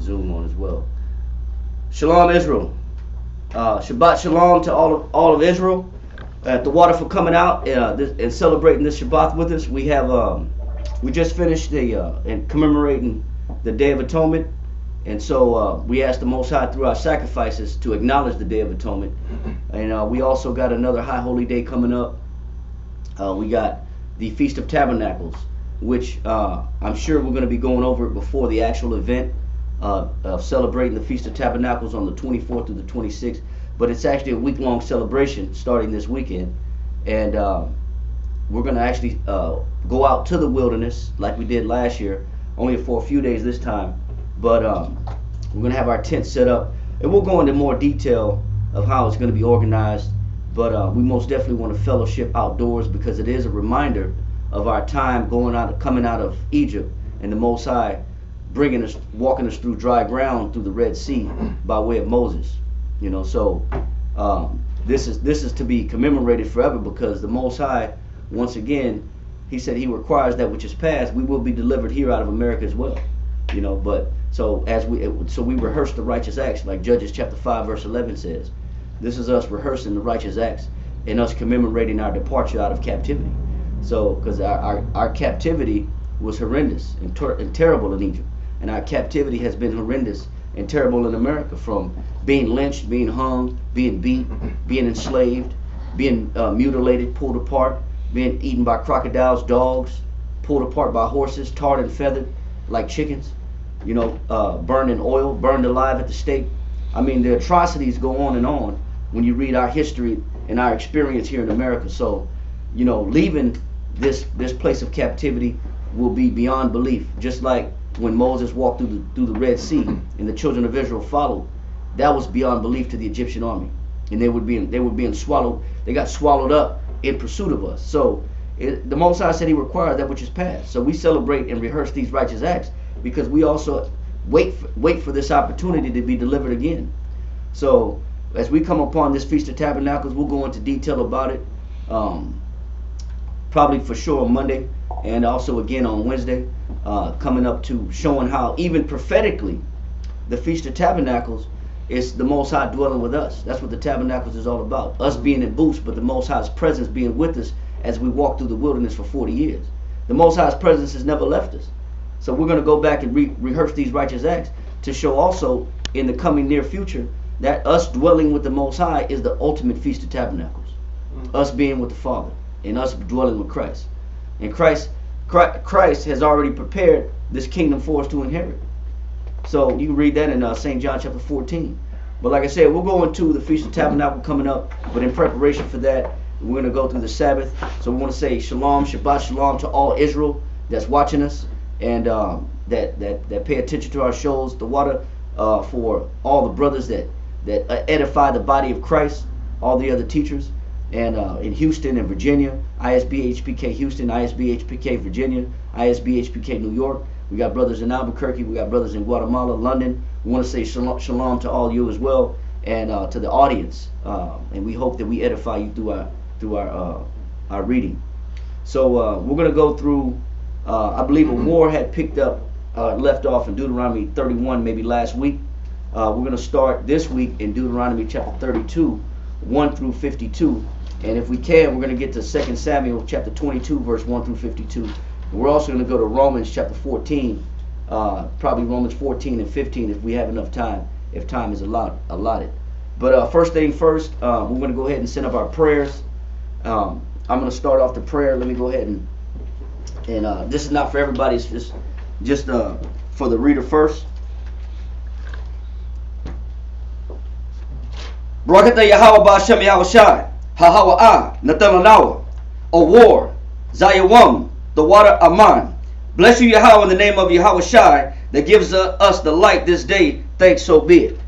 Zoom on as well. Shalom, Israel. Shabbat shalom to all of Israel. At the water for coming out and celebrating this Shabbat with us. We have we just finished and commemorating the Day of Atonement, and so we asked the Most High through our sacrifices to acknowledge the Day of Atonement. And we also got another High Holy Day coming up. We got the Feast of Tabernacles, which I'm sure we're going to be going over it before the actual event of celebrating the Feast of Tabernacles on the 24th through the 26th. But it's actually a week-long celebration starting this weekend. And we're going to actually go out to the wilderness like we did last year, only for a few days this time. But we're going to have our tent set up. And we'll go into more detail of how it's going to be organized. But we most definitely want to fellowship outdoors, because it is a reminder of our time coming out of Egypt, and the Most High walking us through dry ground through the Red Sea by way of Moses. You know, so this is to be commemorated forever, because the Most High, once again, He said He requires that which is past. We will be delivered here out of America as well. You know, but so we rehearse the righteous acts, like Judges chapter 5 verse 11 says. This is us rehearsing the righteous acts and us commemorating our departure out of captivity. So, because our captivity was horrendous and terrible in Egypt, and our captivity has been horrendous and terrible in America, from being lynched, being hung, being beat, being enslaved, being mutilated, pulled apart, being eaten by crocodiles, dogs, pulled apart by horses, tarred and feathered like chickens, you know, burned in oil, burned alive at the stake. I mean, the atrocities go on when you read our history and our experience here in America. So, you know, leaving this place of captivity will be beyond belief. Just like when Moses walked through the Red Sea and the children of Israel followed, that was beyond belief to the Egyptian army, and they were being swallowed. They got swallowed up in pursuit of us. So the Most High said He requires that which is past. So we celebrate and rehearse these righteous acts because we also wait for this opportunity to be delivered again. So as we come upon this Feast of Tabernacles, we'll go into detail about it, probably for sure on Monday, and also again on Wednesday, coming up to showing how even prophetically the Feast of Tabernacles is the Most High dwelling with us. That's what the Tabernacles is all about. Us being in booths, but the Most High's presence being with us as we walk through the wilderness for 40 years. The Most High's presence has never left us. So we're going to go back and rehearse these righteous acts to show also in the coming near future that us dwelling with the Most High is the ultimate Feast of Tabernacles. Us being with the Father and us dwelling with Christ. And Christ has already prepared this kingdom for us to inherit. So you can read that in St. John chapter 14. But like I said, we'll go into the Feast of Tabernacle coming up. But in preparation for that, we're going to go through the Sabbath. So we want to say shalom, Shabbat shalom to all Israel that's watching us, and that pay attention to our shows. The water for all the brothers that edify the body of Christ, all the other teachers, and in Houston and Virginia, isbhpk Houston, isbhpk Virginia, isbhpk New York. We got brothers in Albuquerque, we got brothers in Guatemala, London. We want to say shalom to all you as well, and to the audience, and we hope that we edify you through our reading. So we're going to go through, I believe a war had picked up, left off in Deuteronomy 31 maybe last week. We're going to start this week in Deuteronomy chapter 32, 1 through 52. And if we can, we're going to get to 2 Samuel chapter 22, verse 1 through 52. And we're also going to go to Romans chapter 14, probably Romans 14 and 15 if we have enough time, if time is allotted. But first thing first, we're going to go ahead and send up our prayers. I'm going to start off the prayer. Let me go ahead and this is not for everybody. It's just for the reader first. Barakatah Yahweh Ba'Shem Yahushai, Hahawa'ah, Natalanawa, a war, Zayawam, the water Aman. Bless you, Yahweh, in the name of Yahushai, that gives us the light this day. Thanks, so be it.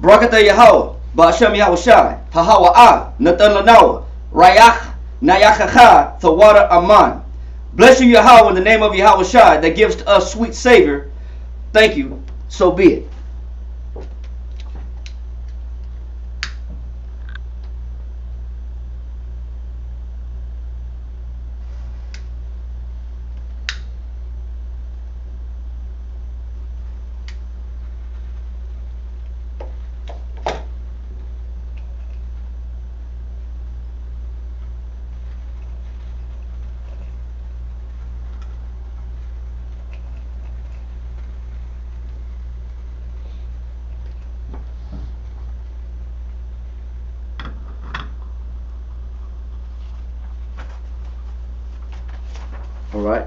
Barakatah Yahweh Ba'Shem Yahushai, Hahawa'ah, Natalanawa, Rayach, Nayachacha, the water Aman. Bless you, Yahweh, in the name of Yahushai, that gives to us sweet Savior. Thank you, so be it. All right.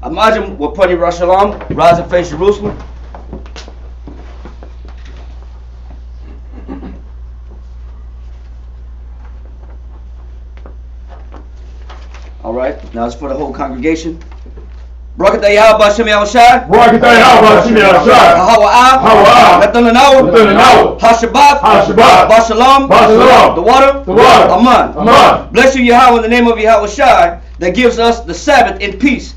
Imagine we're putting Rosh Hashanah, rise and face Jerusalem. All right, now it's for the whole congregation. Barakatah Yahweh B'Shem Yahushai. Barakatah Yahweh B'Shem Yahushai. Hawa'ah. Hawa'ah. Natananahu. HaShabbat. HaShabbat. Bashalom. Bashalom. The water. The water. Aman. Aman. Bless you, Yahweh, in the name of Yahushai, that gives us the Sabbath in peace.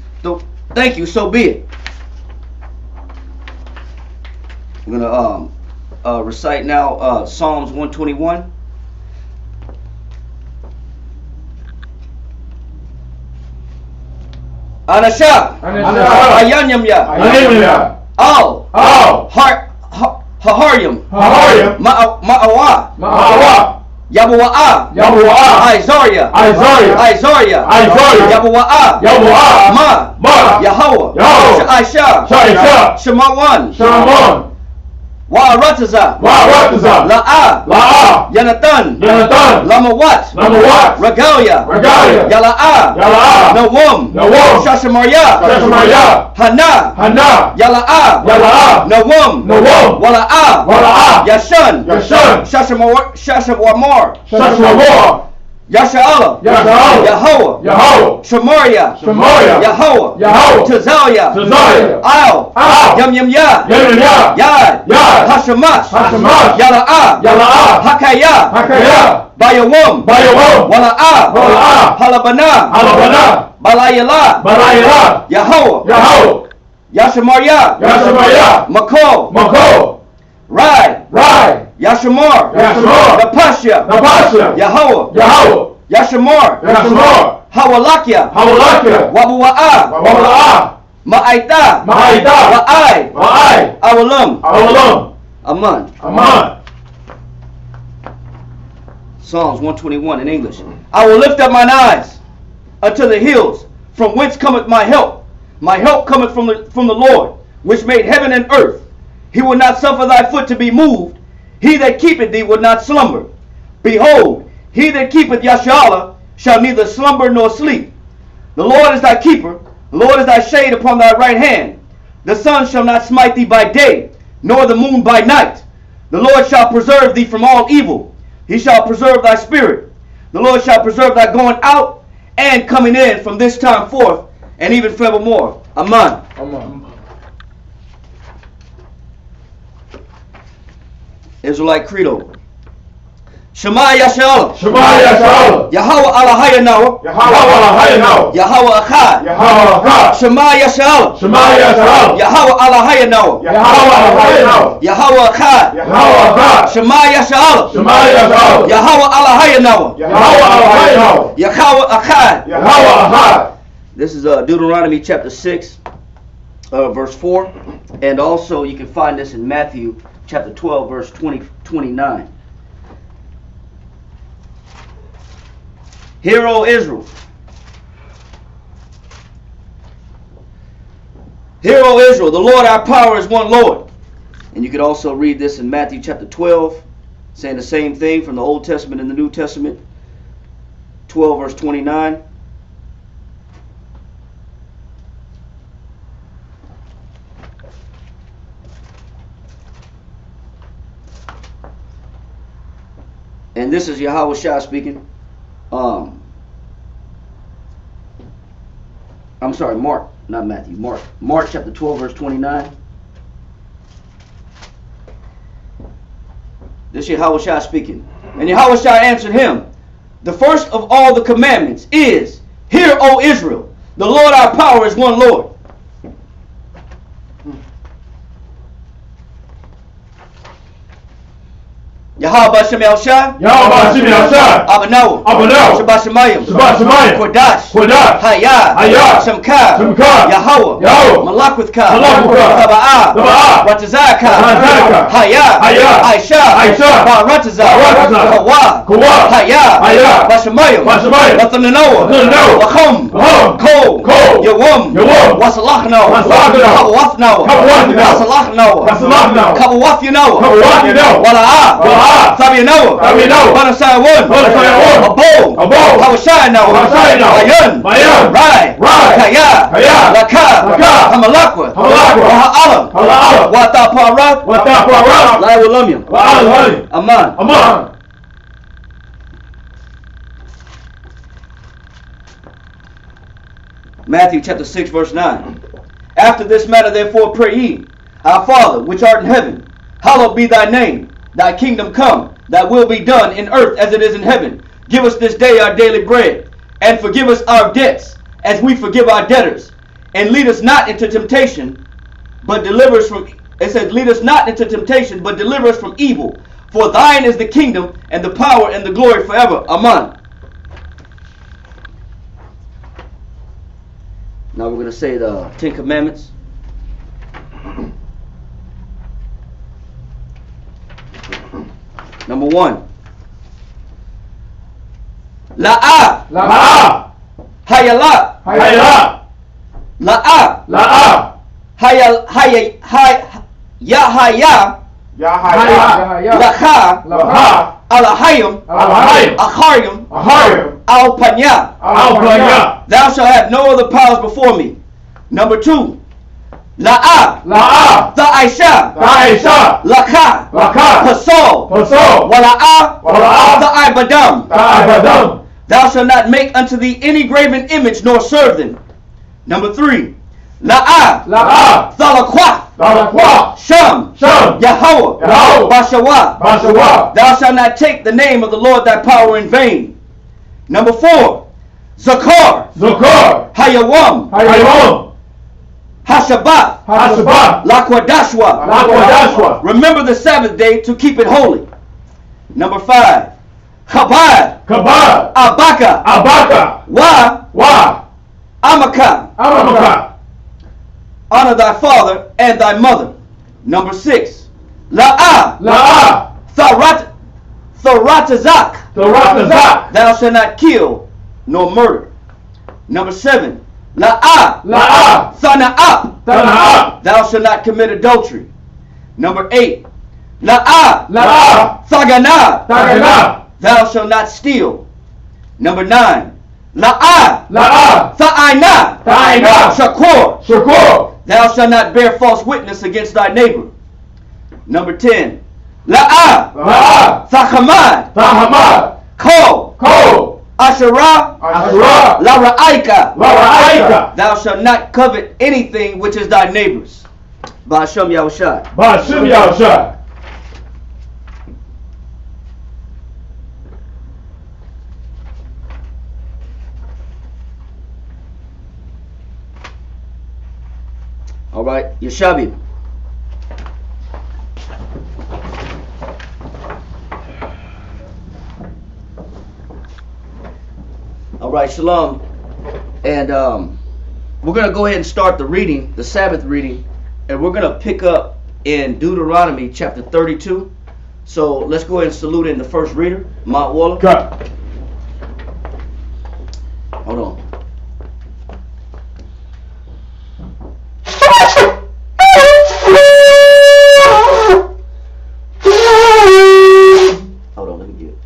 Thank you, so be it. I'm going to recite now Psalms 121. Anasha. Ayanyamya. Al. Haharyam. Ma'awa. Yabuwa'a. Izaria. Yabuwa'a. Ma. Yahweh. Sha'isha. Shemawan. Wa'arataza. La'a. Yanathan. Lamawat. Regalia. Yala'a. Nawum. Shashamarya. Hana. Yala'a. Nawum. Wala'a. Yashan. Shashamwamor. Yasha'ala. Yahweh. Shemaria. Yahweh. Tazalia. Al. Yamyamya. Yad. Hashamash. Yala'a. Hakaya. Bayawum. Wala'a. Halabana. Balayala. Yahweh. Yashamaria. Mako. Rai. Yashamar. Napasha. Yahweh. Yashamar. Hawalakia. Wabuwa'a. Ma'aita. Wa'ai. Awalam. Aman. Psalms 121 in English. I will lift up mine eyes unto the hills, from whence cometh my help. My help cometh from the Lord, which made heaven and earth. He will not suffer thy foot to be moved. He that keepeth thee will not slumber. Behold, he that keepeth Yashala shall neither slumber nor sleep. The Lord is thy keeper. The Lord is thy shade upon thy right hand. The sun shall not smite thee by day, nor the moon by night. The Lord shall preserve thee from all evil. He shall preserve thy spirit. The Lord shall preserve thy going out and coming in from this time forth, and even forevermore. Amen. Israelite Credo. Shema Yashala. Yahweh Alahayanawa. Yahweh Achad. Shema Yashala. Yahweh Alahayanawa. Yahweh Achad. Shema Yashala. Yahweh Alahayanawa. Yahweh Achad. This is Deuteronomy chapter 6, verse 4. And also you can find this in Matthew chapter 12, verse 29. Hear, O Israel. Hear, O Israel, the Lord our power is one Lord. And you can also read this in Matthew chapter 12, saying the same thing from the Old Testament and the New Testament. 12, verse 29. And this is Yahweh Shah speaking. I'm sorry, Mark, not Matthew, Mark. Mark chapter 12, verse 29. This is Yahweh Shah speaking. And Yahweh Shah answered him, the first of all the commandments is, hear, O Israel, the Lord our power is one Lord. Yahweh B'Shem Yahushai. Abanaw. Shabbat Shemayim. Kodash. Hayah. Shemkah. Yahweh. Malakwithka, Malakwithka, Taba'a, Taba'a, Ratazaka, Ratazaka, Haya, Haya, Aisha, Aisha, Barataza, Barataza, Kawa, Kawa, Haya, Haya, Bashamayim, Bashamayim, Bathananoa, Bathananoa, Wachum, Wachum, Ko, Ko, Yawum, Yawum, Wasalachno, Wasalachno, Kawathno, Kawathno, Wasalachno, Wasalachno, Kawathno, Kawathno, Wala'a, Wala'a, Sabianoa, Sabianoa, Banasayawun, Banasayawun, Abo, Abo, Hawashayno, Hawashayno, Mayun, Mayun, Rai, Rai, Kaya, Kaya, Laka, Laka, Hamalakwa, Hamalakwa, Waha'alam, Waha'alam, Watapara, Watapara, Laiwalamyam, Laiwalamyam, Aman. Aman. Matthew chapter 6 verse 9. After this manner therefore pray ye, Our Father which art in heaven, hallowed be thy name. Thy kingdom come, thy will be done in earth as it is in heaven. Give us this day our daily bread, and forgive us our debts, as we forgive our debtors. And lead us not into temptation, but deliver us from, it says, lead us not into temptation, but deliver us from evil. For thine is the kingdom, and the power, and the glory forever. Amen. Now we're going to say the 10 Commandments. Number 1. La'a. La'a. Hayala. Hayala. La'a. La'a. Hayal. Yahaya. Yahaya. Lacha. Lacha. Alahayim. Alahayim. Acharayim. Ahayim. Alpanya. Alpanya. Thou shalt have no other powers before me. Number 2. La'a. La'a. Tha'aisha. Ta'aisha. Laka. Laka. Pasol. Pasol. Wala'a. Wala'a. Tha'ibadam. Ta'ibadam. Thou shalt not make unto thee any graven image nor serve them. Number 3. La'a. La'a. Thalaqwa. Thalaqwa. Sham. Sham. Yahweh. Yahweh. Bashawa. Bashawa. Thou shalt not take the name of the Lord thy power in vain. Number 4. Zakar. Zakar. Hayawam. Hayawam. Hashabat. Hashabat. Lakwadashwa. Lakwadashwa. Remember the Sabbath day to keep it holy. Number 5. Chabad. Kabad. Abaka. Abaka. Wa. Amaka. Amaka. Honor thy father and thy mother. Number 6. La'a. La'a. Tharatazak. Tharatazak. Thou shalt not kill nor murder. Number 7. La'a. La'a. Thana'ap. Thana'ap. Thou shalt not commit adultery. Number 8. La'a. La'a. Thagana. Thagana. Thou shalt not steal. Number 9. La'a. La'a. Tha'ina. Tha'ina. Shakur. Shakur. Thou shalt not bear false witness against thy neighbor. Number 10. La'a. La'a. Thahamad. Thahamad. Ko. Ko. Asherah. Asherah. Lara'aika. Lara'aika. Thou shalt not covet anything which is thy neighbor's. Ba'ashem Yahushai. Ba'ashem Yahushai. All right, Yeshabi. All right, shalom. And we're going to go ahead and start the reading, the Sabbath reading, and we're going to pick up in Deuteronomy chapter 32. So let's go ahead and salute in the first reader, Mount Waller. Okay. Hold on. Hold on, let me get it.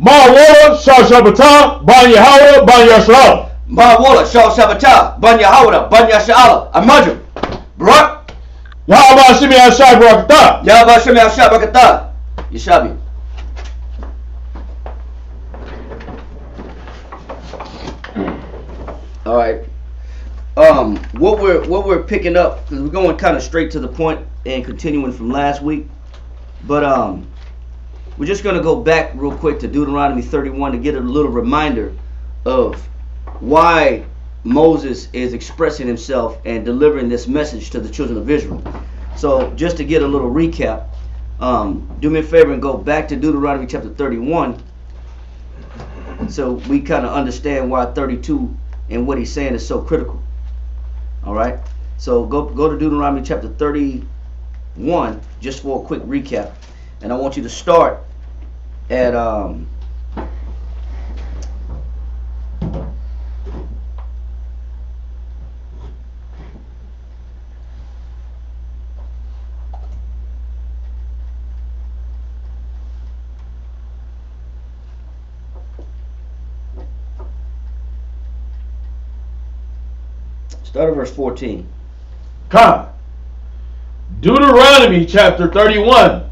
Ma'awala, Shashabata, Ban Yahweh, Ban Yashalah. Ma'awala, Shashabata, Ban Yahweh, Ban Yashalah, Amajim. Barak. Yahweh Hashem Yashai Barakatah. Yahweh Hashem Yashai Barakatah. Yeshabi. All right. What we're picking up, because we're going kind of straight to the point and continuing from last week, but we're just going to go back real quick to Deuteronomy 31 to get a little reminder of why Moses is expressing himself and delivering this message to the children of Israel. So just to get a little recap, do me a favor and go back to Deuteronomy chapter 31. So we kind of understand why 32 and what he's saying is so critical. All right. So go to Deuteronomy chapter 31 just for a quick recap, and I want you to start at start at verse 14. Come. Deuteronomy chapter 31,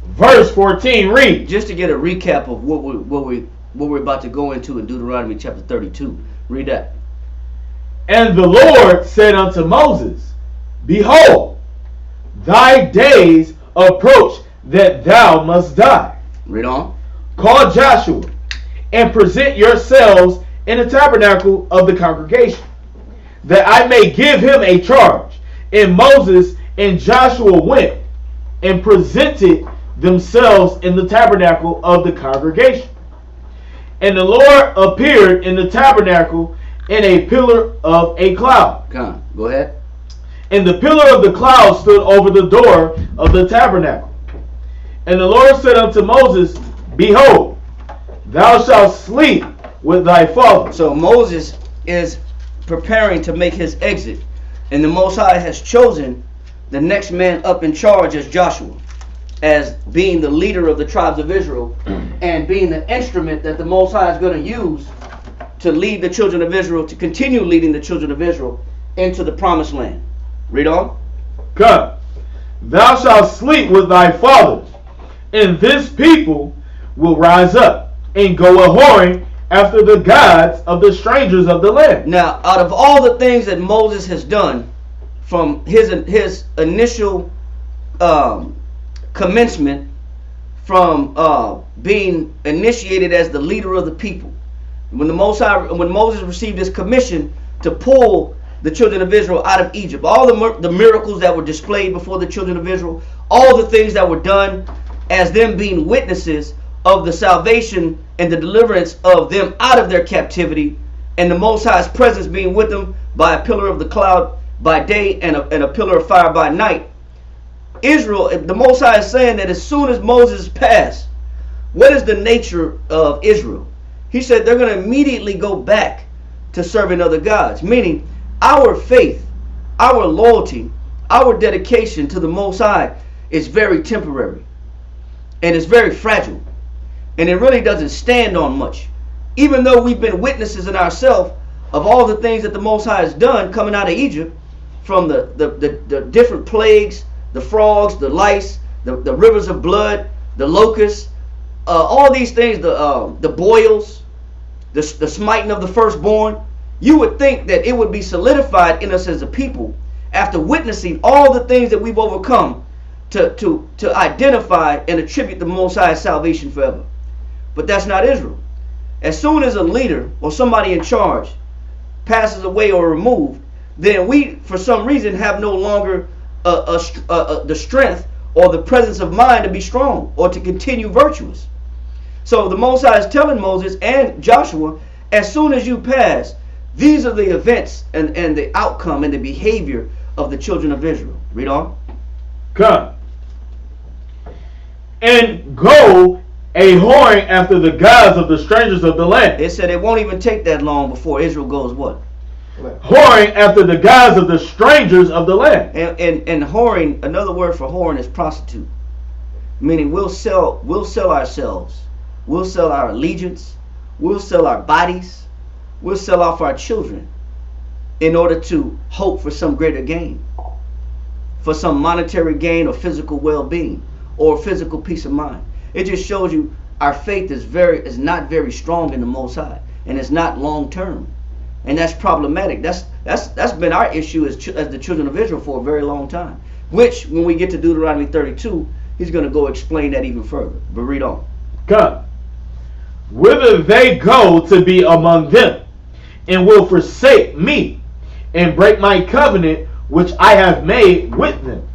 verse 14. Read. Just to get a recap of what we're about to go into in Deuteronomy chapter 32. Read that. And the Lord said unto Moses, Behold, thy days approach that thou must die. Read on. Call Joshua, and present yourselves in the tabernacle of the congregation, that I may give him a charge. And Moses and Joshua went and presented themselves in the tabernacle of the congregation. And the Lord appeared in the tabernacle in a pillar of a cloud. Come on, go ahead. And the pillar of the cloud stood over the door of the tabernacle. And the Lord said unto Moses, Behold, thou shalt sleep with thy father. So Moses is preparing to make his exit, and the Most High has chosen the next man up in charge as Joshua, as being the leader of the tribes of Israel and being the instrument that the Most High is going to use to lead the children of Israel, to continue leading the children of Israel into the promised land. Read on. Come, thou shalt sleep with thy fathers, and this people will rise up and go a-whoring after the gods of the strangers of the land. Now, out of all the things that Moses has done from his initial commencement, from being initiated as the leader of the people, when Moses received his commission to pull the children of Israel out of Egypt, all the miracles that were displayed before the children of Israel, all the things that were done as them being witnesses of the salvation and the deliverance of them out of their captivity, and the Most High's presence being with them by a pillar of the cloud by day and a pillar of fire by night. Israel, the Most High is saying that as soon as Moses passed, what is the nature of Israel? He said they're going to immediately go back to serving other gods, meaning our faith, our loyalty, our dedication to the Most High is very temporary, and it's very fragile, and it really doesn't stand on much. Even though we've been witnesses in ourselves of all the things that the Most High has done coming out of Egypt, from the different plagues, the frogs, the lice, the rivers of blood, the locusts, all these things, the boils, the smiting of the firstborn, you would think that it would be solidified in us as a people after witnessing all the things that we've overcome to identify and attribute the Most High's salvation forever. But that's not Israel. As soon as a leader or somebody in charge passes away or removed, then we, for some reason, have no longer the strength or the presence of mind to be strong or to continue virtuous. So the Most High is telling Moses and Joshua, as soon as you pass, these are the events and the outcome and the behavior of the children of Israel. Read on. Come. And go a-whoring after the gods of the strangers of the land. It said it won't even take that long before Israel goes what? Whoring after the gods of the strangers of the land. And whoring, another word for whoring is prostitute. Meaning we'll sell ourselves. We'll sell our allegiance. We'll sell our bodies. We'll sell off our children in order to hope for some greater gain. For some monetary gain or physical well-being or physical peace of mind. It just shows you our faith is not very strong in the Most High, and it's not long term, and that's problematic. That's been our issue as the children of Israel for a very long time. Which, when we get to Deuteronomy 32, he's going to go explain that even further. But read on. Come, whither they go to be among them, and will forsake me, and break my covenant which I have made with them.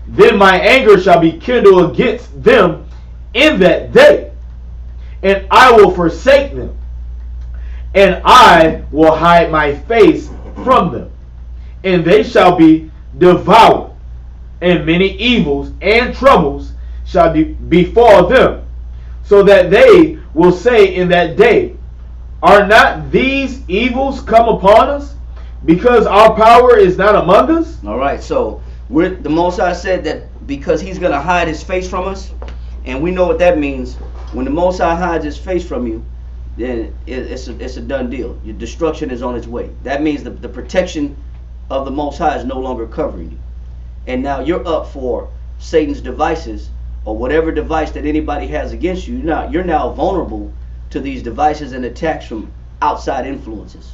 Then my anger shall be kindled against them in that day, and I will forsake them, and I will hide my face from them, and they shall be devoured, and many evils and troubles shall befall them, so that they will say in that day, are not these evils come upon us, because our power is not among us? All right, so the Most High said that because he's going to hide his face from us, and we know what that means. When the Most High hides his face from you, then it's a done deal. Your destruction is on its way. That means the protection of the Most High is no longer covering you. And now you're up for Satan's devices, or whatever device that anybody has against you. You're now vulnerable to these devices and attacks from outside influences,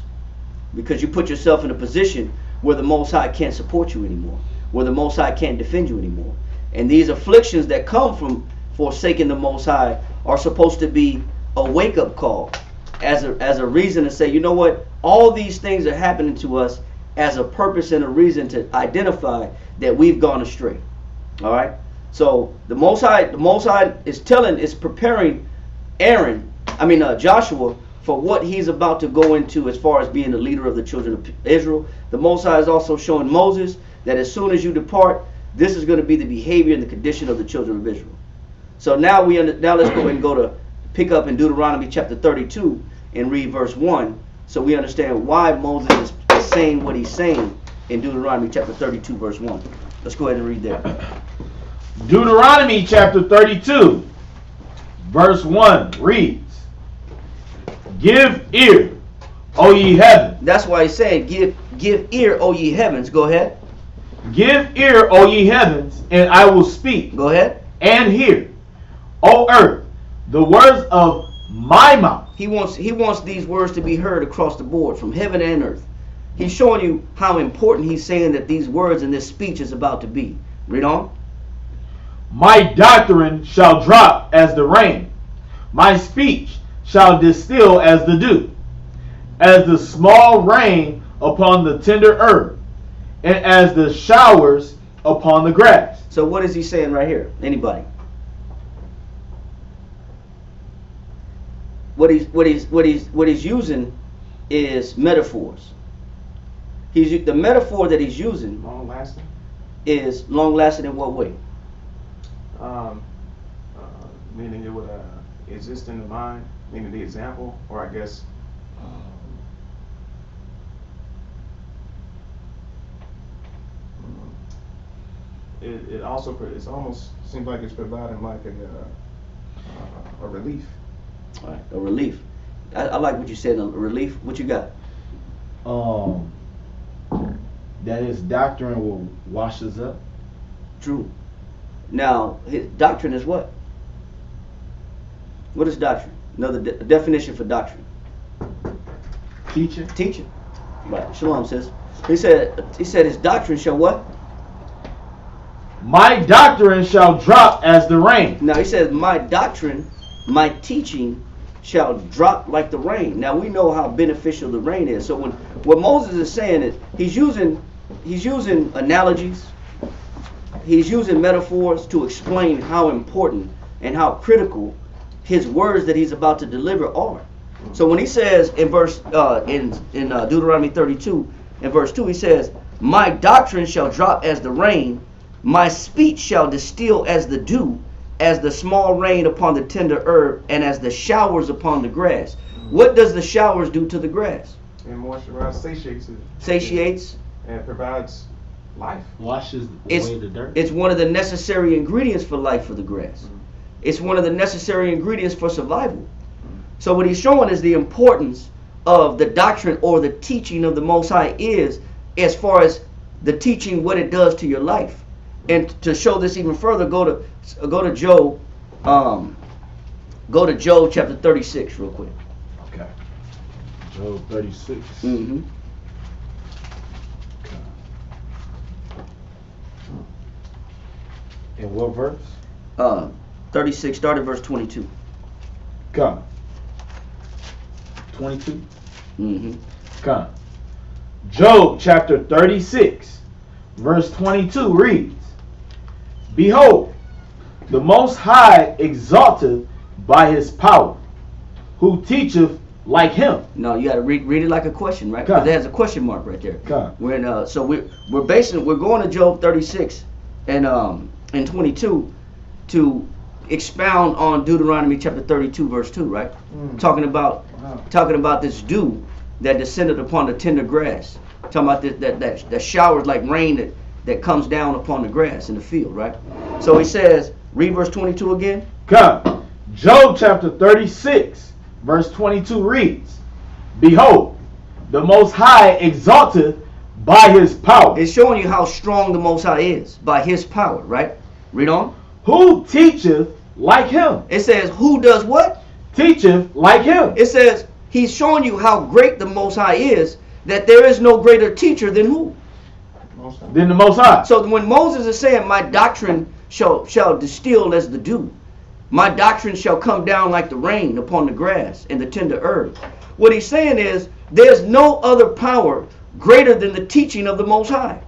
because you put yourself in a position where the Most High can't support you anymore, where the Most High can't defend you anymore. And these afflictions that come from forsaking the Most High are supposed to be a wake-up call, as a reason to say, you know what, all these things are happening to us as a purpose and a reason to identify that we've gone astray. All right, so the Most High is preparing Joshua for what he's about to go into as far as being the leader of the children of Israel. The Most High is also showing Moses that as soon as you depart, this is going to be the behavior and the condition of the children of Israel. So now let's go to pick up in Deuteronomy chapter 32 and read verse 1, so we understand why Moses is saying what he's saying in Deuteronomy chapter 32 verse 1. Let's go ahead and read that. Deuteronomy chapter 32 verse 1 reads, give ear, O ye heavens. That's why he's saying give ear, O ye heavens. Go ahead. Give ear, O ye heavens, and I will speak. Go ahead. And hear, O earth, the words of my mouth. He wants these words to be heard across the board, from heaven and earth. He's showing you how important he's saying that these words and this speech is about to be. Read on. My doctrine shall drop as the rain. My speech shall distill as the dew, as the small rain upon the tender herb, and as the showers upon the grass. So what is he saying right here? Anybody? What he's using is metaphors. The metaphor that he's using long lasting is long lasting in what way? Meaning it would exist in the mind, meaning the example, or I guess it also almost seems like it's providing like a relief. All right, a relief. I like what you said, a relief. What you got? That his doctrine will wash us up. True. Now, his doctrine is what? What is doctrine? Another definition for doctrine. Teaching. Teaching. Right. Shalom says. He said his doctrine shall what? My doctrine shall drop as the rain. Now he says my doctrine, my teaching shall drop like the rain. Now we know how beneficial the rain is. So what Moses is saying is he's using analogies, he's using metaphors to explain how important and how critical his words that he's about to deliver are. So when he says in Deuteronomy 32 in verse 2, he says, my doctrine shall drop as the rain, my speech shall distill as the dew, as the small rain upon the tender herb, and as the showers upon the grass. What does the showers do to the grass? And moisturize, satiates it. Satiates. And provides life. Washes away the dirt. It's one of the necessary ingredients for life for the grass. It's one of the necessary ingredients for survival. So what he's showing is the importance of the doctrine or the teaching of the Most High is, as far as the teaching, what it does to your life. And to show this even further, go to Job. Go to Job chapter 36 real quick. Okay. Job 36. Mm-hmm. Okay. In what verse? 36, start at verse 22. Come. 22. Mm-hmm. Come. Job chapter 36, verse 22 reads, behold, the Most High exalteth by his power. who teacheth like him. No, you got to read it like a question, right? Okay. Because it has a question mark right there. Okay. We're going to Job 36 and 22 to expound on Deuteronomy chapter 32 verse 2, right? Talking about this dew that descended upon the tender grass. Talking about that showers like rain that comes down upon the grass in the field, right? So he says, read verse 22 again. Come. Job chapter 36 verse 22 reads, Behold, the Most High exalteth by his power. It's showing you how strong the Most High is by his power, right? Read on. Who teacheth like him? It says, who does what? Teacheth like him. It says, he's showing you how great the Most High is, that there is no greater teacher than who? Than the Most High. So when Moses is saying, my doctrine shall distill as the dew, my doctrine shall come down like the rain upon the grass and the tender herb. What he's saying is, there's no other power greater than the teaching of the Most High.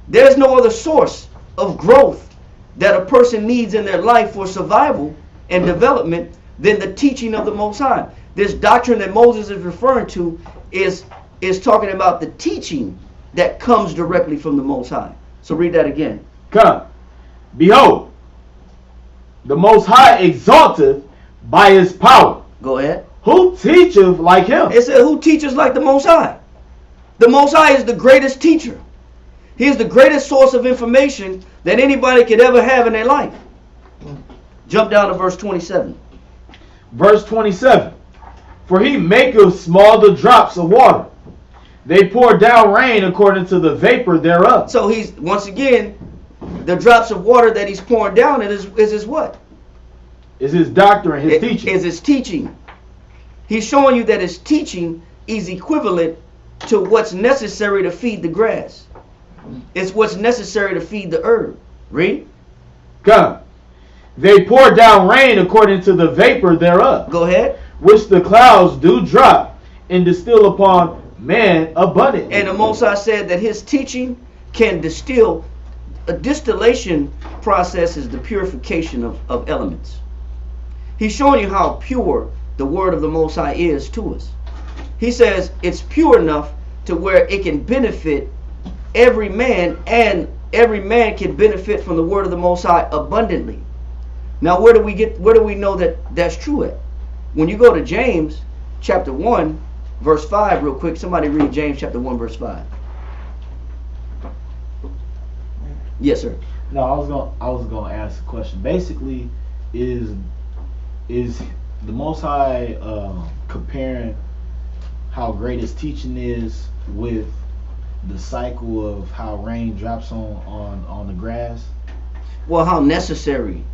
There's no other source of growth that a person needs in their life for survival and development than the teaching of the Most High. This doctrine that Moses is referring to is talking about the teaching that comes directly from the Most High. So read that again. Come. Behold, the Most High exalteth by his power. Go ahead. Who teacheth like him? It said, who teaches like the Most High? The Most High is the greatest teacher. He is the greatest source of information that anybody could ever have in their life. Jump down to verse 27. Verse 27. For he maketh small the drops of water. They pour down rain according to the vapor thereof. So he's, once again, the drops of water that he's pouring down is his what? Is his doctrine, his teaching. Is his teaching. He's showing you that his teaching is equivalent to what's necessary to feed the grass. It's what's necessary to feed the herb. Read. Come. They pour down rain according to the vapor thereof. Go ahead. Which the clouds do drop and distill upon man abundantly. And the Most High said that his teaching can distill. A distillation process is the purification of elements. He's showing you how pure the word of the Most High is to us. He says it's pure enough to where it can benefit every man, and every man can benefit from the word of the Most High abundantly. Now where do we know that that's true at? When you go to James chapter 1 verse 5 real quick, somebody read James chapter 1 verse 5. Yes, sir. No, I was gonna ask a question. Basically, is the Most High comparing how great his teaching is with the cycle of how rain drops on the grass? Well, how necessary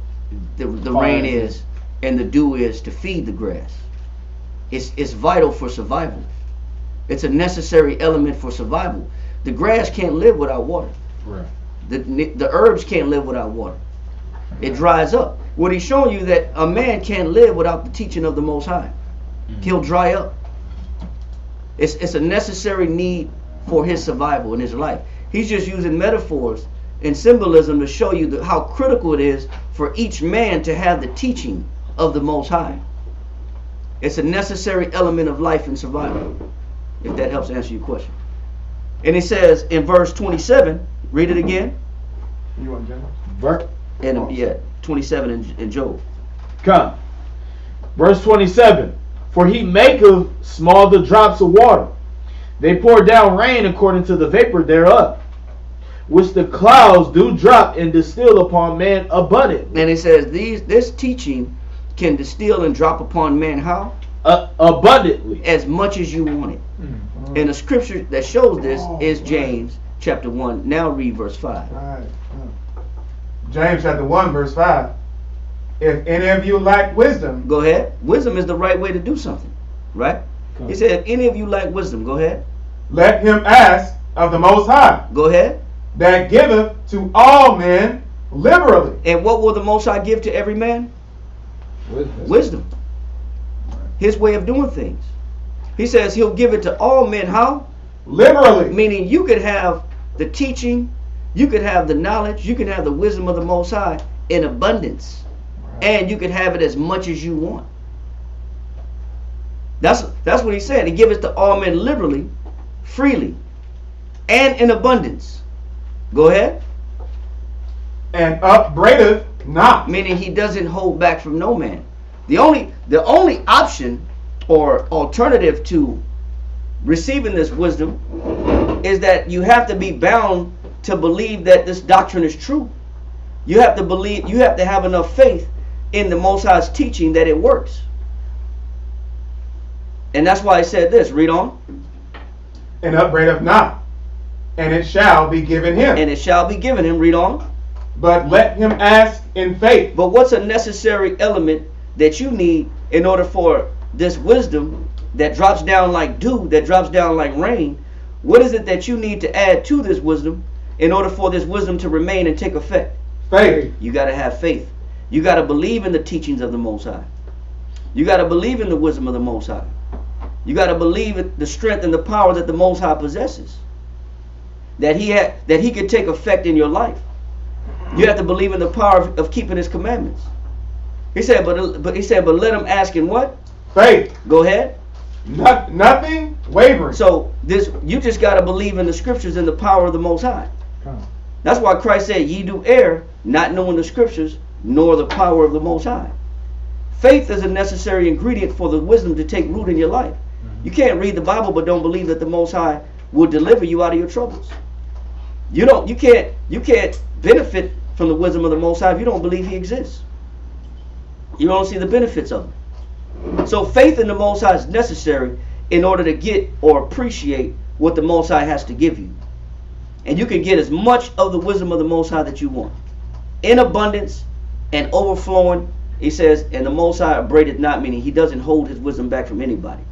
the rain is and the dew is to feed the grass. It's vital for survival. It's a necessary element for survival. The grass can't live without water. Right. The herbs can't live without water. It dries up. What he's showing you that a man can't live without the teaching of the Most High. He'll dry up. It's a necessary need for his survival in his life. He's just using metaphors and symbolism to show you how critical it is for each man to have the teaching of the Most High. It's a necessary element of life and survival, if that helps answer your question. And it says in verse 27, read it again. You want James? And 27 in Job. Come. Verse 27. For he maketh small the drops of water. They pour down rain according to the vapor thereof, which the clouds do drop and distill upon man abundantly. And it says this teaching can distill and drop upon man how? Abundantly. As much as you want it. Mm-hmm. And the scripture that shows this is James chapter 1. Now read verse 5. Right. James chapter 1 verse 5. If any of you lack wisdom. Go ahead. Wisdom is the right way to do something. Right? He said, if any of you lack wisdom, go ahead. Let him ask of the Most High. Go ahead. That giveth to all men liberally. And what will the Most High give to every man? Wisdom. His way of doing things. He says he'll give it to all men how? Liberally. Meaning you could have the teaching, you could have the knowledge, you could have the wisdom of the Most High in abundance. Right. And you could have it as much as you want. That's what he said. He giveth to all men liberally, freely, and in abundance. Go ahead. And upbraideth not. Meaning he doesn't hold back from no man. The only option or alternative to receiving this wisdom is that you have to be bound to believe that this doctrine is true. You have to have enough faith in the Most High's teaching that it works. And that's why I said this. Read on. And upbraideth not, and it shall be given him. And it shall be given him. Read on. But let him ask in faith. But what's a necessary element that you need in order for this wisdom that drops down like dew, that drops down like rain? What is it that you need to add to this wisdom in order for this wisdom to remain and take effect? Faith. You got to have faith. You got to believe in the teachings of the Most High. You got to believe in the wisdom of the Most High. You got to believe in the strength and the power that the Most High possesses. That he could take effect in your life. You have to believe in the power of keeping His commandments. He said, but let him ask in what? Faith. Go ahead. Nothing wavering. So you just got to believe in the scriptures and the power of the Most High. That's why Christ said, ye do err, not knowing the scriptures, nor the power of the Most High. Faith is a necessary ingredient for the wisdom to take root in your life. You can't read the Bible but don't believe that the Most High will deliver you out of your troubles. You can't benefit from the wisdom of the Most High if you don't believe He exists. You don't see the benefits of it. So faith in the Most High is necessary in order to get or appreciate what the Most High has to give you. And you can get as much of the wisdom of the Most High that you want. In abundance and overflowing, he says, and the Most High upbraideth not, meaning He doesn't hold His wisdom back from anybody.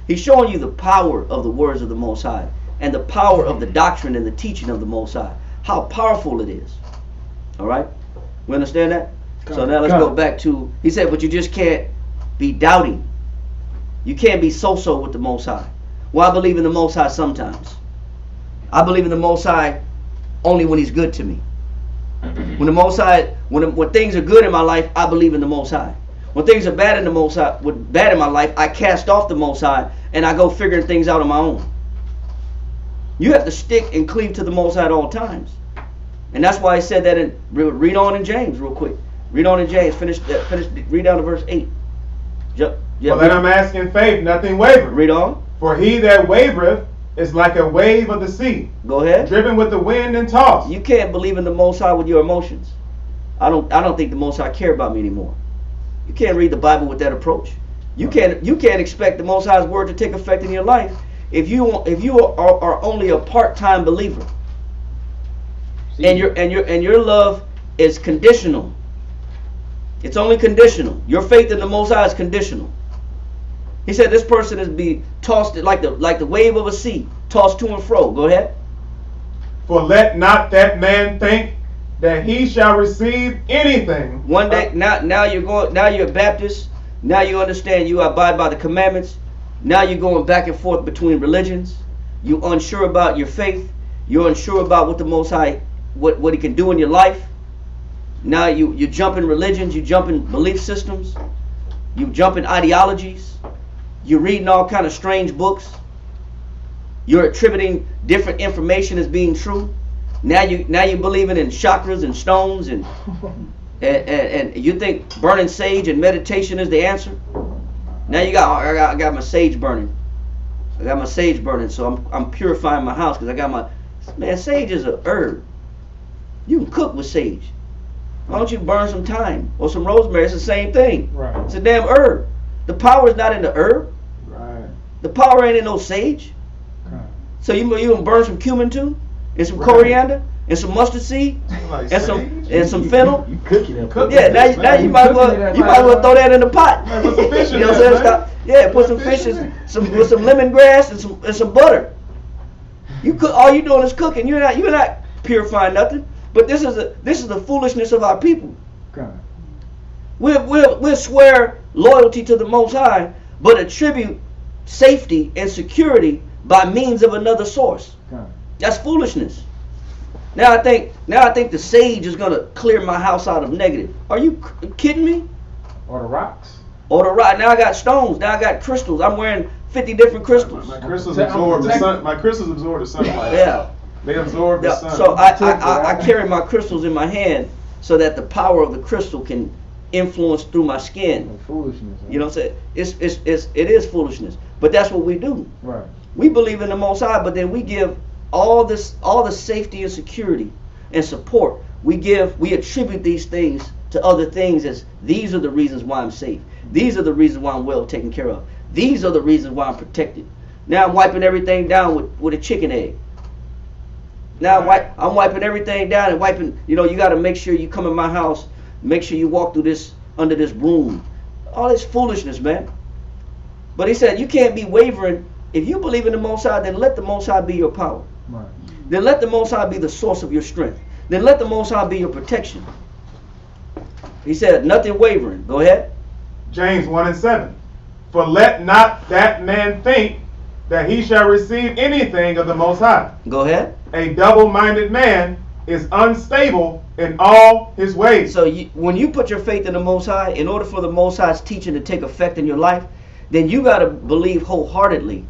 He's showing you the power of the words of the Most High and the power of the doctrine and the teaching of the Most High. How powerful it is. All right? We understand that? So now let's go back to, he said, but you just can't be doubting. You can't be so-so with the Most High. Well, I believe in the Most High sometimes. I believe in the Most High only when He's good to me. When the Most High, when things are good in my life, I believe in the Most High. When things are bad in the Most High, bad in my life, I cast off the Most High and I go figuring things out on my own. You have to stick and cleave to the Most High at all times. And that's why I said that read on in James real quick. Read on in James. Read down to verse 8. But let him ask in faith, nothing wavering. Read on. For he that wavereth is like a wave of the sea. Go ahead. Driven with the wind and tossed. You can't believe in the Most High with your emotions. I don't think the Most High care about me anymore. You can't read the Bible with that approach. You can't expect the Most High's word to take effect in your life if you are only a part-time believer. And your love is conditional. It's only conditional. Your faith in the Most High is conditional. He said this person is be tossed like the wave of a sea, tossed to and fro. Go ahead. For let not that man think that he shall receive anything. One day, now you're a Baptist. Now you understand you abide by the commandments. Now you're going back and forth between religions. You're unsure about your faith. You're unsure about what the Most High, what He can do in your life. Now you jump in religions, you jump in belief systems, you jump in ideologies. You're reading all kind of strange books. You're attributing different information as being true. Now you're believing in chakras and stones and you think burning sage and meditation is the answer. Now I got my sage burning. I got my sage burning, so I'm purifying my house because I got sage is a herb. You can cook with sage. Why don't you burn some thyme or some rosemary? It's the same thing. Right. It's a damn herb. The power is not in the herb. Right. The power ain't in no sage. Okay. So you can burn some cumin too, and some coriander, and some mustard seed, Like and some fennel. You cooking it. Yeah, now you might as well throw that in the pot. Man, put some fish in You know what there, I'm saying? man. Yeah, put some fishes, with some lemongrass and some butter. You cook. All you doing is cooking. You're not purifying nothing. But this is the foolishness of our people. Okay. We'll swear loyalty to the Most High, but attribute safety and security by means of another source. Okay. That's foolishness. Now I think the sage is gonna clear my house out of negative. Are you kidding me? Or the rocks. Or the rock. Now I got stones. Now I got crystals. I'm wearing 50 different crystals. My crystals absorb the sun. My crystals absorb the sunlight. Yeah. They absorb the sun. So I carry my crystals in my hand so that the power of the crystal can influence through my skin. Foolishness. You know what I'm saying? It is foolishness. But that's what we do. Right. We believe in the Most High, but then we give all the safety and security and support. We attribute these things to other things as these are the reasons why I'm safe. These are the reasons why I'm well taken care of. These are the reasons why I'm protected. Now I'm wiping everything down with a chicken egg. Now I'm wiping everything down and wiping. You know, you got to make sure you come in my house. Make sure you walk through this under this broom. All this foolishness, man. But he said you can't be wavering. If you believe in the Most High, then let the Most High be your power. Right. Then let the Most High be the source of your strength. Then let the Most High be your protection. He said nothing wavering. Go ahead. James 1:7. For let not that man think that he shall receive anything of the Most High. Go ahead. A double-minded man is unstable in all his ways. So when you put your faith in the Most High, in order for the Most High's teaching to take effect in your life, then you got to believe wholeheartedly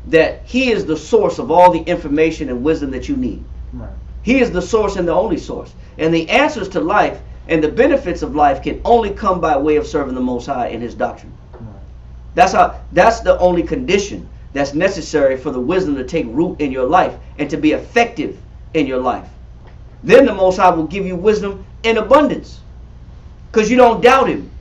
that He is the source of all the information and wisdom that you need. Right. He is the source and the only source. And the answers to life and the benefits of life can only come by way of serving the Most High in His doctrine. Right. That's the only condition that's necessary for the wisdom to take root in your life and to be effective in your life. Then the Most High will give you wisdom in abundance because you don't doubt Him.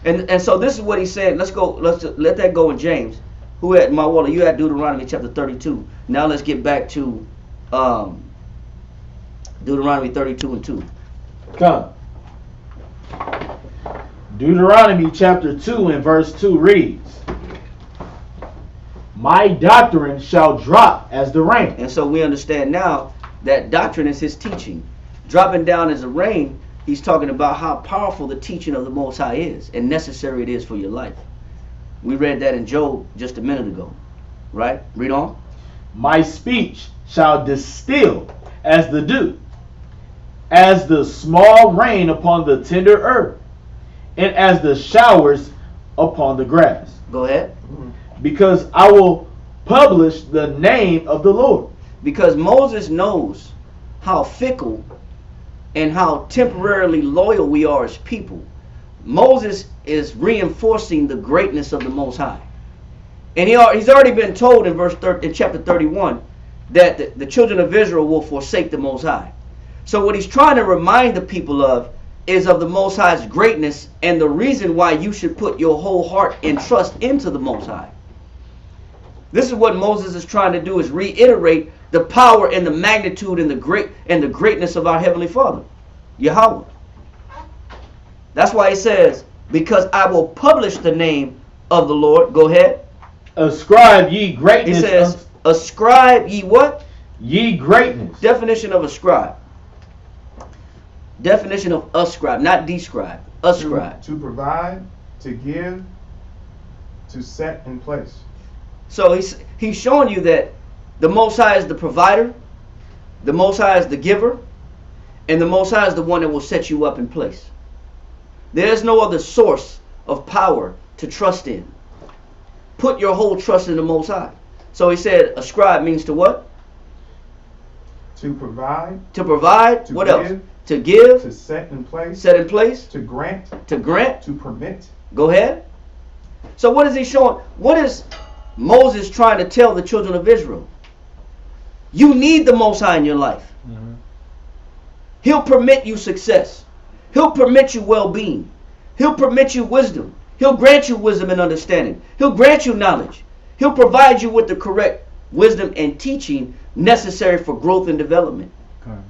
And so this is what He said. Let's let that go in James. Who had my water? You had Deuteronomy chapter 32. Now let's get back to Deuteronomy 32:2. Come. Deuteronomy chapter 2 and verse 2 reads, my doctrine shall drop as the rain. And so we understand now that doctrine is His teaching. Dropping down as a rain, He's talking about how powerful the teaching of the Most High is and necessary it is for your life. We read that in Job just a minute ago. Right? Read on. My speech shall distill as the dew, as the small rain upon the tender earth, and as the showers upon the grass. Go ahead. Because I will publish the name of the Lord. Because Moses knows how fickle and how temporarily loyal we are as people. Moses is reinforcing the greatness of the Most High. And he's already been told in chapter 31 that the children of Israel will forsake the Most High. So what he's trying to remind the people of is of the Most High's greatness and the reason why you should put your whole heart and trust into the Most High. This is what Moses is trying to do, is reiterate the power and the magnitude and the greatness of our Heavenly Father, Yahweh. That's why he says, because I will publish the name of the Lord. Go ahead. Ascribe ye greatness. He says, ascribe ye what? Ye greatness. Definition of ascribe. Definition of ascribe, not describe. Ascribe. To provide, to give, to set in place. So he's showing you that the Most High is the provider, the Most High is the giver, and the Most High is the one that will set you up in place. There's no other source of power to trust in. Put your whole trust in the Most High. So he said ascribe means to what? To provide. To provide. To what give, else? To give. To set in place. Set in place. To grant. To grant. To permit. Go ahead. So what is he showing? What is Moses trying to tell the children of Israel? You need the Most High in your life. Mm-hmm. He'll permit you success. He'll permit you well-being. He'll permit you wisdom. He'll grant you wisdom and understanding. He'll grant you knowledge. He'll provide you with the correct wisdom and teaching necessary for growth and development. Okay.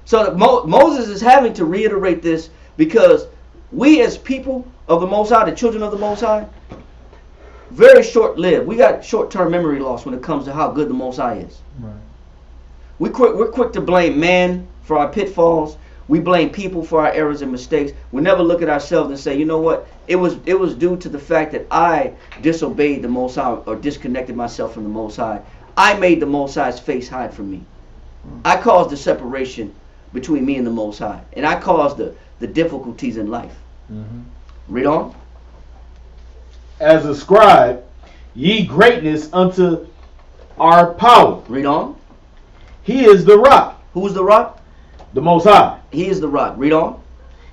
So Moses is having to reiterate this because we as people of the Most High, the children of the Most High, very short-lived. We got short-term memory loss when it comes to how good the Most High is. Right. We're quick to blame man for our pitfalls. We blame people for our errors and mistakes. We never look at ourselves and say, you know what? It was due to the fact that I disobeyed the Most High or disconnected myself from the Most High. I made the Most High's face hide from me. I caused the separation between me and the Most High. And I caused the difficulties in life. Mm-hmm. Read on. as ascribe ye greatness unto our power. Read on. He is the rock. Who's the rock? The Most High. He is the rock. Read on.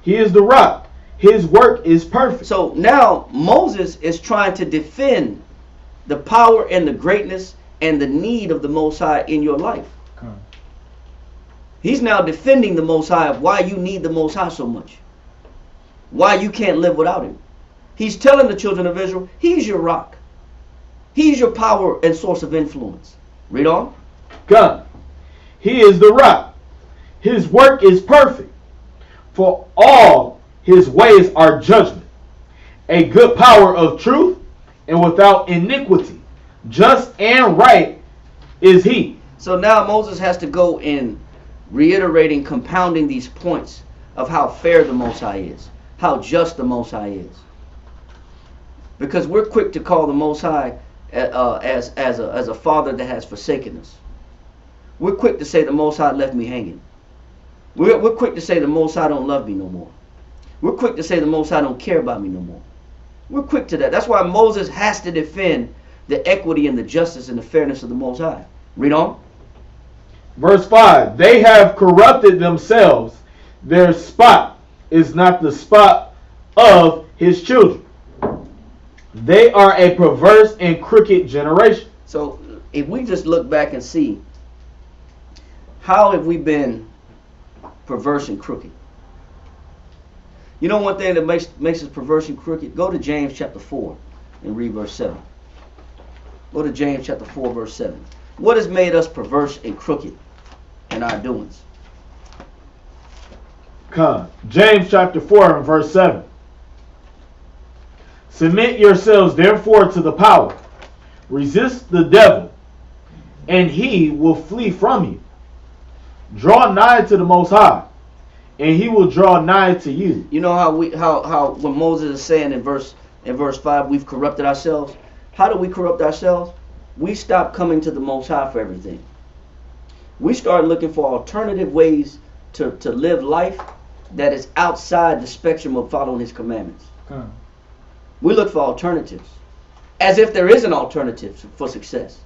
He is the rock. His work is perfect. So now Moses is trying to defend the power and the greatness and the need of the Most High in your life. Okay. He's now defending the Most High of why you need the Most High so much. Why you can't live without him. He's telling the children of Israel, he's your rock. He's your power and source of influence. Read on. God. He is the rock. His work is perfect. For all his ways are judgment. A good power of truth and without iniquity. Just and right is he. So now Moses has to go in reiterating, compounding these points of how fair the Most High is. How just the Most High is. Because we're quick to call the Most High as a father that has forsaken us. We're quick to say the Most High left me hanging. We're quick to say the Most High don't love me no more. We're quick to say the Most High don't care about me no more. We're quick to that. That's why Moses has to defend the equity and the justice and the fairness of the Most High. Read on. Verse 5. They have corrupted themselves. Their spot is not the spot of his children. They are a perverse and crooked generation. So if we just look back and see, how have we been perverse and crooked? You know one thing that makes us perverse and crooked? Go to James chapter 4 and read verse 7. Go to James chapter 4 verse 7. What has made us perverse and crooked in our doings? Come. James chapter 4 and verse 7. Submit yourselves therefore to the power. Resist the devil, and he will flee from you. Draw nigh to the Most High, and he will draw nigh to you. You know how when Moses is saying in verse 5, we've corrupted ourselves. How do we corrupt ourselves? We stop coming to the Most High for everything. We start looking for alternative ways to live life that is outside the spectrum of following his commandments. Okay. We look for alternatives, as if there is an alternative for success.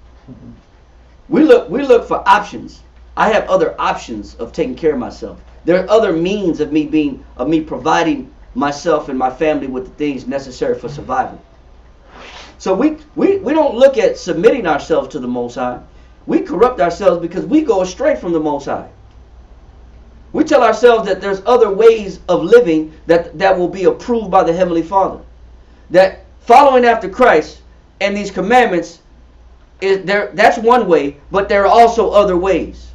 We look for options. I have other options of taking care of myself. There are other means of me providing myself and my family with the things necessary for survival. So we don't look at submitting ourselves to the Most High. We corrupt ourselves because we go astray from the Most High. We tell ourselves that there's other ways of living that will be approved by the Heavenly Father. That following after Christ and these commandments, that's one way, but there are also other ways.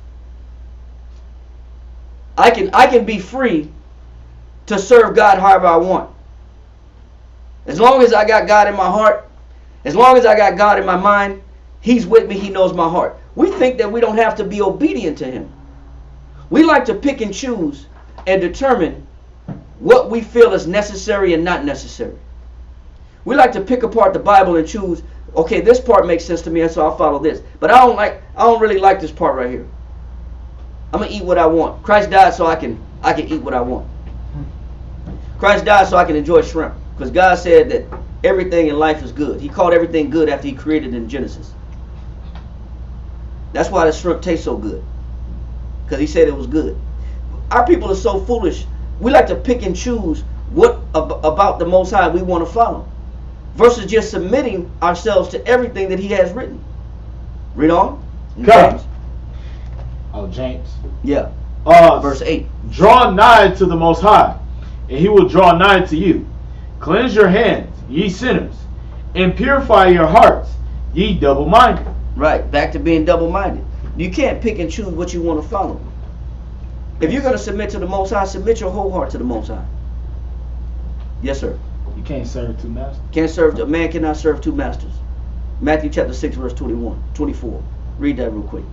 I can be free to serve God however I want. As long as I got God in my heart, as long as I got God in my mind, He's with me, He knows my heart. We think that we don't have to be obedient to Him. We like to pick and choose and determine what we feel is necessary and not necessary. We like to pick apart the Bible and choose, okay, this part makes sense to me, and so I'll follow this. But I don't really like this part right here. I'm gonna eat what I want. Christ died so I can eat what I want. Christ died so I can enjoy shrimp. Because God said that everything in life is good. He called everything good after He created in Genesis. That's why the shrimp tastes so good. Because He said it was good. Our people are so foolish. We like to pick and choose what about the Most High we want to follow, versus just submitting ourselves to everything that He has written. Read on. James. Oh, James. Yeah. Verse 8. Draw nigh to the Most High, and He will draw nigh to you. Cleanse your hands, ye sinners, and purify your hearts, ye double-minded. Right. Back to being double-minded. You can't pick and choose what you want to follow. If you're going to submit to the Most High, submit your whole heart to the Most High. Yes, sir. You can't serve two masters. A man cannot serve two masters. Matthew chapter 6, verse 24. Read that real quick.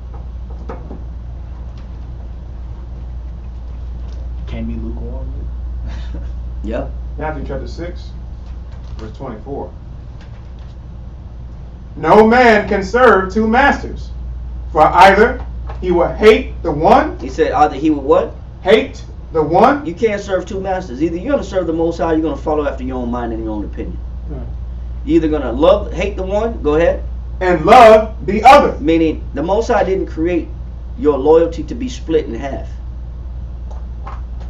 Can't be lukewarm. Yeah. Matthew chapter 6, verse 24. No man can serve two masters, for either he will hate the one. He said either he will what? Hate the one. You can't serve two masters. Either you're going to serve the Most High, or you're going to follow after your own mind and your own opinion. You're either going to hate the one, go ahead. And love the other. Meaning, the Most High didn't create your loyalty to be split in half.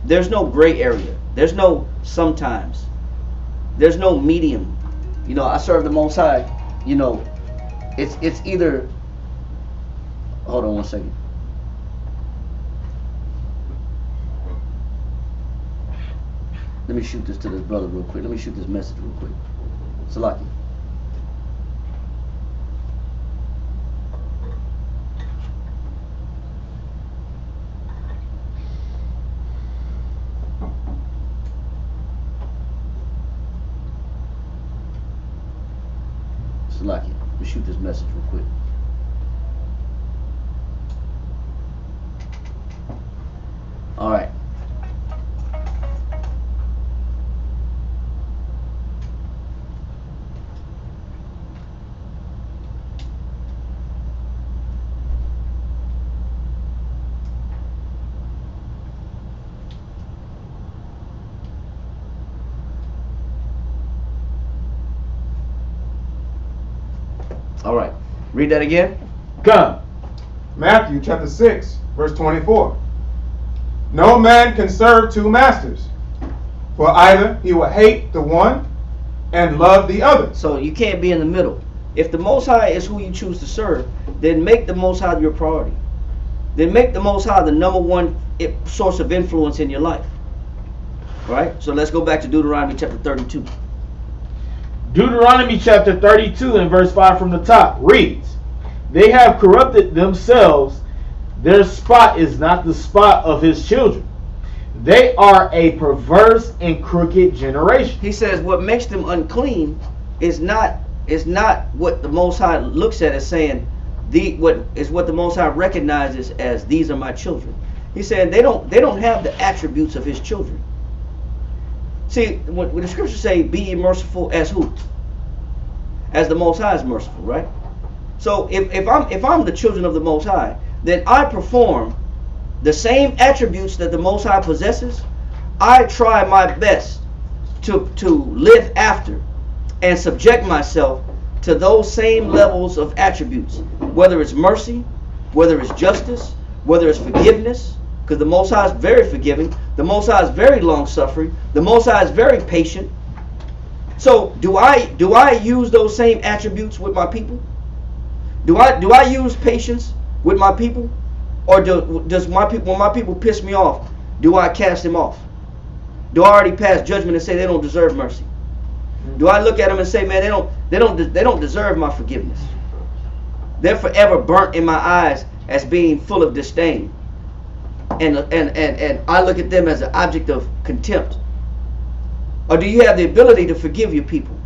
There's no gray area. There's no sometimes. There's no medium. You know, I serve the Most High. You know, it's either. Hold on one second. Let me shoot this to this brother real quick. Let me shoot this message real quick. Salaki. Salaki. Let me shoot this message real quick. All right. All right. Read that again. Come. Matthew chapter 6, verse 24. No man can serve two masters, for either he will hate the one and love the other. So you can't be in the middle. If the Most High is who you choose to serve, then make the Most High your priority. Then make the Most High the number one source of influence in your life. All right? So let's go back to Deuteronomy chapter 32. Deuteronomy chapter 32 and verse 5 from the top reads, they have corrupted themselves. Their spot is not the spot of his children. They are a perverse and crooked generation. He says what makes them unclean is not what the Most High looks at as saying what the Most High recognizes as these are my children. He said they don't have the attributes of his children. See, when the scriptures say, be ye merciful as who? As the Most High is merciful, right? So if I'm the children of the Most High, then I perform the same attributes that the Most High possesses. I try my best to live after and subject myself to those same levels of attributes, whether it's mercy, whether it's justice, whether it's forgiveness, because the Most High is very forgiving. The Most High is very long-suffering. The Most High is very patient. So do I use those same attributes with my people? Do I use patience with my people? Or does my people, when my people piss me off, do I cast them off? Do I already pass judgment and say they don't deserve mercy? Do I look at them and say, man, they don't deserve my forgiveness? They're forever burnt in my eyes as being full of disdain. And I look at them as an object of contempt. Or do you have the ability to forgive your people?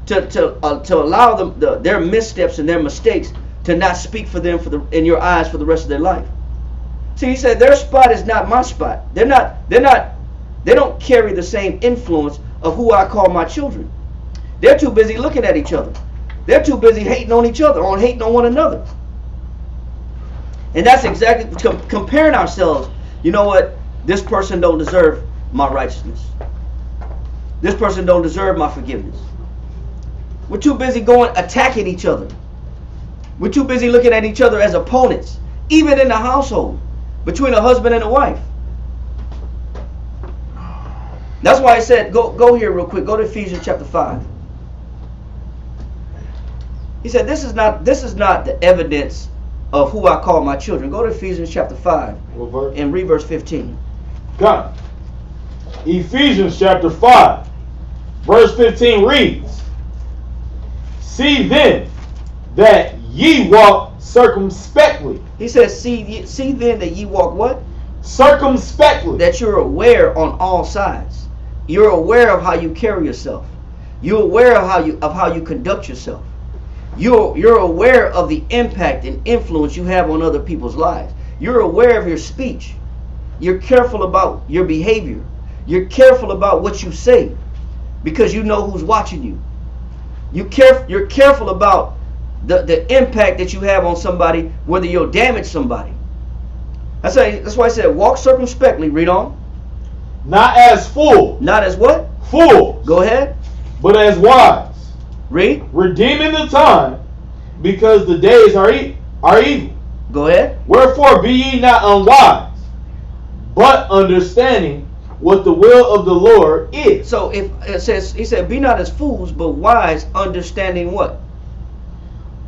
To allow them their missteps and their mistakes to not speak for them in your eyes for the rest of their life? See, he said their spot is not my spot. They don't carry the same influence of who I call my children. They're too busy looking at each other. They're too busy hating on each other, hating on one another. And that's exactly comparing ourselves. You know what? This person don't deserve my righteousness. This person don't deserve my forgiveness. We're too busy attacking each other. We're too busy looking at each other as opponents, even in the household, between a husband and a wife. That's why I said, go here real quick. Go to Ephesians chapter 5. He said, this is not the evidence of who I call my children. Go to Ephesians chapter 5 and read verse 15. Got it. Ephesians chapter 5, verse 15 reads, see then that ye walk circumspectly. He says, see then that ye walk what? Circumspectly. That you're aware on all sides. You're aware of how you carry yourself. You're aware of how you conduct yourself. You're aware of the impact and influence you have on other people's lives. You're aware of your speech. You're careful about your behavior. You're careful about what you say because you know who's watching you. You're careful about the impact that you have on somebody, whether you'll damage somebody. That's why I said walk circumspectly. Read on. Not as fools. Not as what? Fools. Go ahead. But as wise. Read. Redeeming the time, because the days are evil. Go ahead. Wherefore be ye not unwise, but understanding what the will of the Lord is. So if it says, he said, be not as fools, but wise, understanding what?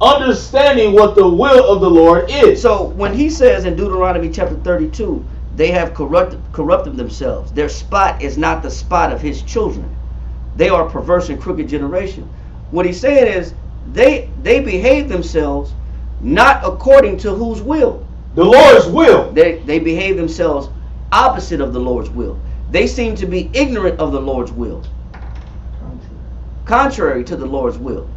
Understanding what the will of the Lord is. So when he says in Deuteronomy chapter 32, they have corrupted themselves. Their spot is not the spot of his children. They are a perverse and crooked generation. What he's saying is they behave themselves not according to whose will? The Lord's will. They behave themselves opposite of the Lord's will. They seem to be ignorant of the Lord's will. Contrary to the Lord's will.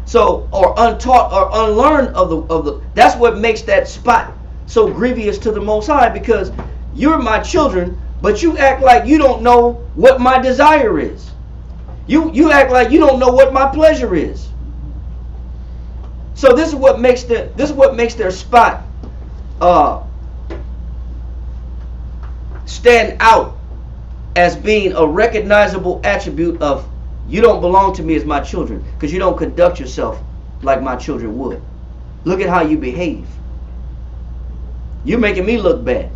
So, or untaught or unlearned of the that's what makes that spot so grievous to the Most High, because you're my children, but you act like you don't know what my desire is. You act like you don't know what my pleasure is. So this is what makes their spot stand out as being a recognizable attribute of you don't belong to me as my children, because you don't conduct yourself like my children would. Look at how you behave. You're making me look bad.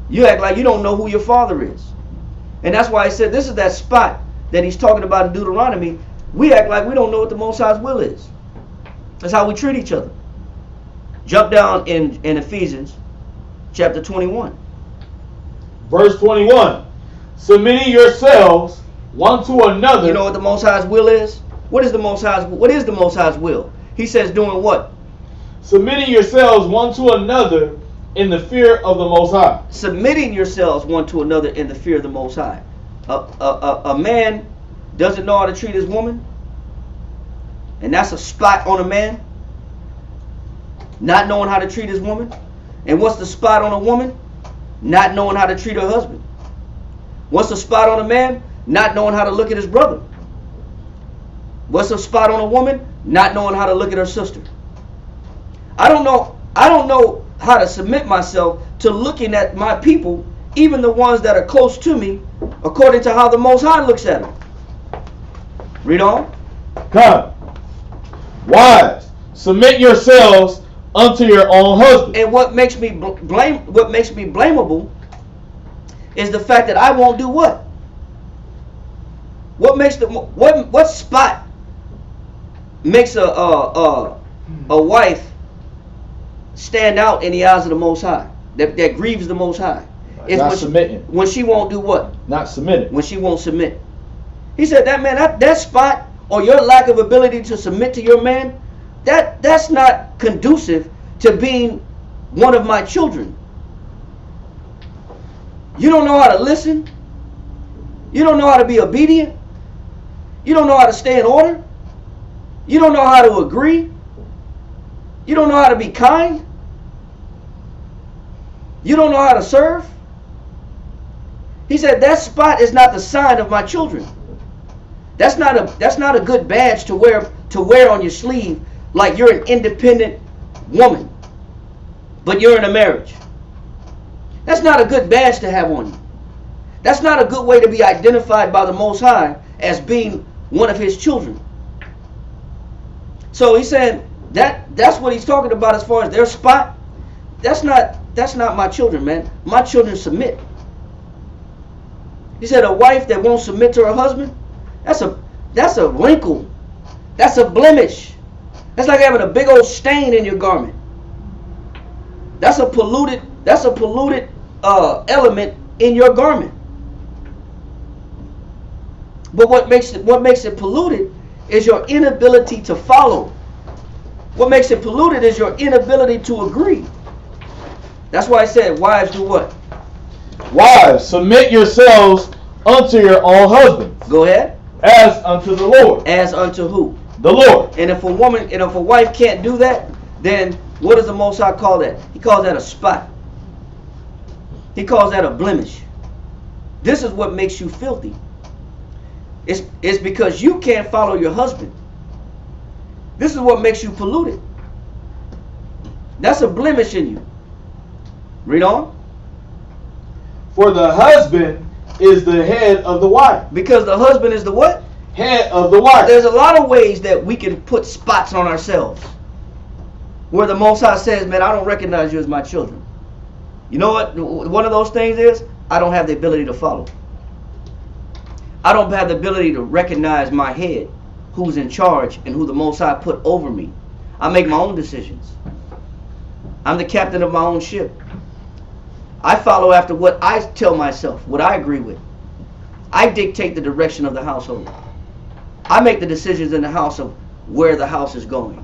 You act like you don't know who your father is. And that's why I said this is that spot that he's talking about in Deuteronomy. We act like we don't know what the Most High's will is. That's how we treat each other. Jump down in Ephesians chapter 21. Verse 21. Submitting yourselves one to another. You know what the Most High's will is? What is the Most High's will? He says doing what? Submitting yourselves one to another in the fear of the Most High. Submitting yourselves one to another in the fear of the Most High. A man doesn't know how to treat his woman, and that's a spot on a man. Not knowing how to treat his woman. And what's the spot on a woman? Not knowing how to treat her husband. What's the spot on a man? Not knowing how to look at his brother. What's the spot on a woman? Not knowing how to look at her sister. I don't know how to submit myself to looking at my people, even the ones that are close to me, according to how the Most High looks at them. Read on. Come. Wives, submit yourselves unto your own husband. And what makes me blamable is the fact that I won't do what? What spot makes a wife stand out in the eyes of the Most High? That grieves the Most High. It's not submitting. When she won't do what? Not submitting. When she won't submit. He said that spot, or your lack of ability to submit to your man, that's not conducive to being one of my children. You don't know how to listen. You don't know how to be obedient. You don't know how to stay in order. You don't know how to agree. You don't know how to be kind. You don't know how to serve. He said that spot is not the sign of my children. That's not a good badge to wear on your sleeve, like you're an independent woman, but you're in a marriage. That's not a good badge to have on you. That's not a good way to be identified by the Most High as being one of his children. So he said that's what he's talking about as far as their spot. That's not my children, man. My children submit. He said a wife that won't submit to her husband, that's a wrinkle. That's a blemish. That's like having a big old stain in your garment. That's a polluted element in your garment. But what makes it polluted is your inability to follow. What makes it polluted is your inability to agree. That's why I said, wives do what? Wives, submit yourselves unto your own husbands. Go ahead. As unto the Lord. As unto who? The Lord. And if a wife can't do that, then what does the Most High call that? He calls that a spot. He calls that a blemish. This is what makes you filthy. It's because you can't follow your husband. This is what makes you polluted. That's a blemish in you. Read on. For the husband is the head of the wife. Because the husband is the what? head of the wife. There's a lot of ways that we can put spots on ourselves where the Most High says, man, I don't recognize you as my children. You know what? One of those things is, I don't have the ability to follow. I don't have the ability to recognize my head, who's in charge and who the Most High put over me. I make my own decisions. I'm the captain of my own ship. I follow after what I tell myself, what I agree with. I dictate the direction of the household. I make the decisions in the house of where the house is going.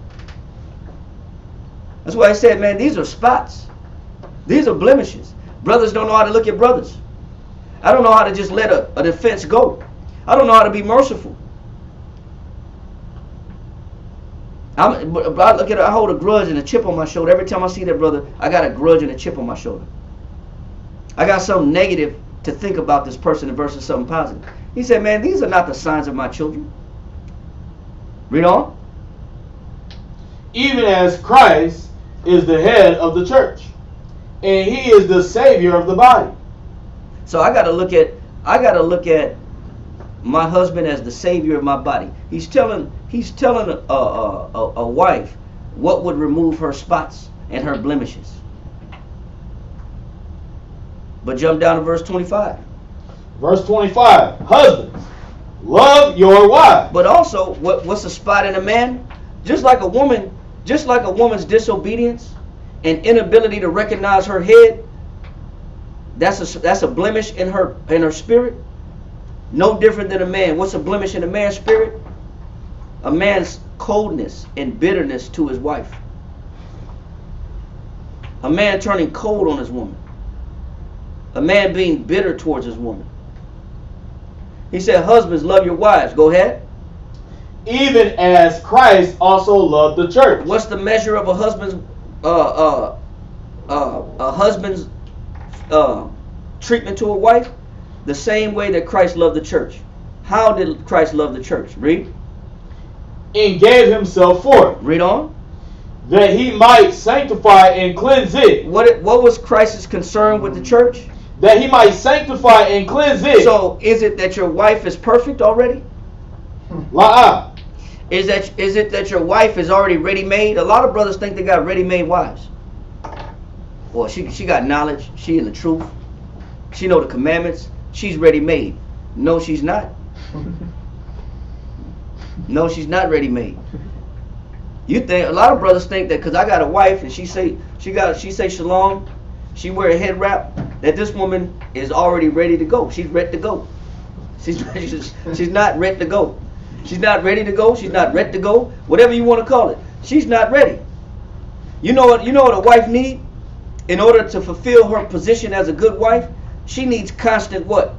That's why I said, man, these are spots. These are blemishes. Brothers don't know how to look at brothers. I don't know how to just let a defense go. I don't know how to be merciful. I hold a grudge and a chip on my shoulder. Every time I see that brother, I got a grudge and a chip on my shoulder. I got something negative to think about this person versus something positive. He said, man, these are not the signs of my children. Read on. Even as Christ is the head of the church, and he is the savior of the body. So I got to look at my husband as the savior of my body. He's telling a wife what would remove her spots and her blemishes. But jump down to verse 25. Verse 25. Husbands, love your wife. But also, what's a spot in a man? Just like a woman's disobedience and inability to recognize her head, that's a blemish in her spirit. No different than a man. What's a blemish in a man's spirit? A man's coldness and bitterness to his wife. A man turning cold on his woman. A man being bitter towards his woman. He said, husbands, love your wives. Go ahead. Even as Christ also loved the church. What's the measure of a husband's treatment to a wife? The same way that Christ loved the church. How did Christ love the church? Read. And gave himself for it. Read on. That he might sanctify and cleanse it. What was Christ's concern with the church? That he might sanctify and cleanse it. So is it that your wife is perfect already? La. Is it that your wife is already ready-made? A lot of brothers think they got ready-made wives. Well, she got knowledge. She in the truth. She know the commandments. She's ready-made. No, she's not. No, she's not ready-made. You think a lot of brothers think that because I got a wife and she say shalom, she wear a head wrap, that this woman is already ready to go. She's ready to go. She's not ready to go. She's not ready to go. She's not ready to go. Whatever you want to call it. She's not ready. You know what a wife needs? In order to fulfill her position as a good wife, she needs constant what?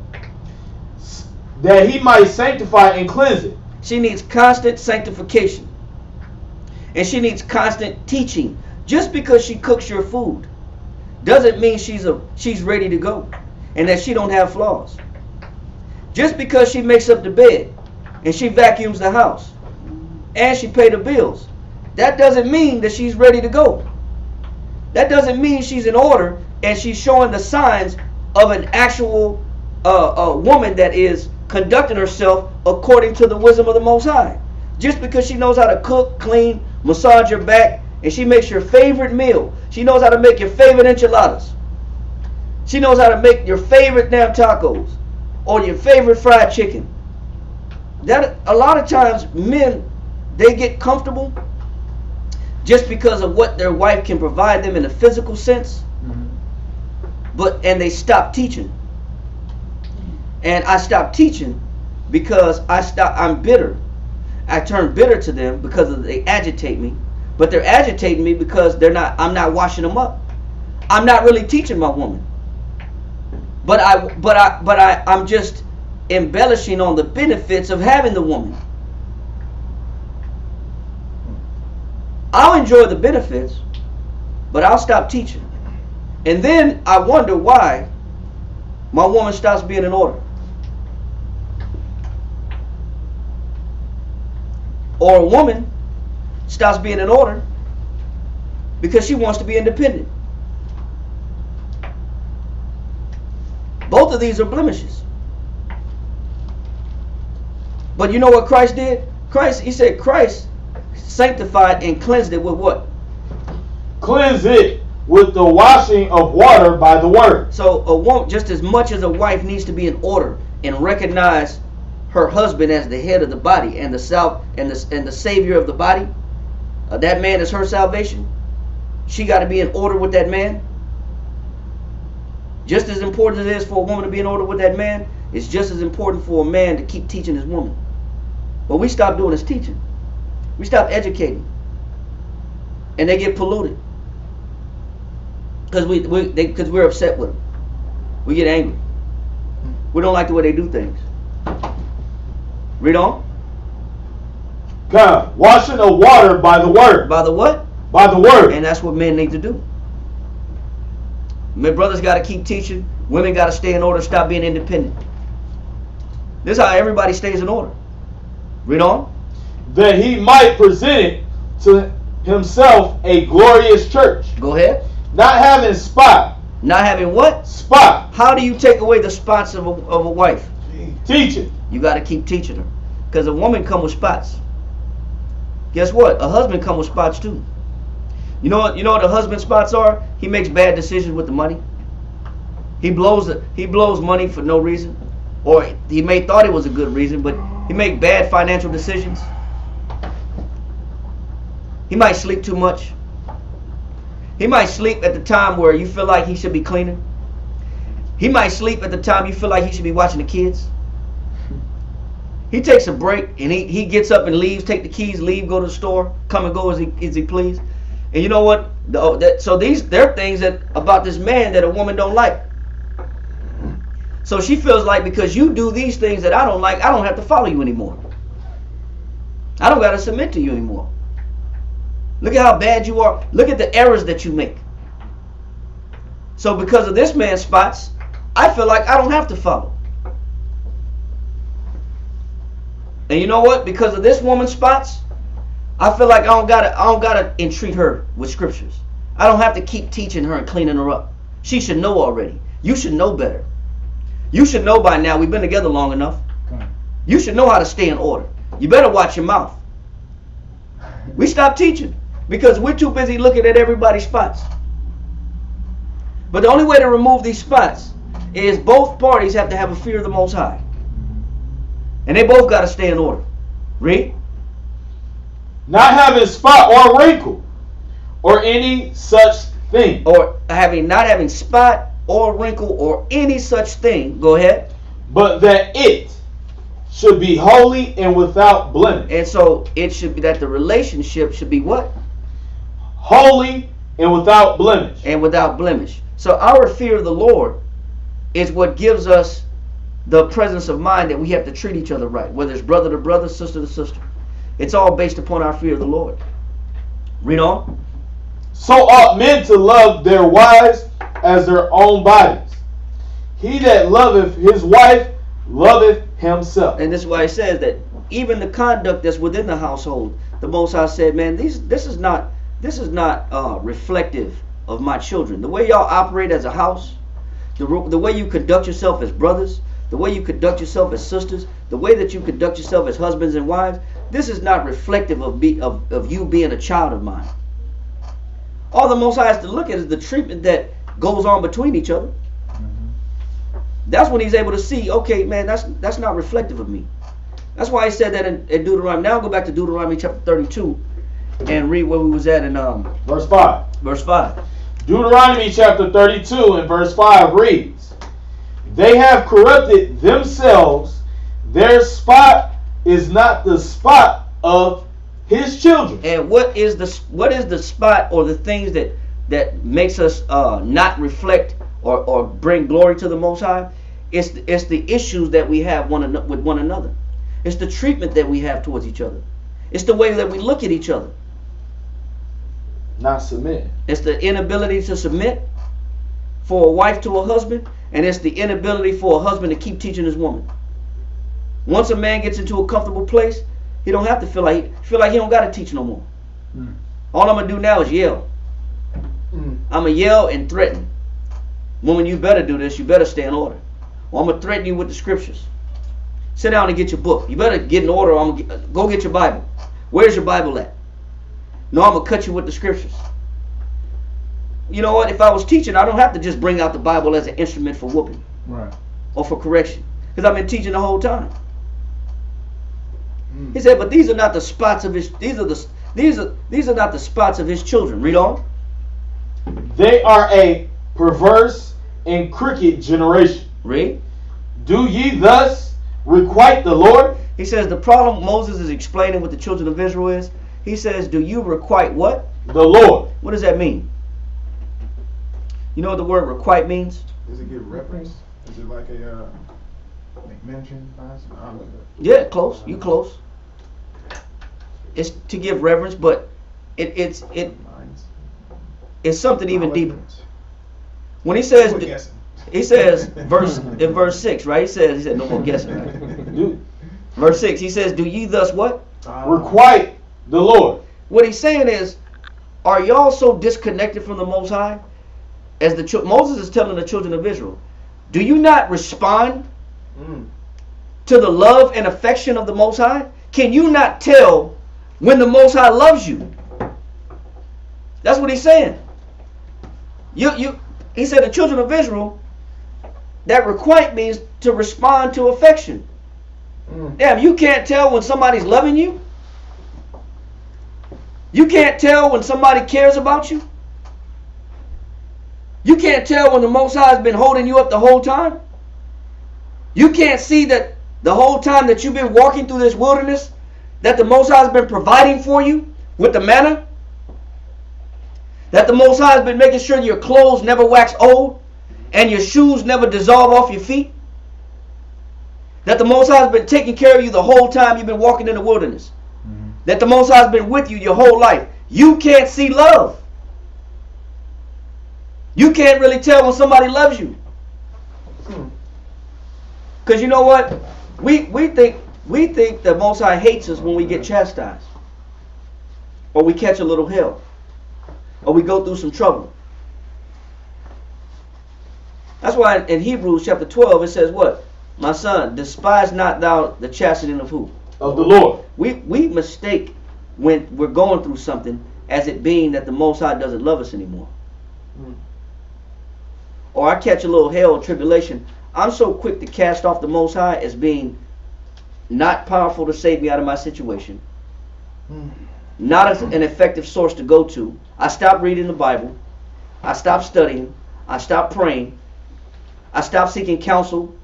That he might sanctify and cleanse it. She needs constant sanctification. And she needs constant teaching. Just because she cooks your food doesn't mean she's ready to go and that she don't have flaws. Just because she makes up the bed and she vacuums the house and she pays the bills, that doesn't mean that she's ready to go. That doesn't mean she's in order and she's showing the signs of an actual woman that is conducting herself according to the wisdom of the Most High. Just because she knows how to cook, clean, massage your back, and she makes your favorite meal. She knows how to make your favorite enchiladas. She knows how to make your favorite damn tacos or your favorite fried chicken. That a lot of times men, they get comfortable just because of what their wife can provide them in a physical sense. And they stop teaching. And I stopped teaching because I'm bitter. I turn bitter to them because they agitate me. But they're agitating me because I'm not washing them up. I'm not really teaching my woman. But I'm just embellishing on the benefits of having the woman. I'll enjoy the benefits, but I'll stop teaching. And then I wonder why my woman stops being in order. Or a woman stops being in order because she wants to be independent. Both of these are blemishes. But you know what Christ did? He said Christ sanctified and cleansed it with what? Cleanse it with the washing of water by the word. So a woman, just as much as a wife needs to be in order and recognize her husband as the head of the body and the savior of the body, that man is her salvation. She got to be in order with that man. Just as important as it is for a woman to be in order with that man, it's just as important for a man to keep teaching his woman. But we stop doing is teaching. We stop educating. And they get polluted. Because we're upset with them. We get angry. We don't like the way they do things. Read on. God, washing of water by the word. By the what? By the word. And that's what men need to do. Men, brothers got to keep teaching. Women got to stay in order. Stop being independent. This is how everybody stays in order. Read on. That he might present it to himself a glorious church. Go ahead. Not having spot. Not having what? Spot. How do you take away the spots of a wife? Teaching. You got to keep teaching her. Because a woman come with spots. Guess what? A husband come with spots too. You know what the husband's spots are? He makes bad decisions with the money. He blows money for no reason. Or he may thought it was a good reason, but he make bad financial decisions. He might sleep too much. He might sleep at the time where you feel like he should be cleaning. He might sleep at the time you feel like he should be watching the kids. He takes a break and he gets up and leaves, take the keys, leave, go to the store, come and go as he please. And you know what? So there are things about this man that a woman don't like. So she feels like because you do these things that I don't like, I don't have to follow you anymore. I don't got to submit to you anymore. Look at how bad you are. Look at the errors that you make. So because of this man's spots, I feel like I don't have to follow. And you know what? Because of this woman's spots, I feel like I don't gotta entreat her with scriptures. I don't have to keep teaching her and cleaning her up. She should know already. You should know better. You should know by now. We've been together long enough. You should know how to stay in order. You better watch your mouth. We stopped teaching because we're too busy looking at everybody's spots. But the only way to remove these spots is both parties have to have a fear of the Most High. And they both got to stay in order. Read. Not having spot or wrinkle or any such thing. Or not having spot or wrinkle or any such thing. Go ahead. But that it should be holy and without blemish. And so it should be that the relationship should be what? Holy and without blemish. And without blemish. So our fear of the Lord is what gives us the presence of mind that we have to treat each other right. Whether it's brother to brother, sister to sister. It's all based upon our fear of the Lord. Read on. So ought men to love their wives as their own bodies. He that loveth his wife loveth himself. And this is why it says that even the conduct that's within the household, the Most High said, man, this is not reflective of my children. The way y'all operate as a house, the way you conduct yourself as brothers, the way you conduct yourself as sisters, the way that you conduct yourself as husbands and wives, this is not reflective of you being a child of mine. All the Most High has to look at is the treatment that goes on between each other. That's when he's able to see, okay, man, that's not reflective of me. That's why he said that in Deuteronomy. Now go back to Deuteronomy chapter 32 and read where we was at in verse 5. Verse 5. Deuteronomy chapter 32 and verse 5 reads, they have corrupted themselves. Their spot is not the spot of his children. And what is the spot or the things that makes us not reflect or bring glory to the Most High? It's the issues that we have with one another. It's the treatment that we have towards each other. It's the way that we look at each other. Not submit. It's the inability to submit for a wife to a husband, and it's the inability for a husband to keep teaching his woman. Once a man gets into a comfortable place, he don't have to feel like he don't got to teach no more. All I'm gonna do now is yell. I'm gonna yell and threaten. Woman, you better do this. You better stay in order. Or I'm gonna threaten you with the scriptures. Sit down and get your book. You better get in order. Go get your Bible. Where's your Bible at? No, I'm going to cut you with the scriptures. You know what? If I was teaching, I don't have to just bring out the Bible as an instrument for whooping. Right. Or for correction. Because I've been teaching the whole time. He said, but these are not the spots of his these are not the spots of his children. Read on. They are a perverse and crooked generation. Read. Do ye thus requite the Lord? He says the problem Moses is explaining with the children of Israel is, he says, do you requite what? The Lord. What does that mean? You know what the word requite means? Does it give reference? Is it like a mention? Yeah, close. You close. It's to give reverence, but it's something even deeper. When he says in verse 6, right? He said no more guessing, right? Verse 6, he says, do ye thus what? Requite the Lord. What he's saying is, are y'all so disconnected from the Most High? As Moses is telling the children of Israel, do you not respond to the love and affection of the Most High? Can you not tell when the Most High loves you? That's what he's saying. He said the children of Israel, that requite means to respond to affection. Damn, you can't tell when somebody's loving you? You can't tell when somebody cares about you? You can't tell when the Most High has been holding you up the whole time? You can't see that the whole time that you've been walking through this wilderness, that the Most High has been providing for you with the manna? That the Most High has been making sure your clothes never wax old and your shoes never dissolve off your feet? That the Most High has been taking care of you the whole time you've been walking in the wilderness? That the Most High has been with you your whole life? You can't see love. You can't really tell when somebody loves you. Because you know what? We think the Most High hates us when we get chastised. Or we catch a little hell. Or we go through some trouble. That's why in Hebrews chapter 12 it says what? My son, despise not thou the chastening of who? Of the Lord. We mistake when we're going through something as it being that the Most High doesn't love us anymore. Or I catch a little hell or tribulation, I'm so quick to cast off the Most High as being not powerful to save me out of my situation. Not an effective source to go to. I stop reading the Bible. I stop studying. I stop praying. I stop seeking counsel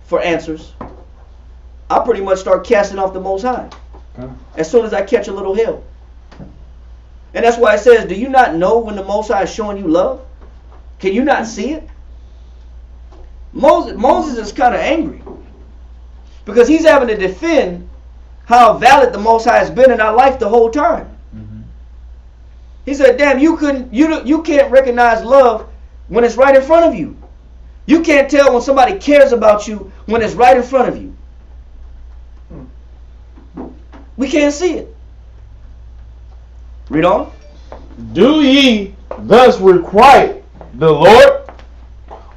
for answers. I pretty much start casting off the Most High as soon as I catch a little hell. And that's why it says, do you not know when the Most High is showing you love? Can you not see it? Moses is kind of angry because he's having to defend how valid the Most High has been in our life the whole time. He said, damn, you can't recognize love when it's right in front of you. You can't tell when somebody cares about you when it's right in front of you. We can't see it. Read on. Do ye thus requite the Lord,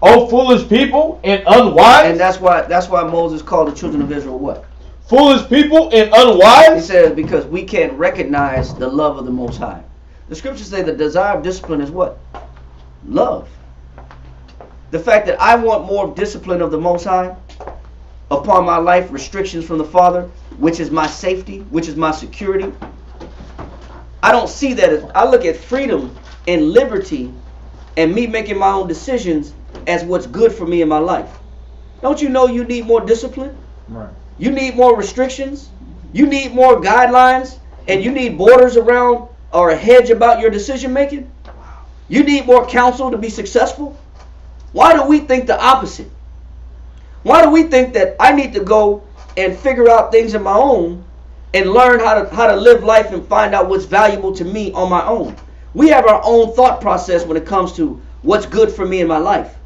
O foolish people and unwise? And that's why Moses called the children of Israel what? Foolish people and unwise? He says because we can't recognize the love of the Most High. The scriptures say the desire of discipline is what? Love. The fact that I want more discipline of the Most High upon my life, restrictions from the Father, which is my safety, which is my security. I don't see that as, I look at freedom and liberty and me making my own decisions as what's good for me in my life. Don't you know you need more discipline? Right. You need more restrictions. You need more guidelines, and you need borders around or a hedge about your decision making. You need more counsel to be successful. Why do we think the opposite? Why do we think that I need to go and figure out things on my own and learn how to live life and find out what's valuable to me on my own? We have our own thought process when it comes to what's good for me in my life.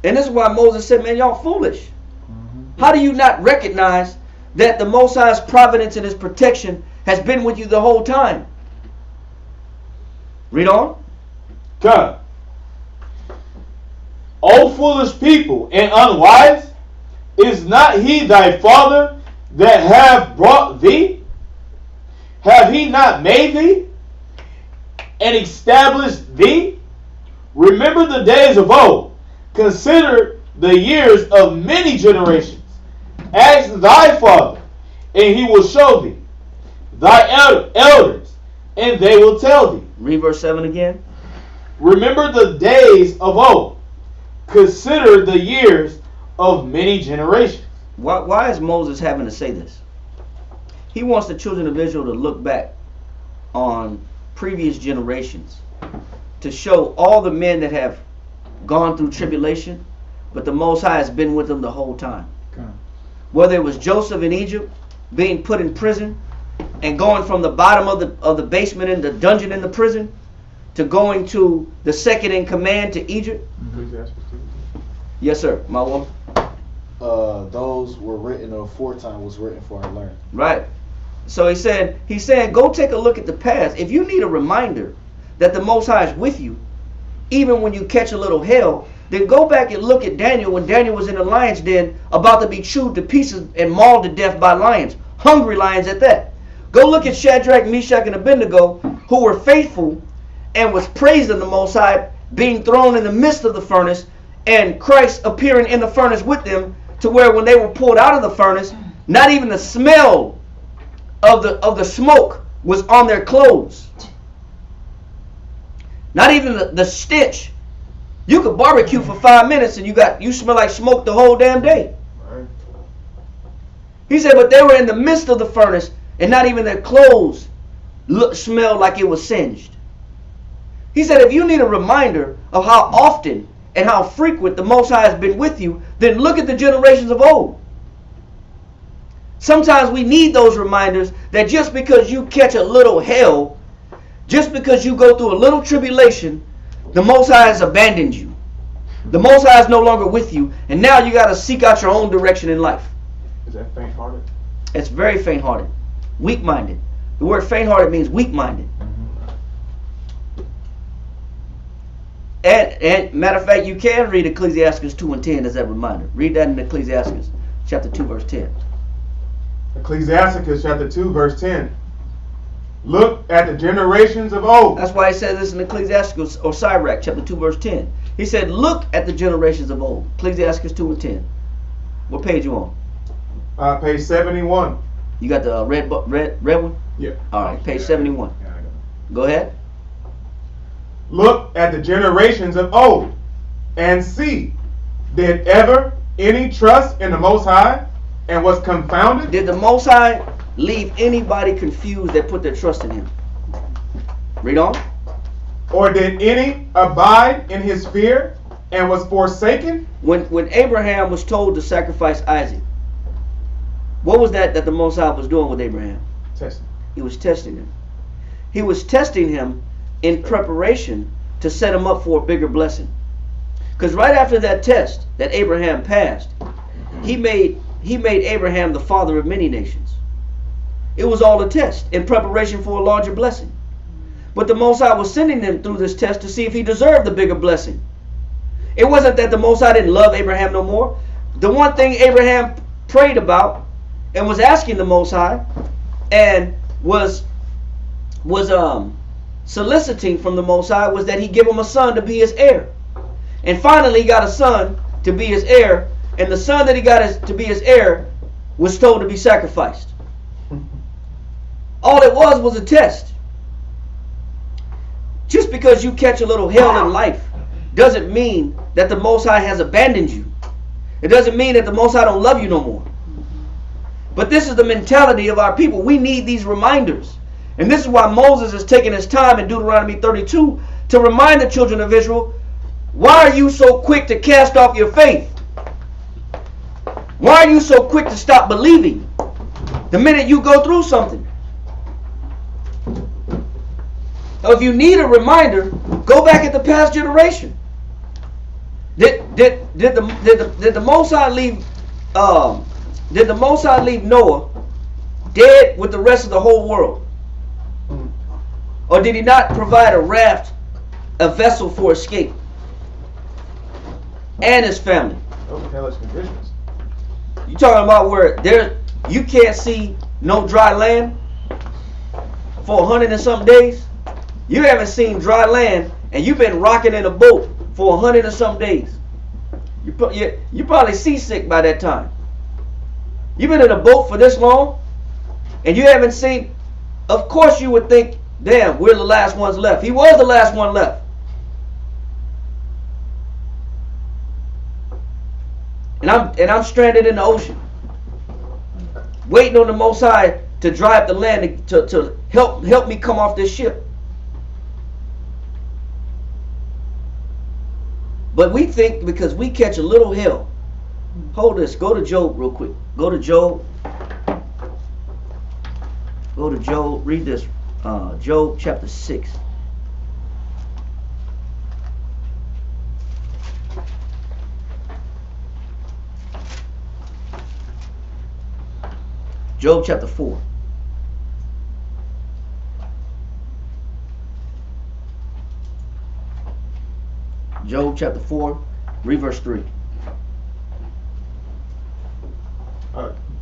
And this is why Moses said, man, y'all foolish. How do you not recognize that the Most High's providence and His protection has been with you the whole time? Read on. God. O foolish people and unwise, Is not he thy father that have brought thee? Have he not made thee and established thee? Remember the days of old. Consider the years of many generations. Ask thy father, and he will show thee. Thy elders, and they will tell thee. Read verse 7 again. Remember the days of old. Consider the years of many generations. Why is Moses having to say this? He wants the children of Israel to look back on previous generations to show all the men that have gone through tribulation, but the Most High has been with them the whole time. Okay. Whether it was Joseph in Egypt being put in prison and going from the bottom of the basement in the dungeon in the prison to going to the second in command to Egypt. Yes, sir. My woman. Those were written aforetime was written for our learning. Right. So he's saying, go take a look at the past. If you need a reminder that the Most High is with you, even when you catch a little hell, then go back and look at Daniel when Daniel was in the lion's den about to be chewed to pieces and mauled to death by lions, hungry lions at that. Go look at Shadrach, Meshach, and Abednego, who were faithful and was praising the Most High, being thrown in the midst of the furnace, and Christ appearing in the furnace with them, to where when they were pulled out of the furnace, not even the smell of the smoke was on their clothes. Not even the stench. You could barbecue for 5 minutes and you smell like smoke the whole damn day. Right. He said, but they were in the midst of the furnace and not even their clothes smelled like it was singed. He said, if you need a reminder of how often and how frequent the Most High has been with you, then look at the generations of old. Sometimes we need those reminders that just because you catch a little hell, just because you go through a little tribulation, the Most High has abandoned you. The Most High is no longer with you, and now you got to seek out your own direction in life. Is that faint-hearted? It's very faint-hearted, weak-minded. The word faint-hearted means weak-minded. And matter of fact, you can read Ecclesiastes 2 and 10 as that reminder. Read that in Ecclesiastes chapter 2, verse 10. Ecclesiastes chapter 2, verse 10. Look at the generations of old. That's why he said this in Ecclesiastes or Sirach chapter 2, verse 10. He said, look at the generations of old. Ecclesiastes 2 and 10. What page you on? Page 71. You got the red one? Yeah. All right, page 71. Yeah, I got it. Go ahead. Look at the generations of old and see, did ever any trust in the Most High and was confounded? Did the Most High leave anybody confused that put their trust in him? Read on. Or did any abide in his fear and was forsaken? When Abraham was told to sacrifice Isaac, what was that the Most High was doing with Abraham? Testing. He was testing him. He was testing him in preparation to set him up for a bigger blessing. Because right after that test that Abraham passed, he made Abraham the father of many nations. It was all a test in preparation for a larger blessing. But the Most High was sending him through this test to see if he deserved the bigger blessing. It wasn't that the Most High didn't love Abraham no more. The one thing Abraham prayed about and was asking the Most High and was soliciting from the Most High was that he give him a son to be his heir. And finally he got a son to be his heir, and the son that he got to be his heir was told to be sacrificed. All it was a test. Just because you catch a little hell in life doesn't mean that the Most High has abandoned you. It doesn't mean that the Most High don't love you no more. But this is the mentality of our people. We need these reminders. And this is why Moses is taking his time in Deuteronomy 32 to remind the children of Israel, why are you so quick to cast off your faith? Why are you so quick to stop believing the minute you go through something? Now, if you need a reminder, go back at the past generation. Did the Most High leave? Did the Most High leave Noah dead with the rest of the whole world? Or did he not provide a raft, a vessel for escape? And his family. Those are hellish conditions. You talking about where there you can't see no dry land for 100 and something days? You haven't seen dry land, and you've been rocking in a boat for 100 and something days. You probably seasick by that time. You've been in a boat for this long, and you haven't seen. Of course, you would think, damn, we're the last ones left. He was the last one left. And I'm stranded in the ocean, waiting on the Most High to drive the land to help me come off this ship. But we think because we catch a little hell. Hold this. Go to Job real quick. Go to Job. Go to Job. Read this. Job chapter 6. Job chapter 4. Job chapter 4, read verse 3.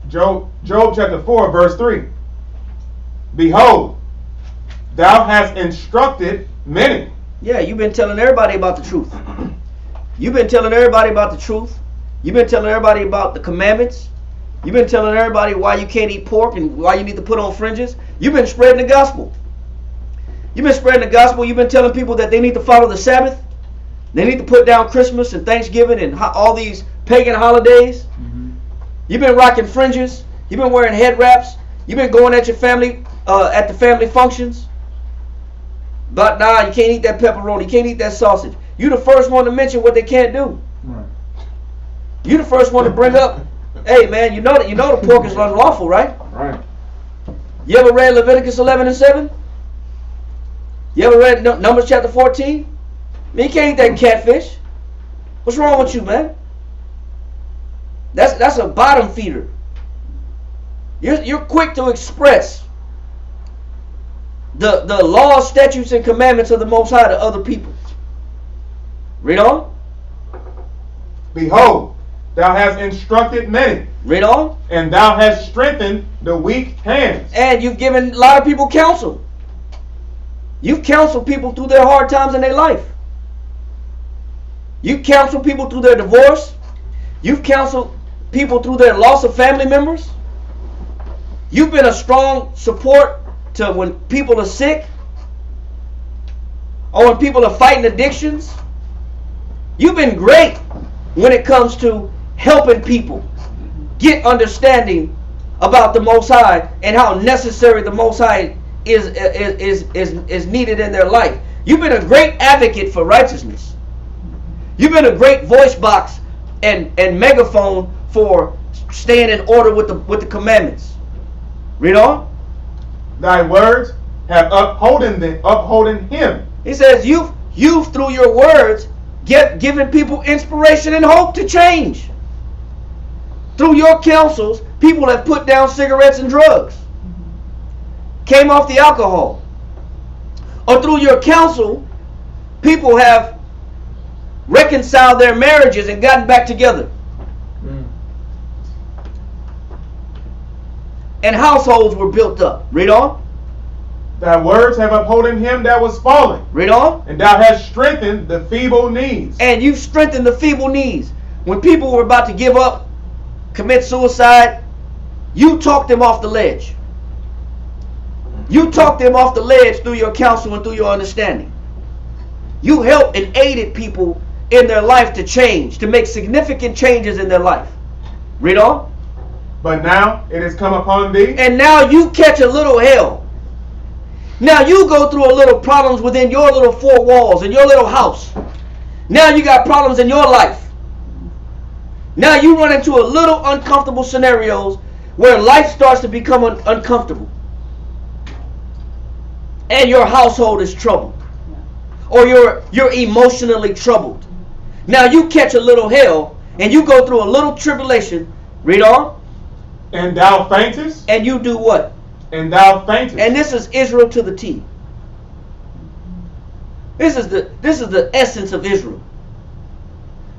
Job chapter 4, verse 3. Behold, thou hast instructed many. Yeah, you've been telling everybody about the truth. You've been telling everybody about the truth. You've been telling everybody about the commandments. You've been telling everybody why you can't eat pork and why you need to put on fringes. You've been spreading the gospel. You've been spreading the gospel. You've been telling people that they need to follow the Sabbath. They need to put down Christmas and Thanksgiving and all these pagan holidays. Mm-hmm. You've been rocking fringes. You've been wearing head wraps. You've been going at your family, at the family functions. But nah, you can't eat that pepperoni. You can't eat that sausage. You're the first one to mention what they can't do. Right. You're the first one to bring up, hey man, you know the pork is unlawful, right? Right. You ever read Leviticus 11 and 7? You ever read Numbers chapter 14? Man, you can't eat that catfish. What's wrong with you, man? That's a bottom feeder. You're quick to express the laws, statutes, and commandments of the Most High to other people. Read on. Behold, thou hast instructed many. Read on. And thou hast strengthened the weak hands. And you've given a lot of people counsel. You've counseled people through their hard times in their life. You've counseled people through their divorce. You've counseled people through their loss of family members. You've been a strong support to when people are sick or when people are fighting addictions. You've been great when it comes to helping people get understanding about the Most High and how necessary the Most High is needed in their life. You've been a great advocate for righteousness. You've been a great voice box and megaphone for staying in order with the commandments. Read on. Thy words have upholden him. He says you've through your words given people inspiration and hope to change. Through your counsels, people have put down cigarettes and drugs, came off the alcohol. Or through your counsel, people have reconciled their marriages and gotten back together. And households were built up. Read on. Thy words have upholden him that was fallen. Read on. And thou hast strengthened the feeble knees. And you've strengthened the feeble knees. When people were about to give up, commit suicide, you talked them off the ledge. You talked them off the ledge through your counsel and through your understanding. You helped and aided people in their life to change, to make significant changes in their life. Read on. But now it has come upon thee. And now you catch a little hell. Now you go through a little problems within your little four walls in your little house. Now you got problems in your life. Now you run into a little uncomfortable scenarios where life starts to become uncomfortable. And your household is troubled. Or you're emotionally troubled. Now you catch a little hell and you go through a little tribulation. Read on. And thou faintest. And you do what? And thou faintest. And this is Israel to the T. This is the essence of Israel.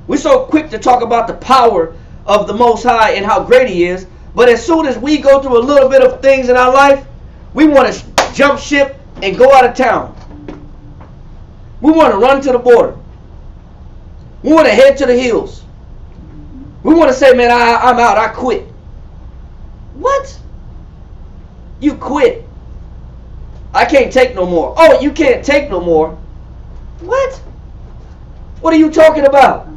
We're so quick to talk about the power of the Most High and how great He is. But as soon as we go through a little bit of things in our life, we want to jump ship and go out of town. We want to run to the border. We want to head to the hills. We want to say, man, I'm out. I quit. What? You quit? I can't take no more. Oh, you can't take no more? What? What are you talking about?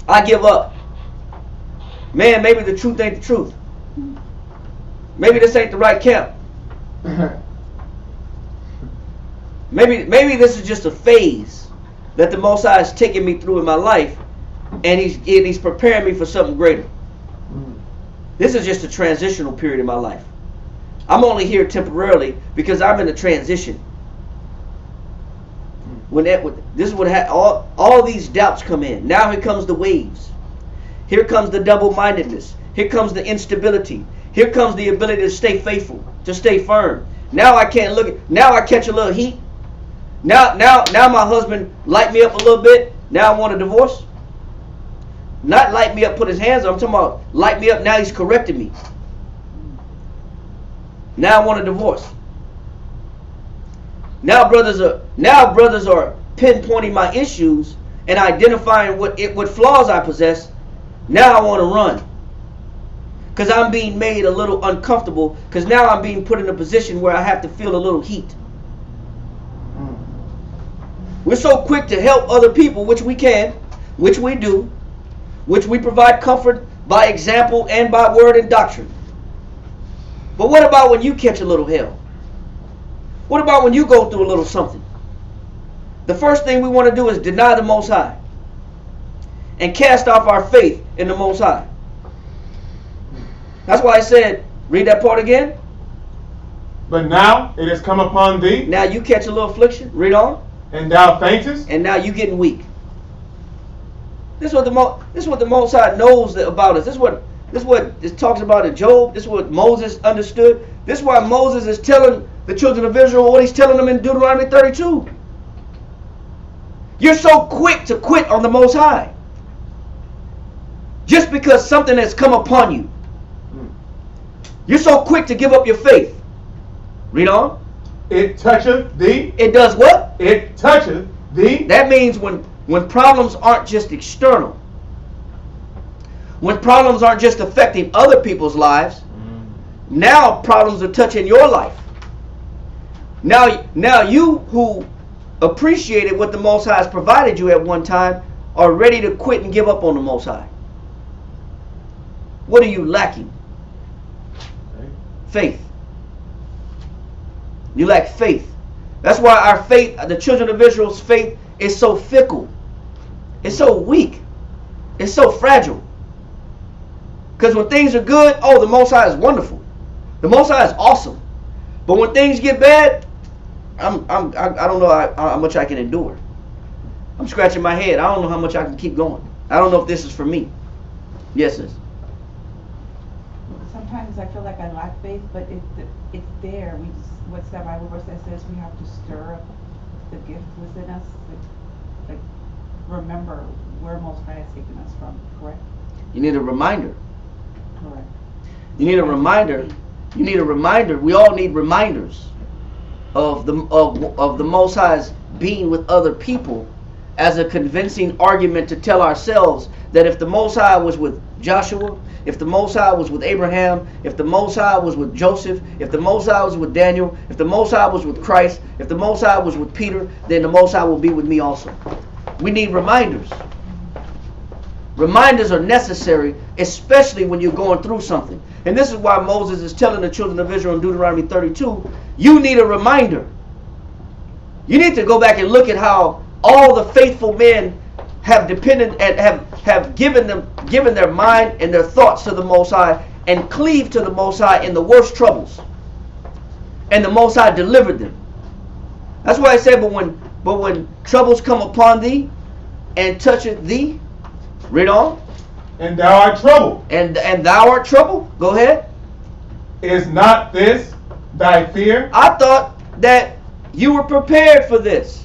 I give up. Man, maybe the truth ain't the truth. Maybe this ain't the right camp. Maybe this is just a phase that the Most High is taking me through in my life, and He's preparing me for something greater. This is just a transitional period in my life. I'm only here temporarily because I'm in a transition. This is what all these doubts come in. Now here comes the waves. Here comes the double-mindedness. Here comes the instability. Here comes the ability to stay faithful, to stay firm. Now I can't look. Now I catch a little heat. Now my husband light me up a little bit. Now I want a divorce. Not light me up, put his hands on. I'm talking about light me up. Now he's correcting me. Now I want a divorce. Now brothers are pinpointing my issues and identifying what flaws I possess. Now I want to run. Because I'm being made a little uncomfortable. Because now I'm being put in a position where I have to feel a little heat. We're so quick to help other people, which we can, which we do, which we provide comfort by example and by word and doctrine. But what about when you catch a little hell? What about when you go through a little something? The first thing we want to do is deny the Most High and cast off our faith in the Most High. That's why I said, read that part again. But now it has come upon thee. Now you catch a little affliction. Read on. And thou faintest. And now you getting weak. This is what the Most High knows about us. This is what it talks about in Job. This is what Moses understood. This is why Moses is telling the children of Israel what he's telling them in Deuteronomy 32. You're so quick to quit on the Most High. Just because something has come upon you. You're so quick to give up your faith. Read on. It toucheth thee. It does what? It toucheth thee. That means when problems aren't just external. When problems aren't just affecting other people's lives. Now problems are touching your life. Now you who appreciated what the Most High has provided you at one time are ready to quit and give up on the Most High. What are you lacking? Faith. You lack faith. That's why our faith, the children of Israel's faith, is so fickle. It's so weak. It's so fragile. Because when things are good, oh, the Most High is wonderful. The Most High is awesome. But when things get bad, I don't know how much I can endure. I'm scratching my head. I don't know how much I can keep going. I don't know if this is for me. Yes, sis. Sometimes I feel like I lack faith, but it's there. What's that Bible verse that says we have to stir up the gift within us? Like remember where Most High has taken us from, correct? You need a reminder. Correct. You need a reminder. You need a reminder. We all need reminders of the Most High's being with other people as a convincing argument to tell ourselves that if the Most High was with Joshua, if the Most High was with Abraham, if the Most High was with Joseph, if the Most High was with Daniel, if the Most High was with Christ, if the Most High was with Peter, then the Most High will be with me also. We need reminders. Reminders are necessary, especially when you're going through something. And this is why Moses is telling the children of Israel in Deuteronomy 32, you need a reminder. You need to go back and look at how all the faithful men have depended and have given their mind and their thoughts to the Most High and cleaved to the Most High in the worst troubles. And the Most High delivered them. That's why I say, but when troubles come upon thee and toucheth thee, read on. And thou art troubled. And thou art troubled. Go ahead. Is not this thy fear? I thought that you were prepared for this.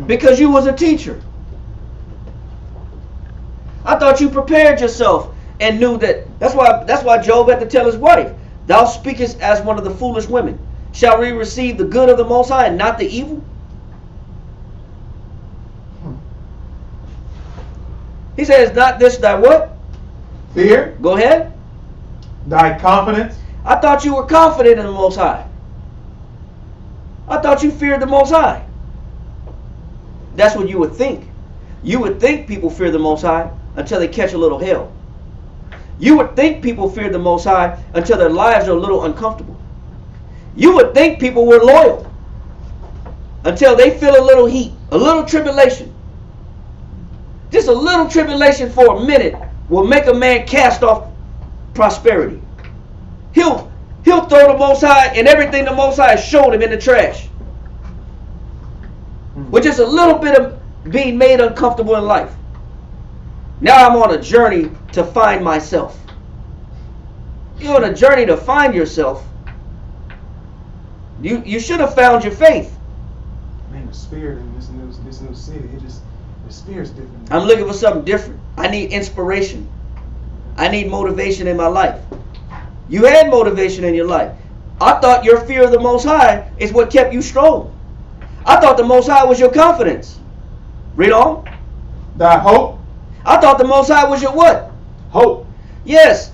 Because you was a teacher. I thought you prepared yourself and knew that. That's why Job had to tell his wife, thou speakest as one of the foolish women. Shall we receive the good of the Most High and not the evil? He says, not this thy what? Fear. Go ahead. Thy confidence. I thought you were confident in the Most High. I thought you feared the Most High. That's what you would think. You would think people fear the Most High until they catch a little hell. You would think people fear the Most High until their lives are a little uncomfortable. You would think people were loyal until they feel a little heat, a little tribulation. Just a little tribulation for a minute will make a man cast off prosperity. He'll throw the Most High and everything the Most High has shown him in the trash. With just a little bit of being made uncomfortable in life. Now I'm on a journey to find myself. You're on a journey to find yourself. You should have found your faith. Man, the spirit in this new city, the spirit's different. I'm looking for something different. I need inspiration. I need motivation in my life. You had motivation in your life. I thought your fear of the Most High is what kept you strong. I thought the Most High was your confidence. Read on. Thy hope. I thought the Most High was your what? Hope. Yes.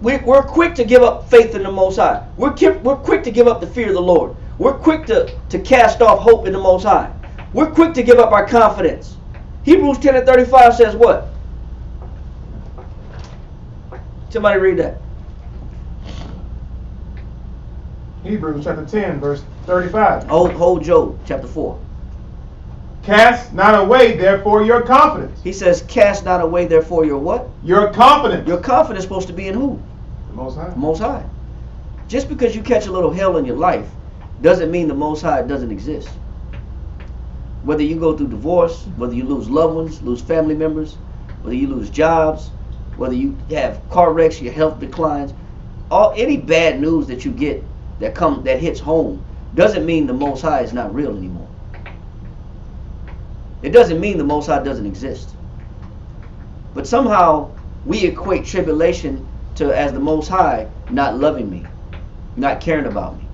We're quick to give up faith in the Most High. We're quick to give up the fear of the Lord. We're quick to cast off hope in the Most High. We're quick to give up our confidence. Hebrews 10:35 says what? Somebody read that. Hebrews chapter 10, verse 35. Hold Job chapter 4. Cast not away, therefore, your confidence. He says, cast not away, therefore, your what? Your confidence. Your confidence is supposed to be in who? The Most High. The Most High. Just because you catch a little hell in your life doesn't mean the Most High doesn't exist. Whether you go through divorce, whether you lose loved ones, lose family members, whether you lose jobs, whether you have car wrecks, your health declines, any bad news that you get that hits home doesn't mean the Most High is not real anymore. It doesn't mean the Most High doesn't exist. But somehow we equate tribulation to as the Most High not loving me, not caring about me.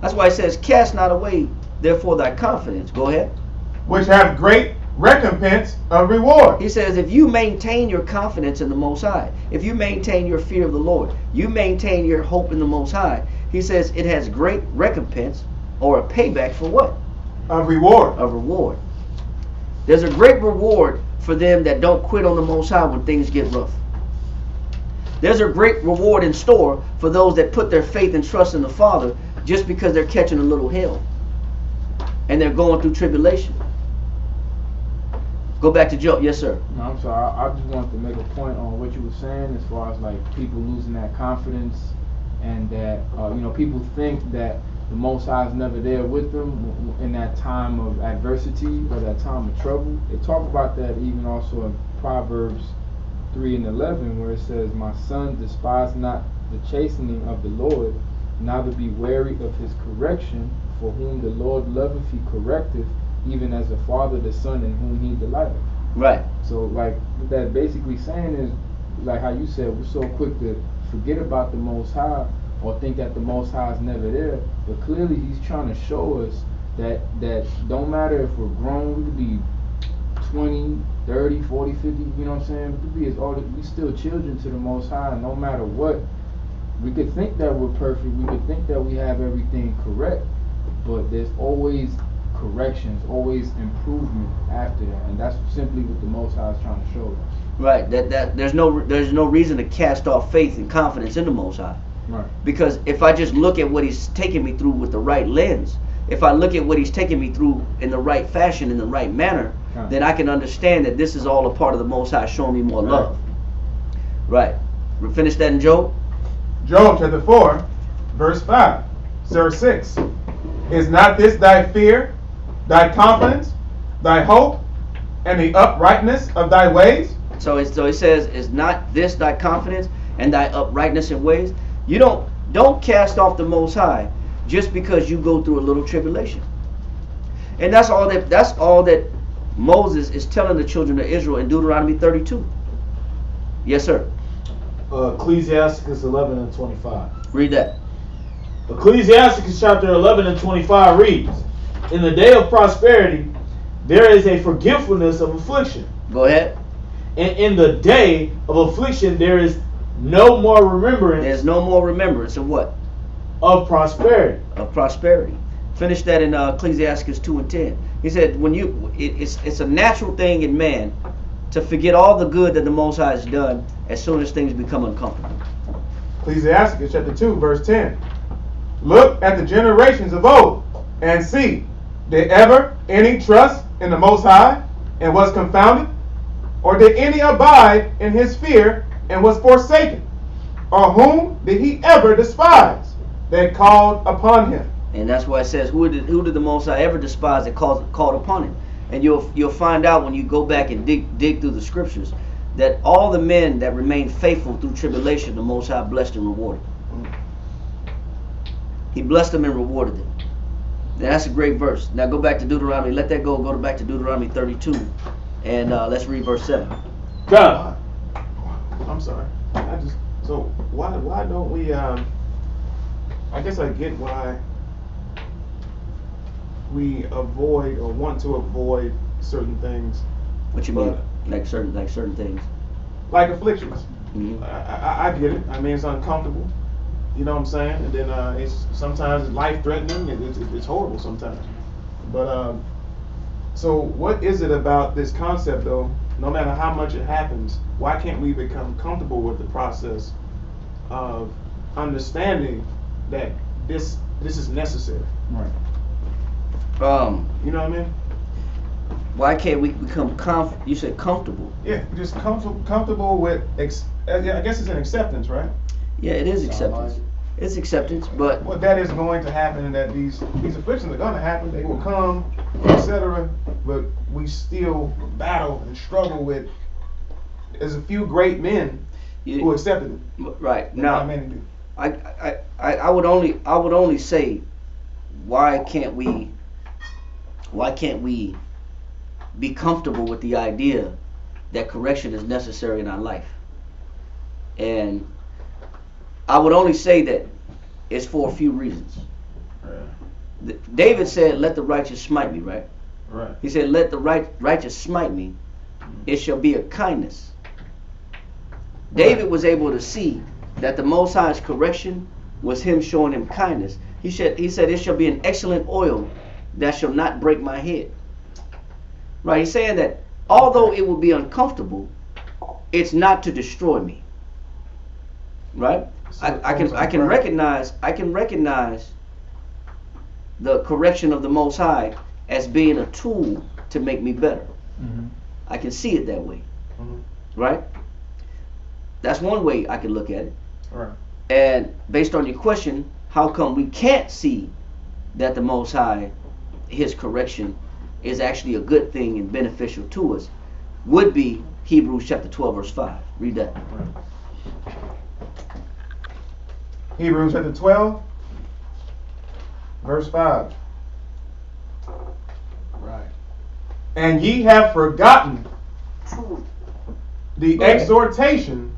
That's why it says, cast not away therefore thy confidence. Go ahead. Which have great recompense of reward. He says, if you maintain your confidence in the Most High, if you maintain your fear of the Lord, you maintain your hope in the Most High, he says it has great recompense or a payback for what? Of reward. Of reward. There's a great reward for them that don't quit on the Most High when things get rough. There's a great reward in store for those that put their faith and trust in the Father just because they're catching a little hell and they're going through tribulation. Go back to Job. Yes, sir. No, I'm sorry. I just wanted to make a point on what you were saying as far as like people losing that confidence and that people think that the Most High is never there with them in that time of adversity or that time of trouble. They talk about that even also in Proverbs 3:11, where it says, "My son, despise not the chastening of the Lord, neither be weary of his correction. For whom the Lord loveth, he correcteth, even as a father the son in whom he delighteth." Right. So, like, what that basically saying is, like how you said, we're so quick to forget about the Most High or think that the Most High is never there. But clearly, he's trying to show us that don't matter if we're grown, we could be 20, 30, 40, 50, you know what I'm saying? We still children to the Most High, and no matter what, we could think that we're perfect, we could think that we have everything correct, but there's always corrections, always improvement after that, and that's simply what the Most High is trying to show us. Right. That there's no reason to cast off faith and confidence in the Most High. Right. Because if I just look at what he's taking me through with the right lens, if I look at what he's taking me through in the right fashion, in the right manner, then I can understand that this is all a part of the Most High showing me more love. Right. We finish that in Job? Job chapter 4, verse 5, verse 6. Is not this thy fear, thy confidence, thy hope, and the uprightness of thy ways? So he says, is not this thy confidence and thy uprightness in ways? You don't cast off the Most High just because you go through a little tribulation. And that's all that Moses is telling the children of Israel in Deuteronomy 32. Yes, sir. Ecclesiasticus 11 and 25. Read that. Ecclesiasticus chapter 11 and 25 reads, in the day of prosperity, there is a forgetfulness of affliction. Go ahead. And in the day of affliction, there is no more remembrance. There's no more remembrance of what? Of prosperity. Of prosperity. Finish that in Ecclesiastes 2 and 10. He said, when it's a natural thing in man to forget all the good that the Most High has done as soon as things become uncomfortable. Ecclesiastes chapter 2, verse 10. Look at the generations of old and see, did ever any trust in the Most High and was confounded? Or did any abide in his fear and was forsaken? Or whom did he ever despise that called upon him? And that's why it says, who did the Most High ever despise that called upon him? And you'll find out when you go back and dig through the scriptures that all the men that remained faithful through tribulation, the Most High blessed and rewarded. He blessed them and rewarded them. Now, that's a great verse. Now go back to Deuteronomy. Let that go. Go back to Deuteronomy 32, and let's read verse 7. God. I'm sorry. So why don't we? I guess I get why we avoid or want to avoid certain things. What you mean? Like certain things. Like afflictions. Mm-hmm. I get it. I mean, it's uncomfortable. You know what I'm saying? And then it's sometimes it's life-threatening. It's horrible sometimes. But so what is it about this concept, though? No matter how much it happens, why can't we become comfortable with the process of understanding that this is necessary? Right. You know what I mean? Why can't we become you said comfortable? Yeah, just comfortable with. I guess it's an acceptance, right? Yeah, it is acceptance. It's acceptance, but Well, that is going to happen, and that these afflictions are going to happen. They will come, etc. But we still battle and struggle with. There's a few great men who accepted it. Right Not now, many do. I would only say, why can't we be comfortable with the idea that correction is necessary in our life? And I would only say that it's for a few reasons. David said, let the righteous smite me, right? Right. He said, let the righteous smite me. It shall be a kindness. David was able to see that the Most High's correction was him showing him kindness. He said, it shall be an excellent oil that shall not break my head. Right? He's saying that although it will be uncomfortable, it's not to destroy me. Right? I can recognize the correction of the Most High as being a tool to make me better. Mm-hmm. I can see it that way. Mm-hmm. Right? That's one way I can look at it. Right. And based on your question, how come we can't see that the Most High, his correction, is actually a good thing and beneficial to us? Would be Hebrews chapter 12, verse 5. Read that. Right. Hebrews chapter 12, verse 5. Right. And ye have forgotten the exhortation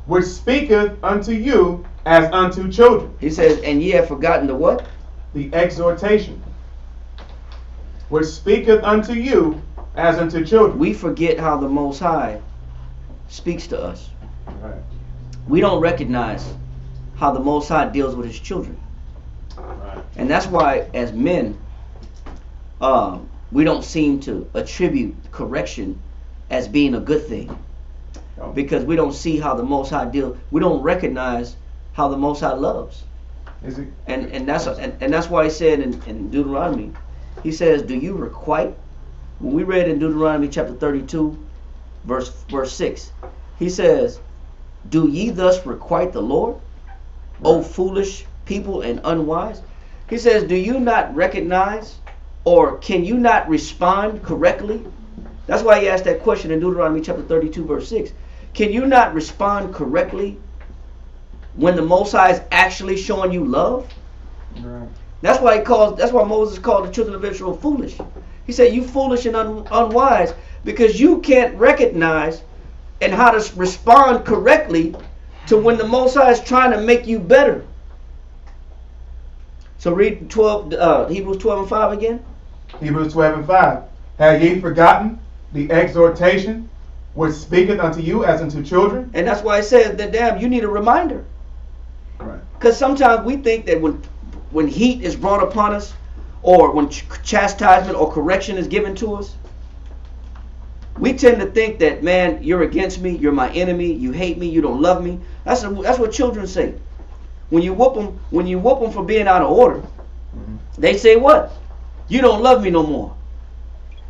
which speaketh unto you as unto children. He says, and ye have forgotten the what? The exhortation which speaketh unto you as unto children. We forget how the Most High speaks to us. Right. We don't recognize how the Most High deals with his children. Right. And that's why as men, we don't seem to attribute correction as being a good thing. Because we don't see how the Most High deals. We don't recognize how the Most High loves. Is it? And that's why he said in Deuteronomy, he says, do you requite? When we read in Deuteronomy chapter 32, verse 6, he says, do ye thus requite the Lord, O foolish people and unwise? He says, do you not recognize, or can you not respond correctly? That's why he asked that question in Deuteronomy chapter 32, verse 6. Can you not respond correctly when the Most High is actually showing you love? Right. That's why Moses called the children of Israel foolish. He said, you foolish and unwise, because you can't recognize and how to respond correctly to when the Most High is trying to make you better. So read Hebrews 12 and 5 again. Hebrews 12 and 5. Have ye forgotten the exhortation which speaketh unto you as unto children? And that's why it says that, damn, you need a reminder. Right. Because sometimes we think that when heat is brought upon us, or when chastisement or correction is given to us, we tend to think that, man, you're against me, you're my enemy, you hate me, you don't love me. That's what children say. When you whoop them for being out of order, they say what? You don't love me no more.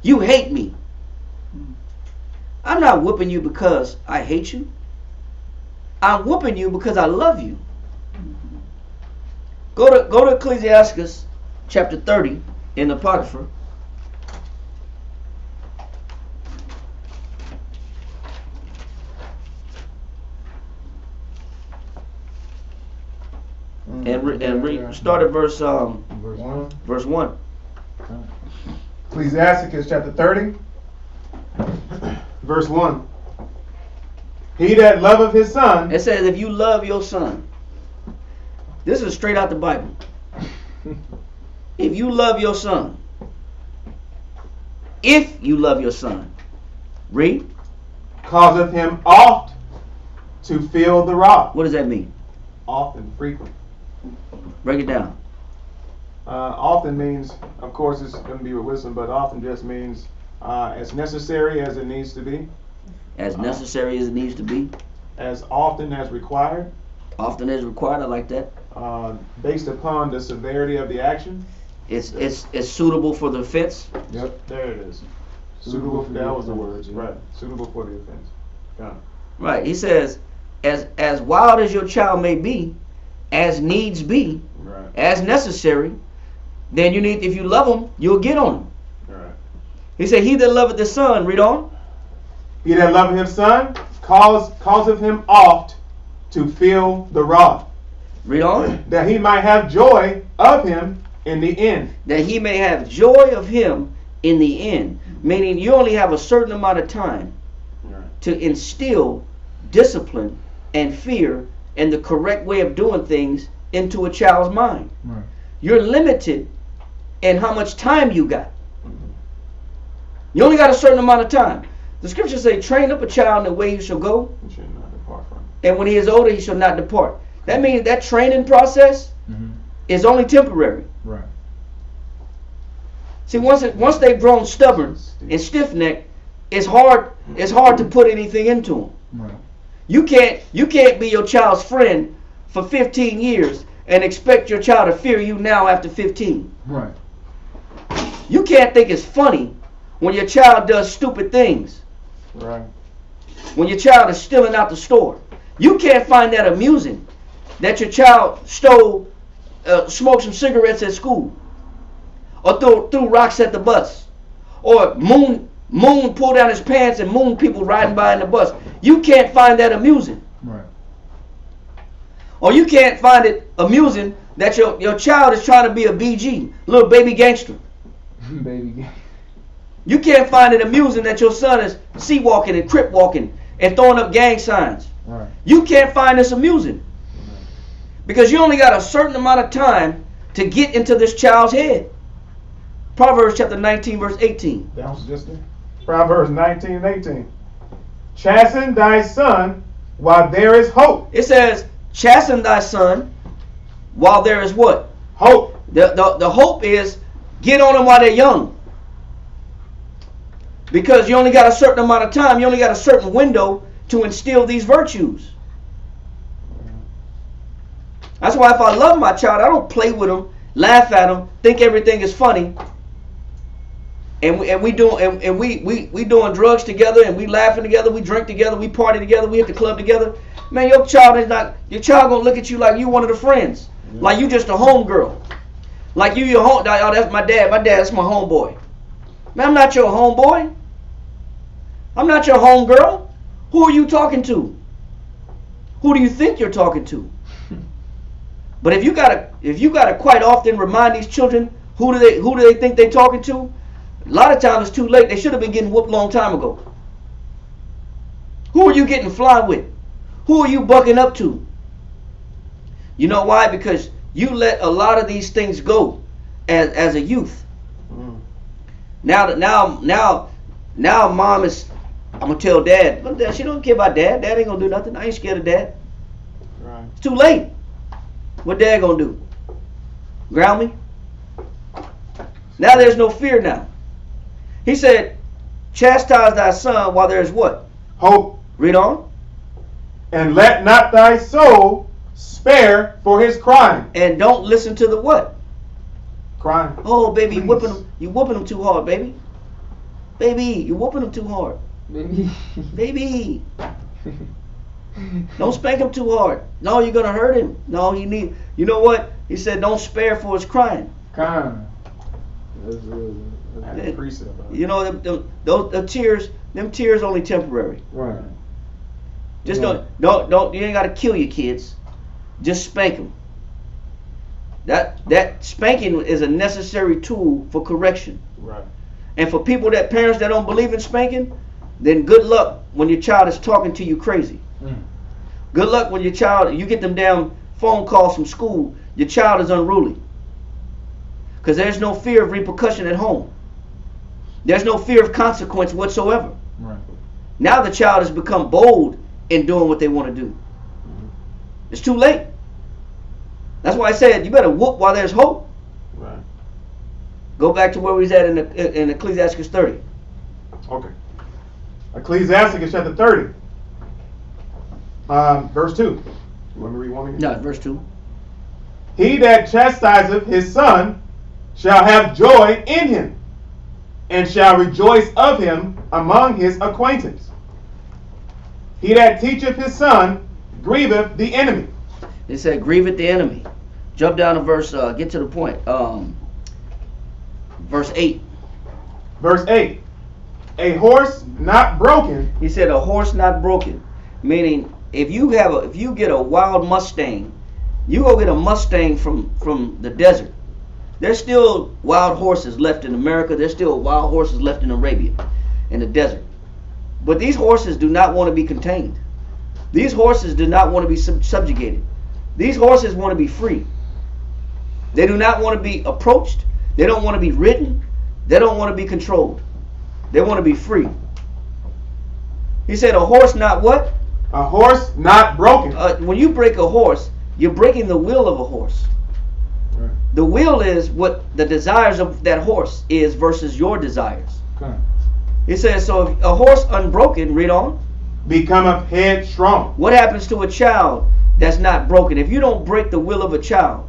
You hate me. I'm not whooping you because I hate you. I'm whooping you because I love you. Go to Ecclesiastes chapter 30 in the Apocrypha. And start at verse 1. Ecclesiasticus chapter 30, verse 1. He that loveth his son. It says, if you love your son. This is straight out the Bible. If you love your son. If you love your son. Read. Causeth him oft to feel the rod. What does that mean? Often, frequent. Break it down. Often means, of course, it's going to be with wisdom, but often just means as necessary as it needs to be. As necessary as it needs to be. As often as required. Often as required. I like that. Based upon the severity of the action. It's suitable for the offense. Yep, there it is. Suitable for, that was the words, right. Suitable for the offense. Got it. Right. He says, as wild as your child may be, as needs be, right. As necessary, then you need, if you love them, you'll get on them. Right. He said, he that loveth the son, read on. He that loveth his son causeth him oft to feel the rod. Read on. That he might have joy of him in the end. That he may have joy of him in the end. Meaning you only have a certain amount of time to instill discipline and fear and the correct way of doing things into a child's mind. Right. You're limited in how much time you got. You only got a certain amount of time. The scriptures say, train up a child in the way he shall go, He should not depart from it. and when he is older, he shall not depart. That means that training process is only temporary. Right. See, once they've grown stubborn and stiff-necked, it's hard to put anything into them. Right. You can't be your child's friend for 15 years and expect your child to fear you now after 15. Right. You can't think it's funny when your child does stupid things. Right. When your child is stealing out the store. You can't find that amusing that your child smoked some cigarettes at school, or threw rocks at the bus, or Moon pulled down his pants and mooned people riding by in the bus. You can't find that amusing. Right. Or you can't find it amusing that your child is trying to be a BG, little baby gangster. Baby. You can't find it amusing that your son is sea-walking and crip-walking and throwing up gang signs. Right. You can't find this amusing. Because you only got a certain amount of time to get into this child's head. Proverbs chapter 19, verse 18. That was just it. Proverbs 19 and 18. Chasten thy son while there is hope. It says, chasten thy son while there is what? Hope. The hope is get on them while they're young. Because you only got a certain amount of time. You only got a certain window to instill these virtues. That's why if I love my child, I don't play with them, laugh at them, think everything is funny. And we doing drugs together, and we laughing together, we drink together, we party together, we hit the club together. Man, your child gonna look at you like you one of the friends, like you just a homegirl, like you your home. Oh, that's my dad. My dad, that's my homeboy. Man, I'm not your homeboy. I'm not your homegirl. Who are you talking to? Who do you think you're talking to? But if you gotta quite often remind these children who do they think they're talking to, A lot of times it's too late. They should have been getting whooped a long time ago. Who are you getting fly with? Who are you bucking up to? You know why? Because you let a lot of these things go as a youth. Now mom is, I'm gonna tell dad, look, dad, she don't care about dad. Dad ain't gonna do nothing. I ain't scared of dad. Right. It's too late. What dad gonna do? Ground me? Now there's no fear now. He said, chastise thy son while there is what? Hope. Read on. And let not thy soul spare for his crime. And don't listen to the what? Crime. Oh, baby, Please. you whooping him too hard, baby. Baby, you whooping him too hard. Baby. Don't spank him too hard. No, you're gonna hurt him. No, you know what? He said, don't spare for his crime. Kind. That's real. I had a precept. You know, them tears only temporary. Right. Just Yeah. don't. You ain't gotta kill your kids. Just spank them. That spanking is a necessary tool for correction. Right. And for parents that don't believe in spanking, then good luck when your child is talking to you crazy. Good luck when you get them damn phone calls from school, your child is unruly. Because there's no fear of repercussion at home. There's no fear of consequence whatsoever. Right. Now the child has become bold in doing what they want to do. It's too late. That's why I said you better whoop while there's hope. Right. Go back to where we was at in Ecclesiastes 30. Okay. Ecclesiastes chapter 30. Verse 2. You want me to read one again? No, verse 2. He that chastiseth his son shall have joy in him, and shall rejoice of him among his acquaintance. He that teacheth his son grieveth the enemy. It said, grieveth the enemy. Jump down to verse, get to the point. Verse 8. Verse 8. A horse not broken. He said, a horse not broken. Meaning, if you get a wild Mustang, you go get a Mustang from the desert. There's still wild horses left in America. There's still wild horses left in Arabia, in the desert. But these horses do not want to be contained. These horses do not want to be subjugated. These horses want to be free. They do not want to be approached. They don't want to be ridden. They don't want to be controlled. They want to be free. He said, a horse not what? A horse not broken. When you break a horse, you're breaking the will of a horse. Right. The will is what the desires of that horse is versus your desires. Okay. He says, so if a horse unbroken, read on. Becometh headstrong. What happens to a child that's not broken? If you don't break the will of a child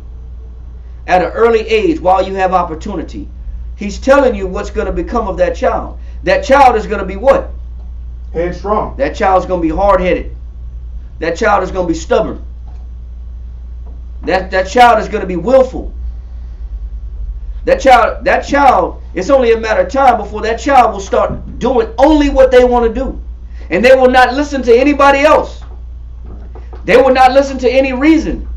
at an early age while you have opportunity, he's telling you what's going to become of that child. That child is going to be what? Headstrong. That child's going to be hard-headed. That child is going to be stubborn. That child is going to be willful. That child, it's only a matter of time before that child will start doing only what they want to do. And they will not listen to anybody else. They will not listen to any reason.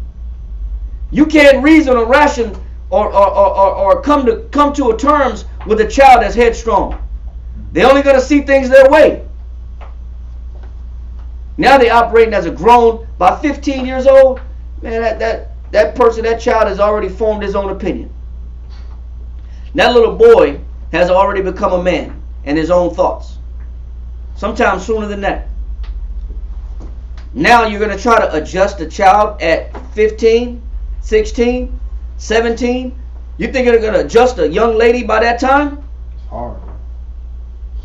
You can't reason or ration or come to a terms with a child that's headstrong. They're only going to see things their way. Now they're operating as a grown, by 15 years old, man, that child has already formed his own opinion. That little boy has already become a man and his own thoughts. Sometimes sooner than that. Now you're going to try to adjust a child at 15, 16, 17. You think you're going to adjust a young lady by that time? It's hard.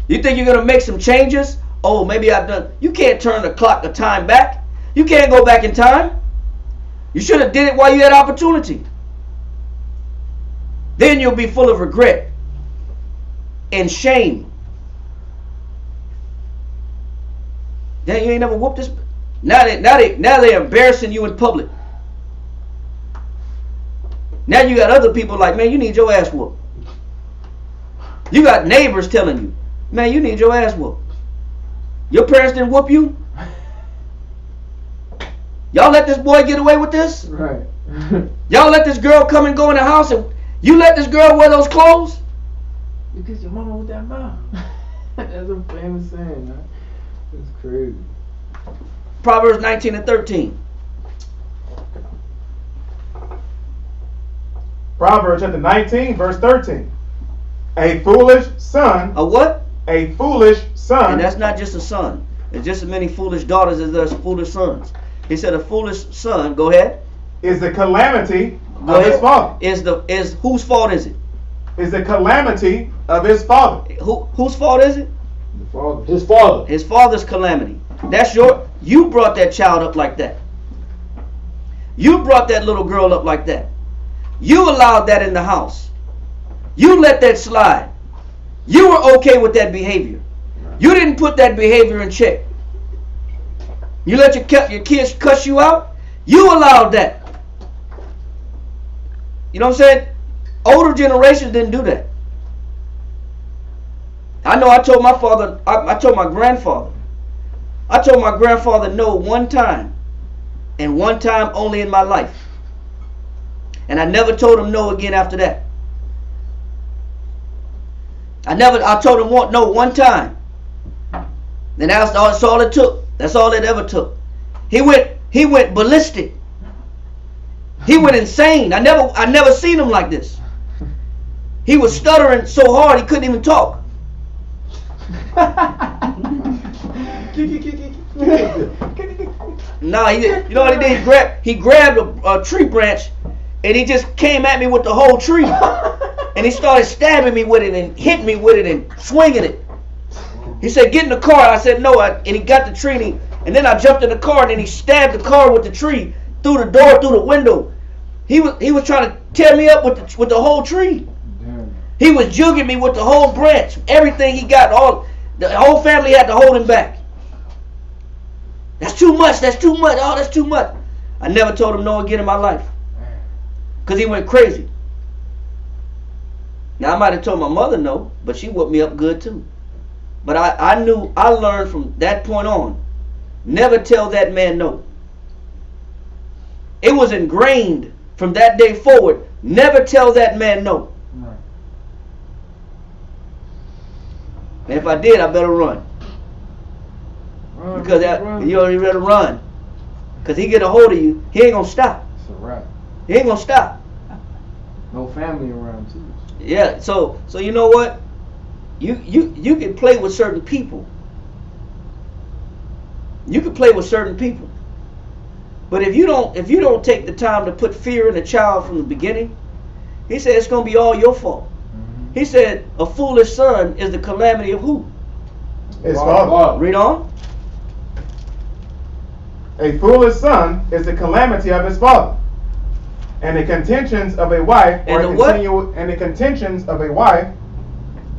You think you're going to make some changes? Oh, maybe I've done. You can't turn the clock of time back. You can't go back in time. You should have did it while you had opportunity. Then you'll be full of regret and shame. Then you ain't never whooped this. Now they're embarrassing you in public. Now you got other people like, man, you need your ass whooped. You got neighbors telling you, man, you need your ass whooped. Your parents didn't whoop you? Y'all let this boy get away with this? Right. Y'all let this girl come and go in the house and you let this girl wear those clothes? Because your mama with that mouth. That's a famous saying, man. It's crazy. Proverbs 19 and 13. Proverbs chapter 19, verse 13. A foolish son. A what? A foolish son. And that's not just a son. There's just as many foolish daughters as there's foolish sons. He said a foolish son, go ahead. Is the calamity Go of ahead. his father. Is whose fault is it? Is the calamity of his father. Whose fault is it? The father. His father. His father's calamity. You brought that child up like that. You brought that little girl up like that. You allowed that in the house. You let that slide. You were okay with that behavior. You didn't put that behavior in check. You let your kids cuss you out. You allowed that. You know what I'm saying? Older generations didn't do that. I know I told my father, I told my grandfather. I told my grandfather no one time. And one time only in my life. And I never told him no again after that. I told him no one time. And that's all it took. That's all it ever took. He went ballistic. He went insane. I never seen him like this. He was stuttering so hard he couldn't even talk. No, you know what he did? He grabbed a tree branch and he just came at me with the whole tree. And he started stabbing me with it and hitting me with it and swinging it. He said, "Get in the car." I said, "No." And he got the tree and then I jumped in the car and then he stabbed the car with the tree through the door, through the window. He was trying to tear me up with the whole tree. Damn. He was jugging me with the whole branch. Everything he got, the whole family had to hold him back. That's too much. That's too much. Oh, that's too much. I never told him no again in my life. Because he went crazy. Now, I might have told my mother no, but she whooped me up good too. But I learned from that point on, never tell that man no. It was ingrained from that day forward, never tell that man no. Right. And if I did, I better run. Because you better run. Because he get a hold of you, he ain't going to stop. It's a wrap. He ain't going to stop. No family around too. Yeah, so you know what? You can play with certain people. You can play with certain people. But if you don't take the time to put fear in a child from the beginning, he said it's going to be all your fault. Mm-hmm. He said a foolish son is the calamity of who? His father. Read on. A foolish son is the calamity of his father. And the contentions of a wife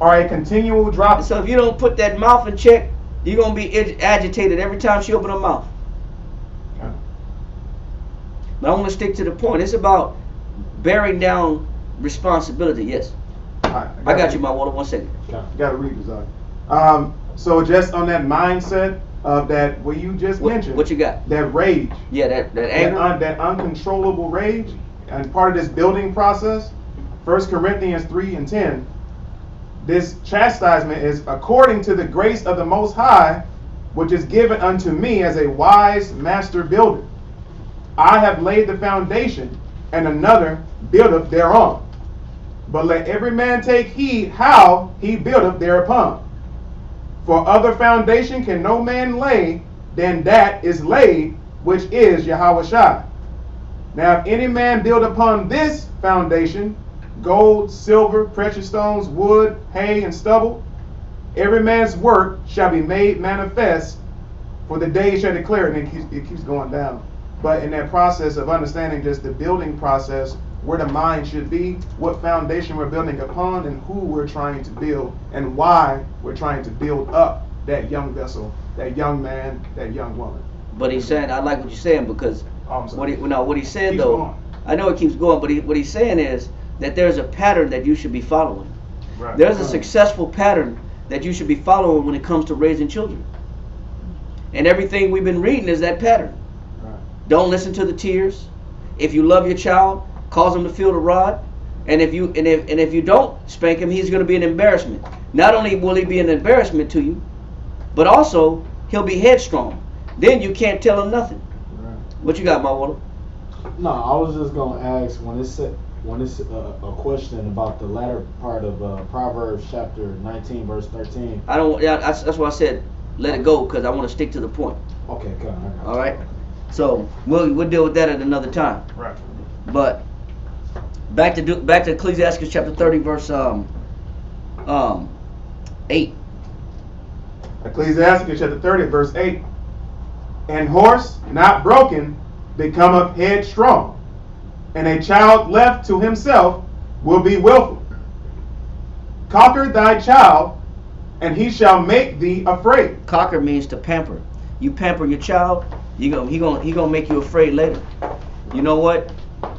are a continual drop. So if you don't put that mouth in check, you're going to be agitated every time she opens her mouth. Yeah. But I want to stick to the point. It's about bearing down responsibility. Yes. I got you, my water. 1 second. Got to read this out. So just on that mindset of that, what you just mentioned. What you got? That rage. Yeah, that anger. That uncontrollable rage. And part of this building process, 1 Corinthians 3 and 10, this chastisement is according to the grace of the Most High, which is given unto me as a wise master builder. I have laid the foundation, and another buildeth thereon. But let every man take heed how he buildeth thereupon. For other foundation can no man lay than that is laid, which is Yahushua. Now if any man build upon this foundation, gold, silver, precious stones, wood, hay, and stubble, every man's work shall be made manifest, for the day shall declare it. And it keeps going down. But in that process of understanding just the building process, where the mind should be, what foundation we're building upon, and who we're trying to build, and why we're trying to build up that young vessel, that young man, that young woman. But he's saying, I like what you're saying, because what he said Keeps though, going. I know it keeps going, but what he's saying is that there's a pattern that you should be following. Right. There's a successful pattern that you should be following when it comes to raising children. And everything we've been reading is that pattern. Right. Don't listen to the tears. If you love your child, cause them to feel the rod. And if you don't spank him, he's going to be an embarrassment. Not only will he be an embarrassment to you, but also he'll be headstrong. Then you can't tell him nothing. Right. What you got, my water? No, I was just gonna ask when it's a question about the latter part of Proverbs chapter 19 verse 13. I don't. Yeah, that's why I said let it go, because I want to stick to the point. Okay, good. All right. So we'll deal with that at another time. Right. But back to Ecclesiastes chapter 30 verse 8. Ecclesiastes chapter 30, verse 8. And horse not broken becometh headstrong, and a child left to himself will be willful. Conquer thy child, and he shall make thee afraid. Cocker means to pamper. You pamper your child, he gonna make you afraid later. You know what?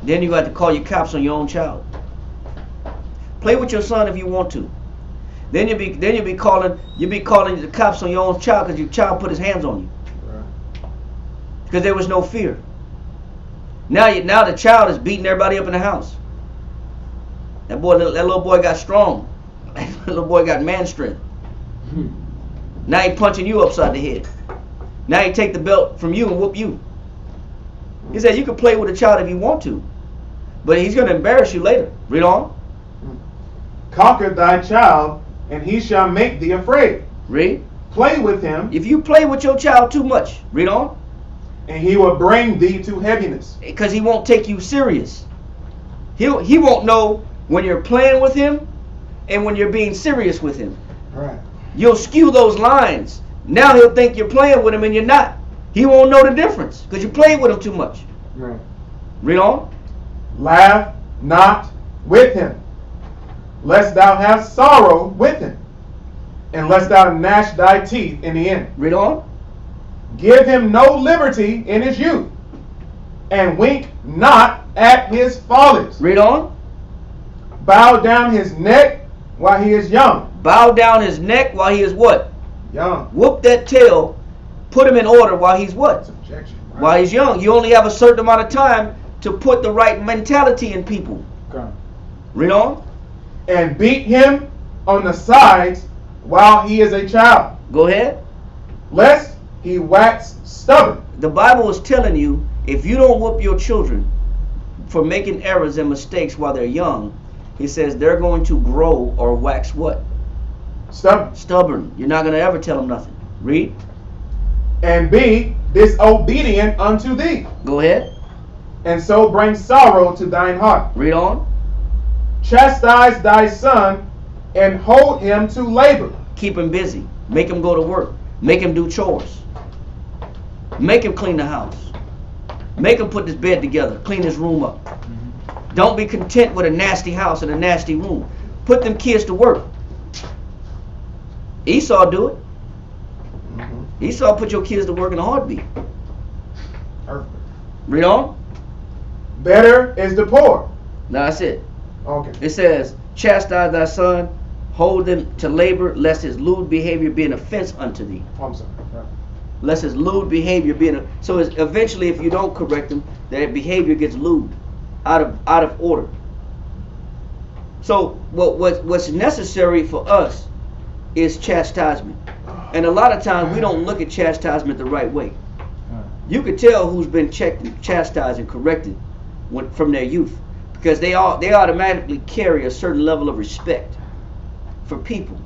Then you got to call your cops on your own child. Play with your son if you want to. Then you'll be calling the cops on your own child because your child put his hands on you. Because there was no fear. Now the child is beating everybody up in the house. That little boy got strong. That little boy got man strength. Now he punching you upside the head. Now he take the belt from you and whoop you. He said you can play with a child if you want to, but he's going to embarrass you later. Read on. Conquer thy child, and he shall make thee afraid. Read. Play with him, If you play with your child too much, read on. and he will bring thee to heaviness. Because he won't take you serious. He won't know when you're playing with him and when you're being serious with him. Right. You'll skew those lines. Now he'll think you're playing with him and you're not. He won't know the difference because you played with him too much. Right. Read on. Laugh not with him, lest thou have sorrow with him, and lest thou gnash thy teeth in the end. Read on. Give him no liberty in his youth, and wink not at his follies. Read on. Bow down his neck while he is young. Bow down his neck while he is what? Young. Whoop that tail. Put him in order while he's what? Subjection. Right? While he's young. You only have a certain amount of time to put the right mentality in people. Okay. Read on. And beat him on the sides while he is a child, Go ahead. lest he wax stubborn. The Bible is telling you, if you don't whoop your children for making errors and mistakes while they're young, he says they're going to grow or wax what? Stubborn. Stubborn. You're not going to ever tell them nothing. Read. And be disobedient unto thee, Go ahead. and so bring sorrow to thine heart. Read on. Chastise thy son, and hold him to labor. Keep him busy. Make him go to work. Make him do chores. Make him clean the house. Make him put his bed together. Clean his room up. Don't be content with a nasty house and a nasty room. Put them kids to work. Esau do it. Esau put your kids to work in a heartbeat. Perfect. Read on. Better is the poor. Now that's it. Okay. It says, chastise thy son, hold him to labor, lest his lewd behavior be an offense unto thee. I'm sorry. Right. Lest his lewd behavior be so it's eventually, if you don't correct him, that behavior gets lewd, out of order. So what's necessary for us is chastisement. And a lot of times we don't look at chastisement the right way. You could tell who's been chastised and corrected from their youth, because they automatically carry a certain level of respect for people.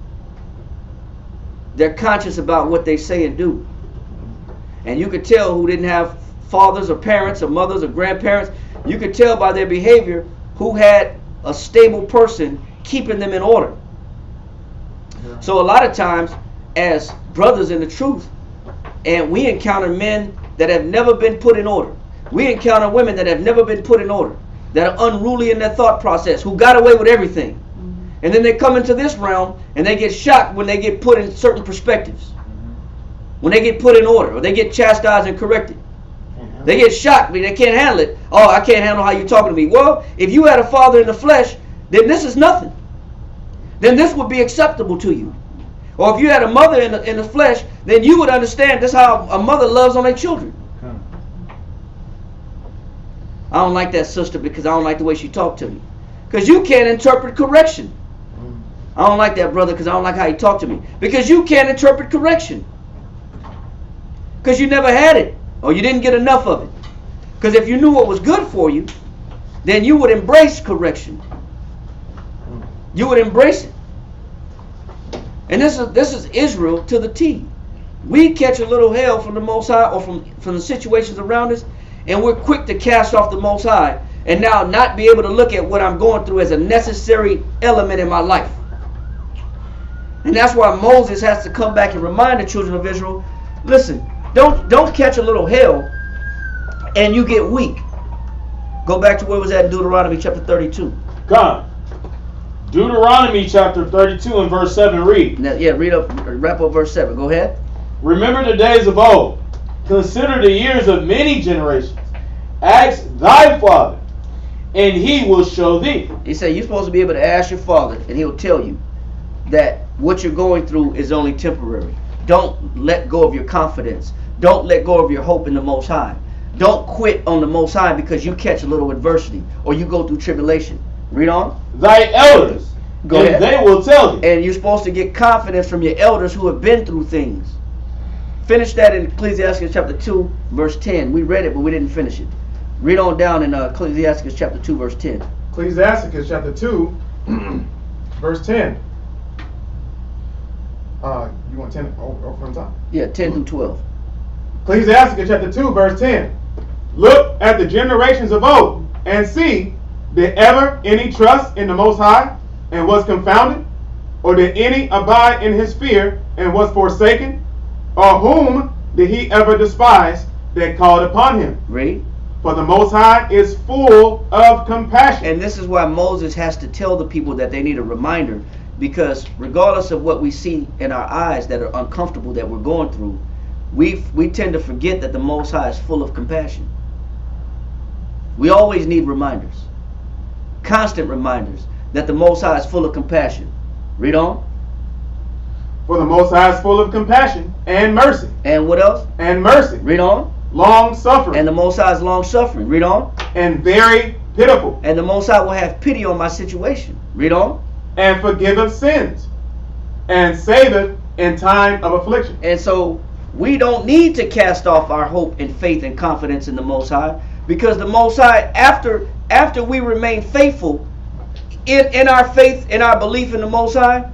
They're conscious about what they say and do. And you could tell who didn't have fathers or parents or mothers or grandparents. You could tell by their behavior who had a stable person keeping them in order. Yeah. So a lot of times, as brothers in the truth, and we encounter men that have never been put in order. We encounter women that have never been put in order, that are unruly in their thought process, who got away with everything. Mm-hmm. And then they come into this realm and they get shocked when they get put in certain perspectives. When they get put in order, or they get chastised and corrected. They get shocked, but they can't handle it. Oh, I can't handle how you're talking to me. Well, if you had a father in the flesh, then this is nothing. Then this would be acceptable to you. Or if you had a mother in the flesh, then you would understand this is how a mother loves on their children. I don't like that sister because I don't like the way she talked to me. Because you can't interpret correction. I don't like that, brother, because I don't like how you talk to me. Because you can't interpret correction. Because you never had it, or you didn't get enough of it. Because if you knew what was good for you, then you would embrace correction. You would embrace it. And this is Israel to the T. We catch a little hell from the Most High, or from the situations around us, and we're quick to cast off the Most High, and now not be able to look at what I'm going through as a necessary element in my life. And that's why Moses has to come back and remind the children of Israel, listen, don't catch a little hell and you get weak. Go back to where it was at in Deuteronomy chapter 32. God. Deuteronomy chapter 32 and verse 7 read. Now, yeah, wrap up verse 7. Go ahead. Remember the days of old. Consider the years of many generations. Ask thy father, and he will show thee. He said you're supposed to be able to ask your father, and he'll tell you that what you're going through is only temporary. Don't let go of your confidence. Don't let go of your hope in the Most High. Don't quit on the Most High because you catch a little adversity or you go through tribulation. Read on. Thy elders, Go ahead. they will tell thee. And you're supposed to get confidence from your elders who have been through things. Finish that in Ecclesiastes chapter 2, verse 10. We read it, but we didn't finish it. Read on down in Ecclesiastes chapter 2, verse 10. Ecclesiasticus chapter 2, verse 10. You want 10 over from the top? Yeah, 10 through 12. Ecclesiasticus chapter 2, verse 10. Look at the generations of old, and see, did ever any trust in the Most High, and was confounded? Or did any abide in his fear, and was forsaken? Or whom did he ever despise that called upon him? Read. For the Most High is full of compassion. And this is why Moses has to tell the people that they need a reminder, because regardless of what we see in our eyes that are uncomfortable that we're going through, we tend to forget that the Most High is full of compassion. We always need reminders, constant reminders that the Most High is full of compassion. Read on. For the Most High is full of compassion and mercy. And what else? And mercy. Read on. Long suffering. And the Most High is long suffering. Read on. And very pitiful. And the Most High will have pity on my situation. Read on. And forgiveth sins. And saveth in time of affliction. And so we don't need to cast off our hope and faith and confidence in the Most High, because the Most High, after we remain faithful in our faith, in our belief in the Most High,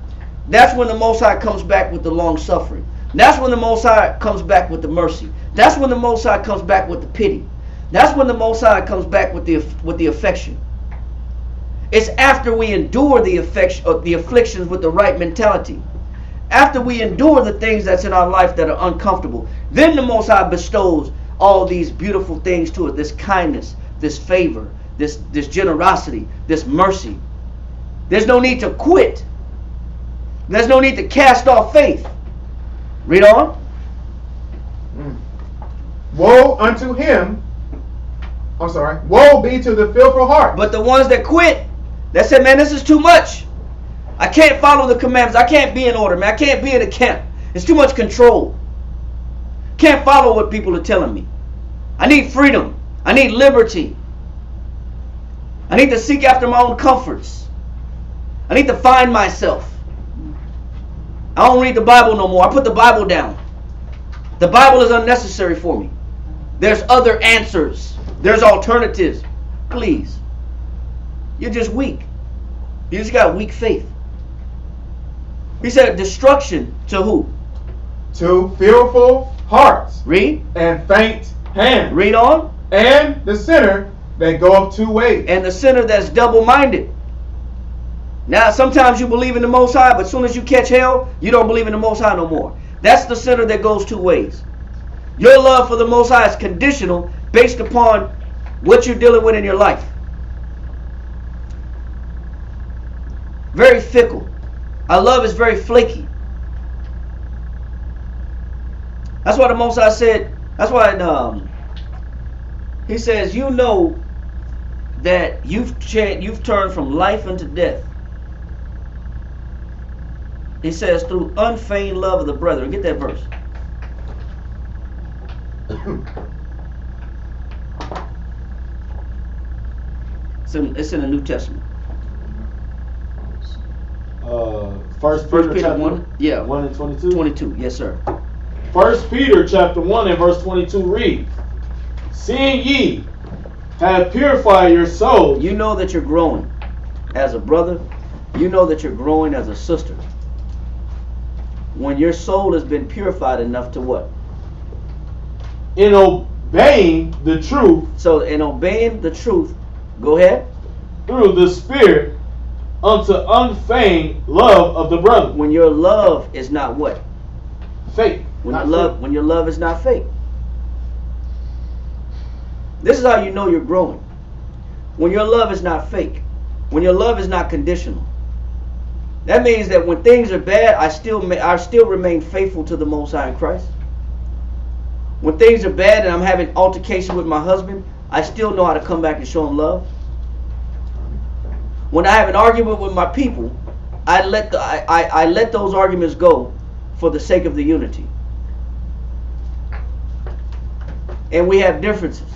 that's when the Most High comes back with the long suffering. That's when the Most High comes back with the mercy. That's when the Most High comes back with the pity. That's when the Most High comes back with the affection. It's after we endure the afflictions with the right mentality. After we endure the things that's in our life that are uncomfortable, then the Most High bestows all these beautiful things to it. This kindness, this favor, this generosity, this mercy. There's no need to quit. There's no need to cast off faith. Read on. Woe unto him. I'm sorry. Woe be to the fearful heart. But the ones that quit, that said, man, this is too much. I can't follow the commandments. I can't be in order, man. I can't be in a camp. It's too much control. Can't follow what people are telling me. I need freedom. I need liberty. I need to seek after my own comforts. I need to find myself. I don't read the Bible no more. I put the Bible down. The Bible is unnecessary for me. There's other answers. There's alternatives. Please. You're just weak. You just got weak faith. He said destruction to who? To fearful hearts. Read. And faint hands. Read on. And the sinner that goeth two ways. And the sinner that's double-minded. Now, sometimes you believe in the Most High, but as soon as you catch hell, you don't believe in the Most High no more. That's the sinner that goes two ways. Your love for the Most High is conditional based upon what you're dealing with in your life. Very fickle. Our love is very flaky. That's why the Most High said, that's why he says, you know that you've turned from life unto death. He says, through unfeigned love of the brethren. Get that verse. It's in the New Testament. First First Peter Peter chapter 1, yeah. 1 and 22. 22, yes sir. First Peter chapter 1 and verse 22 reads, seeing ye have purified your souls. You know that you're growing as a brother. You know that you're growing as a sister. When your soul has been purified enough to what? In obeying the truth. So in obeying the truth, go ahead. Through the Spirit unto unfeigned love of the brother. When your love is not what? Fake. When your love is not fake. This is how you know you're growing. When your love is not fake. When your love is not conditional. That means that when things are bad, I still remain faithful to the Most High in Christ. When things are bad and I'm having altercation with my husband, I still know how to come back and show him love. When I have an argument with my people, I let those arguments go for the sake of the unity. And we have differences.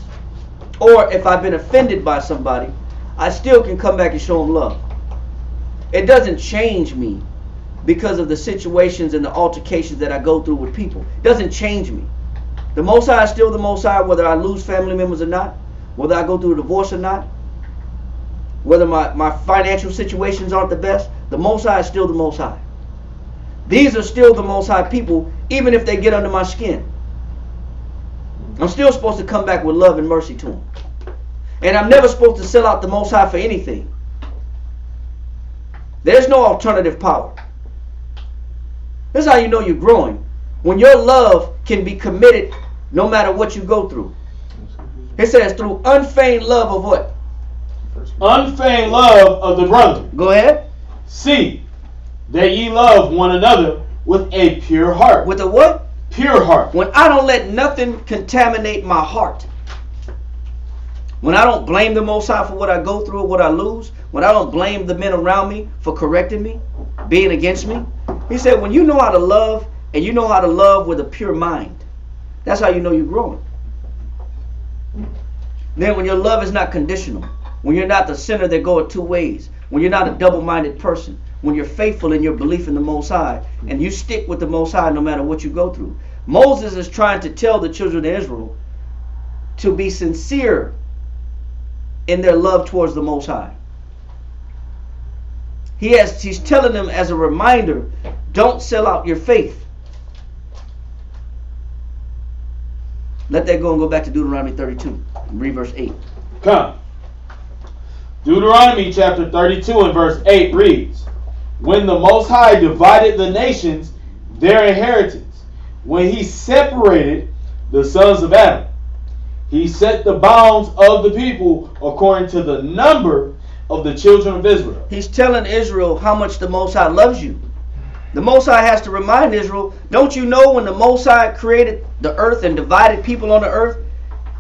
Or if I've been offended by somebody, I still can come back and show them love. It doesn't change me because of the situations and the altercations that I go through with people. It doesn't change me. The Most High is still the Most High, whether I lose family members or not, whether I go through a divorce or not, whether my financial situations aren't the best. The Most High is still the Most High. These are still the Most High people, even if they get under my skin. I'm still supposed to come back with love and mercy to them. And I'm never supposed to sell out the Most High for anything. There's no alternative power. This is how you know you're growing. When your love can be committed no matter what you go through. It says through unfeigned love of what? Unfeigned love of the brother. Go ahead. See that ye love one another with a pure heart. With a what? Pure heart. When I don't let nothing contaminate my heart. When I don't blame the Most High for what I go through or what I lose. When I don't blame the men around me for correcting me, being against me. He said when you know how to love, and you know how to love with a pure mind, that's how you know you're growing. Then when your love is not conditional, when you're not the sinner that goeth two ways, when you're not a double-minded person, when you're faithful in your belief in the Most High, and you stick with the Most High no matter what you go through. Moses is trying to tell the children of Israel to be sincere in their love towards the Most High. He's telling them as a reminder, don't sell out your faith. Let that go and go back to Deuteronomy 32. Read verse 8. Come. Deuteronomy chapter 32 and verse 8 reads, when the Most High divided the nations their inheritance, when he separated the sons of Adam, he set the bounds of the people according to the number of the children of Israel. He's telling Israel how much the Most High loves you. The Most High has to remind Israel, don't you know when the Most High created the earth and divided people on the earth,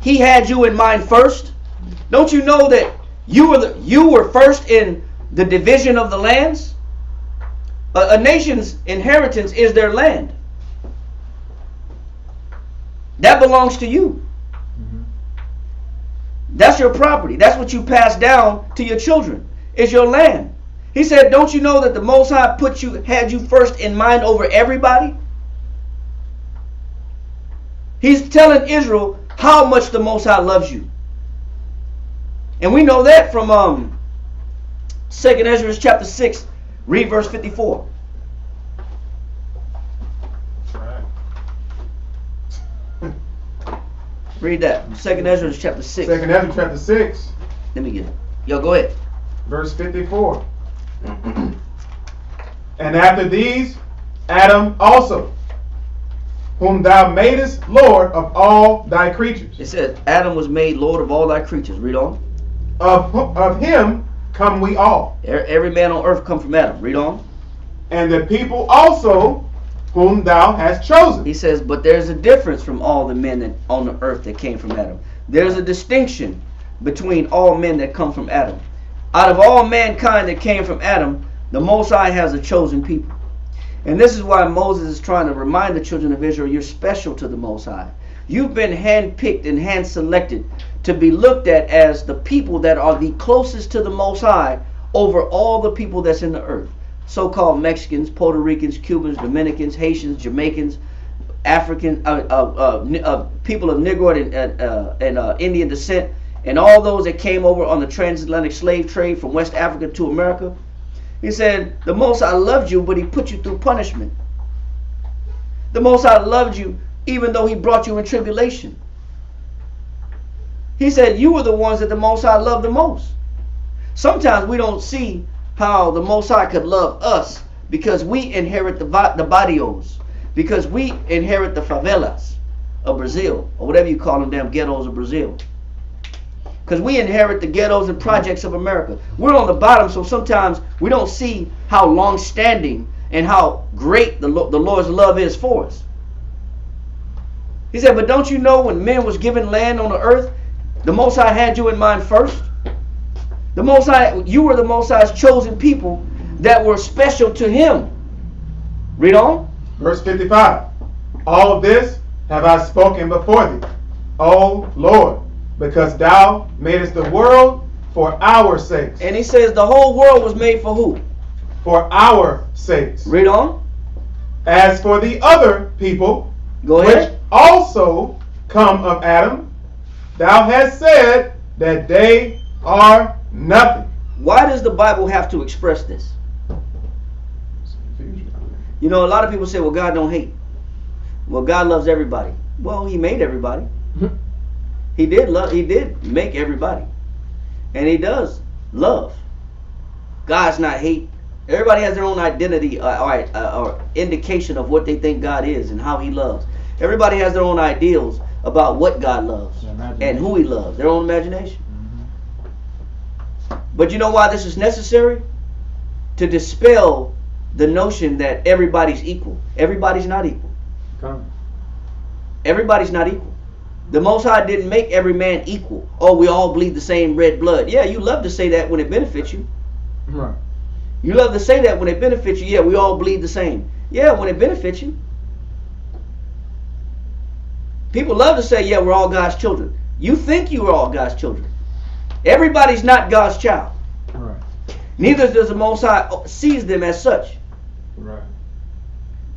he had you in mind first? Don't you know that you were first in the division of the lands? A nation's inheritance is their land. That belongs to you. That's your property. That's what you pass down to your children. It's your land. He said, don't you know that the Most High had you first in mind over everybody? He's telling Israel how much the Most High loves you. And we know that from 2nd Ezra chapter 6, read verse 54. Read that. 2nd Ezra chapter 6. 2nd Ezra chapter 6. Let me get it. Yo, go ahead. Verse 54. And after these, Adam also, whom thou madest Lord of all thy creatures. It says, Adam was made Lord of all thy creatures. Read on. Of him come we all. Every man on earth come from Adam. Read on. And the people also whom thou hast chosen. He says, but there's a difference from all the men on the earth that came from Adam. There's a distinction between all men that come from Adam. Out of all mankind that came from Adam, the Most High has a chosen people. And this is why Moses is trying to remind the children of Israel, you're special to the Most High. You've been handpicked and hand-selected to be looked at as the people that are the closest to the Most High over all the people that's in the earth. so-called Mexicans, Puerto Ricans, Cubans, Dominicans, Haitians, Jamaicans, African, people of Negro and Indian descent, and all those that came over on the transatlantic slave trade from West Africa to America. He said, the Most High loved you, but he put you through punishment. The Most High loved you even though he brought you in tribulation. He said you were the ones that the Most High loved the most. Sometimes we don't see how the Most High could love us because we inherit the barrios, because we inherit the favelas of Brazil, or whatever you call them, damn ghettos of Brazil. Because we inherit the ghettos and projects of America. We're on the bottom, so sometimes we don't see how long-standing and how great the Lord's love is for us. He said, but don't you know when men was given land on the earth, the Most High had you in mind first? The Most High, you were the Most High's chosen people that were special to him. Read on. Verse 55. All of this have I spoken before thee, O Lord, because thou madest the world for our sakes. And he says the whole world was made for who? For our sakes. Read on. As for the other people, Go ahead. which also come of Adam, thou hast said that they are nothing. Why does the Bible have to express this? You know, a lot of people say, well, God don't hate. Well, God loves everybody. Well, he made everybody. He did make everybody. And he does love. God's not hate. Everybody has their own identity or indication of what they think God is and how he loves. Everybody has their own ideals about what God loves and who he loves. Their own imagination. But you know why this is necessary? To dispel the notion that everybody's equal. Everybody's not equal. Everybody's not equal. The Most High didn't make every man equal. Oh, we all bleed the same red blood. Yeah, you love to say that when it benefits you. Right. You love to say that when it benefits you. Yeah, we all bleed the same. Yeah, when it benefits you. People love to say, yeah, we're all God's children. You think you are all God's children. Everybody's not God's child. Right. Neither does the Most High sees them as such. Right.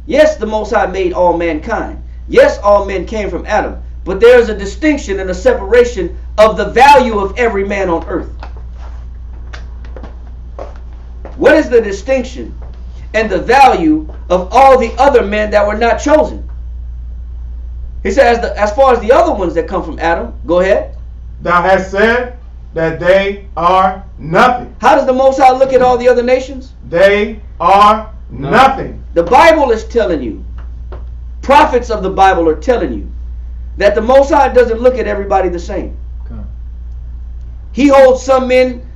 Yes, the Most High made all mankind. Yes, all men came from Adam. But there is a distinction and a separation of the value of every man on earth. What is the distinction and the value of all the other men that were not chosen? He says, as far as the other ones that come from Adam, go ahead. Thou hast said that they are nothing. How does the Most High look at all the other nations? They are nothing. The Bible is telling you, prophets of the Bible are telling you, that the Most High doesn't look at everybody the same. Okay. He holds some men,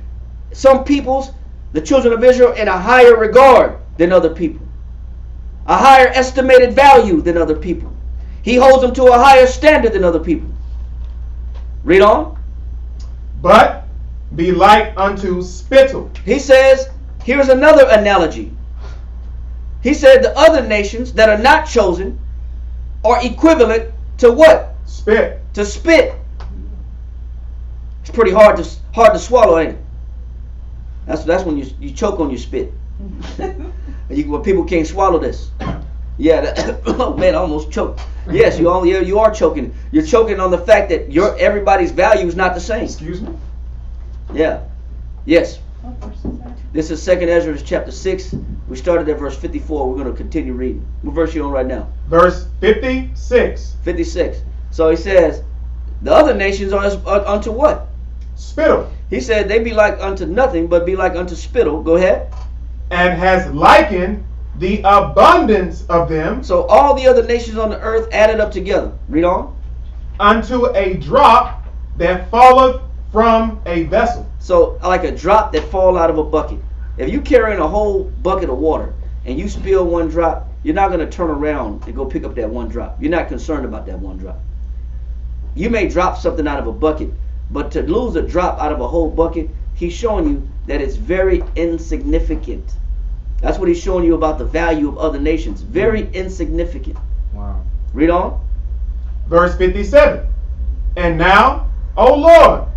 some peoples, the children of Israel, in a higher regard than other people. A higher estimated value than other people. He holds them to a higher standard than other people. Read on. But be like unto spittle. He says, here's another analogy. He said the other nations that are not chosen are equivalent to what? Spit. To spit. It's pretty hard to swallow, ain't it? That's when you choke on your spit. When people can't swallow this. Yeah, oh man, I almost choked. Yes, you are choking. You're choking on the fact that everybody's value is not the same. Excuse me? Yeah. Yes. What verse is that? This is 2nd Ezra chapter 6. We started at verse 54. We're going to continue reading. What verse are you on right now? Verse 56. 56. So he says, the other nations are unto what? Spittle. He said they be like unto nothing, but be like unto spittle. Go ahead. And has likened the abundance of them. So all the other nations on the earth added up together. Read on. Unto a drop that falleth from a vessel. So like a drop that fall out of a bucket. If you carrying a whole bucket of water and you spill one drop, you're not going to turn around and go pick up that one drop. You're not concerned about that one drop. You may drop something out of a bucket, but to lose a drop out of a whole bucket, he's showing you that it's very insignificant. That's what he's showing you about the value of other nations. Very insignificant. Wow. Read on. Verse 57. And now, O Lord,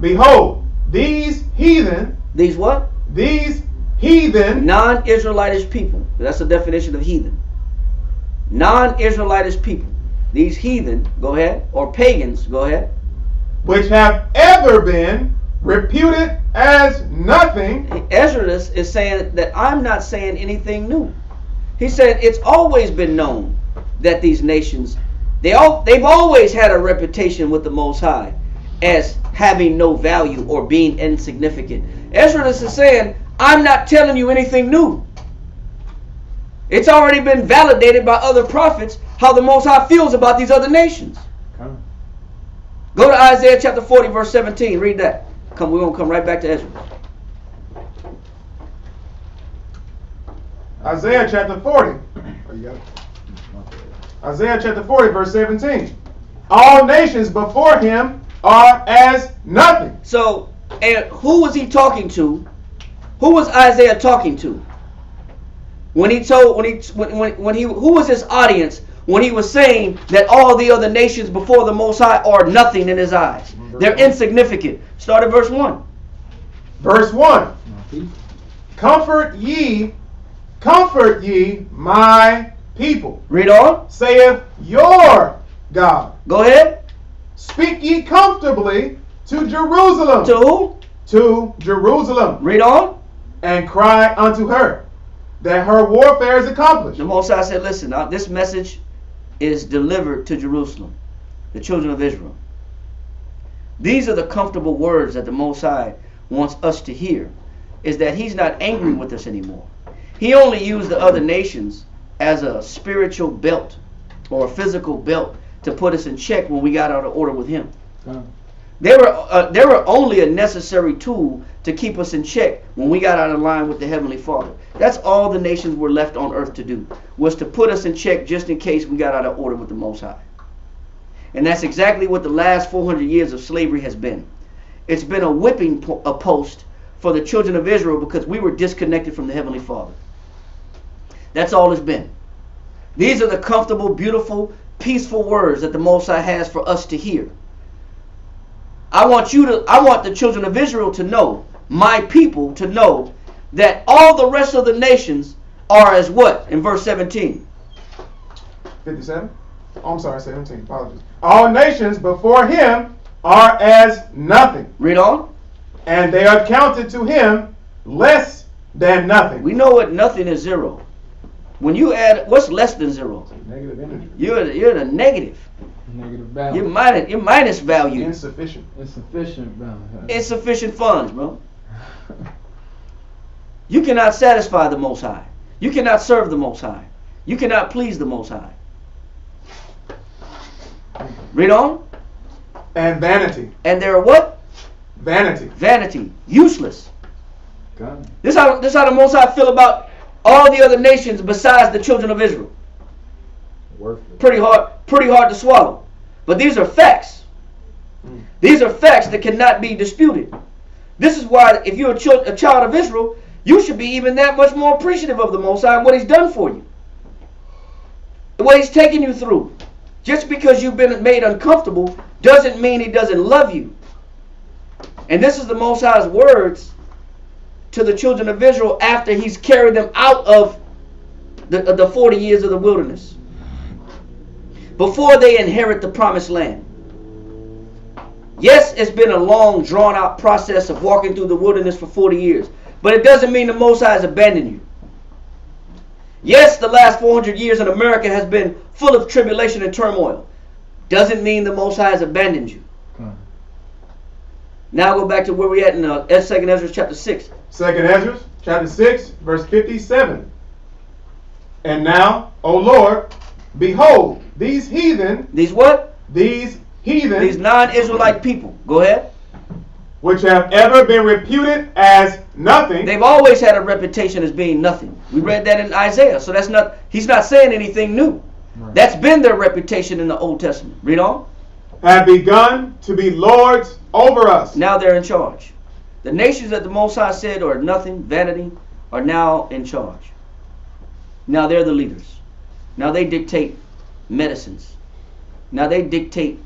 behold, these heathen. These what? These heathen, Non-Israelitish people. That's the definition of heathen. Non-Israelitish people. These heathen, go ahead, or pagans, go ahead. which have ever been reputed as nothing. Ezra is saying that I'm not saying anything new. He said it's always been known that these nations, they've always had a reputation with the Most High as having no value or being insignificant. Ezra is saying, I'm not telling you anything new. It's already been validated by other prophets how the Most High feels about these other nations. Okay. Go to Isaiah chapter 40, verse 17. Read that. We're going to come right back to Ezra. Isaiah chapter 40. Oh, you got it? Isaiah chapter 40, verse 17. All nations before him are as nothing. So, and who was he talking to? Who was Isaiah talking to? Who was his audience when he was saying that all the other nations before the Most High are nothing in his eyes? They're insignificant. Start at verse 1. Verse 1. Comfort ye my people, Read on. saith your God. Go ahead. Speak ye comfortably to Jerusalem. To who? To Jerusalem. Read on. And cry unto her that her warfare is accomplished. The Most High said, listen, now this message is delivered to Jerusalem, the children of Israel. These are the comfortable words that the Most High wants us to hear, is that he's not angry with us anymore. He only used the other nations as a spiritual belt or a physical belt to put us in check when we got out of order with him. They were only a necessary tool to keep us in check when we got out of line with the Heavenly Father. That's all the nations were left on earth to do, was to put us in check just in case we got out of order with the Most High. And that's exactly what the last 400 years of slavery has been. It's been a whipping post for the children of Israel because we were disconnected from the Heavenly Father. That's all it's been. These are the comfortable, beautiful, peaceful words that the Most High has for us to hear. I want the children of Israel to know, my people to know, that all the rest of the nations are as what? In verse 17. 57? Oh, I'm sorry, 17. Apologies. All nations before him are as nothing. Read on. And they are counted to him less than nothing. We know what nothing is, zero. When you add, what's less than zero? Negative energy. You're the negative. Negative value. You're minus value. Insufficient. Insufficient value. Insufficient funds, bro. You cannot satisfy the Most High. You cannot serve the Most High. You cannot please the Most High. Read on. And vanity. And they're what? Vanity. Vanity. Useless. God. This how the Most High feel about all the other nations besides the children of Israel. Worthless. Pretty hard to swallow. But these are facts. These are facts that cannot be disputed. This is why if you're a child of Israel, you should be even that much more appreciative of the Most High and what he's done for you. What he's taken you through. Just because you've been made uncomfortable doesn't mean he doesn't love you. And this is the Most High's words to the children of Israel after he's carried them out of the 40 years of the wilderness. Before they inherit the promised land. Yes, it's been a long, drawn-out process of walking through the wilderness for 40 years. But it doesn't mean the Most High has abandoned you. Yes, the last 400 years in America has been full of tribulation and turmoil. Doesn't mean the Most High has abandoned you. Now go back to where we at in 2 Ezra chapter 6. 2 Ezra chapter 6, verse 57. And now, O Lord, behold, these heathen. These what? These heathen. These non-Israelite people. Go ahead. Which have ever been reputed as nothing. They've always had a reputation as being nothing. We read that in Isaiah. So that's not, he's not saying anything new. Right. That's been their reputation in the Old Testament. Read on. Have begun to be lords over us. Now they're in charge. The nations that the Most High said are nothing, vanity, are now in charge. Now they're the leaders. Now they dictate medicines. Now they dictate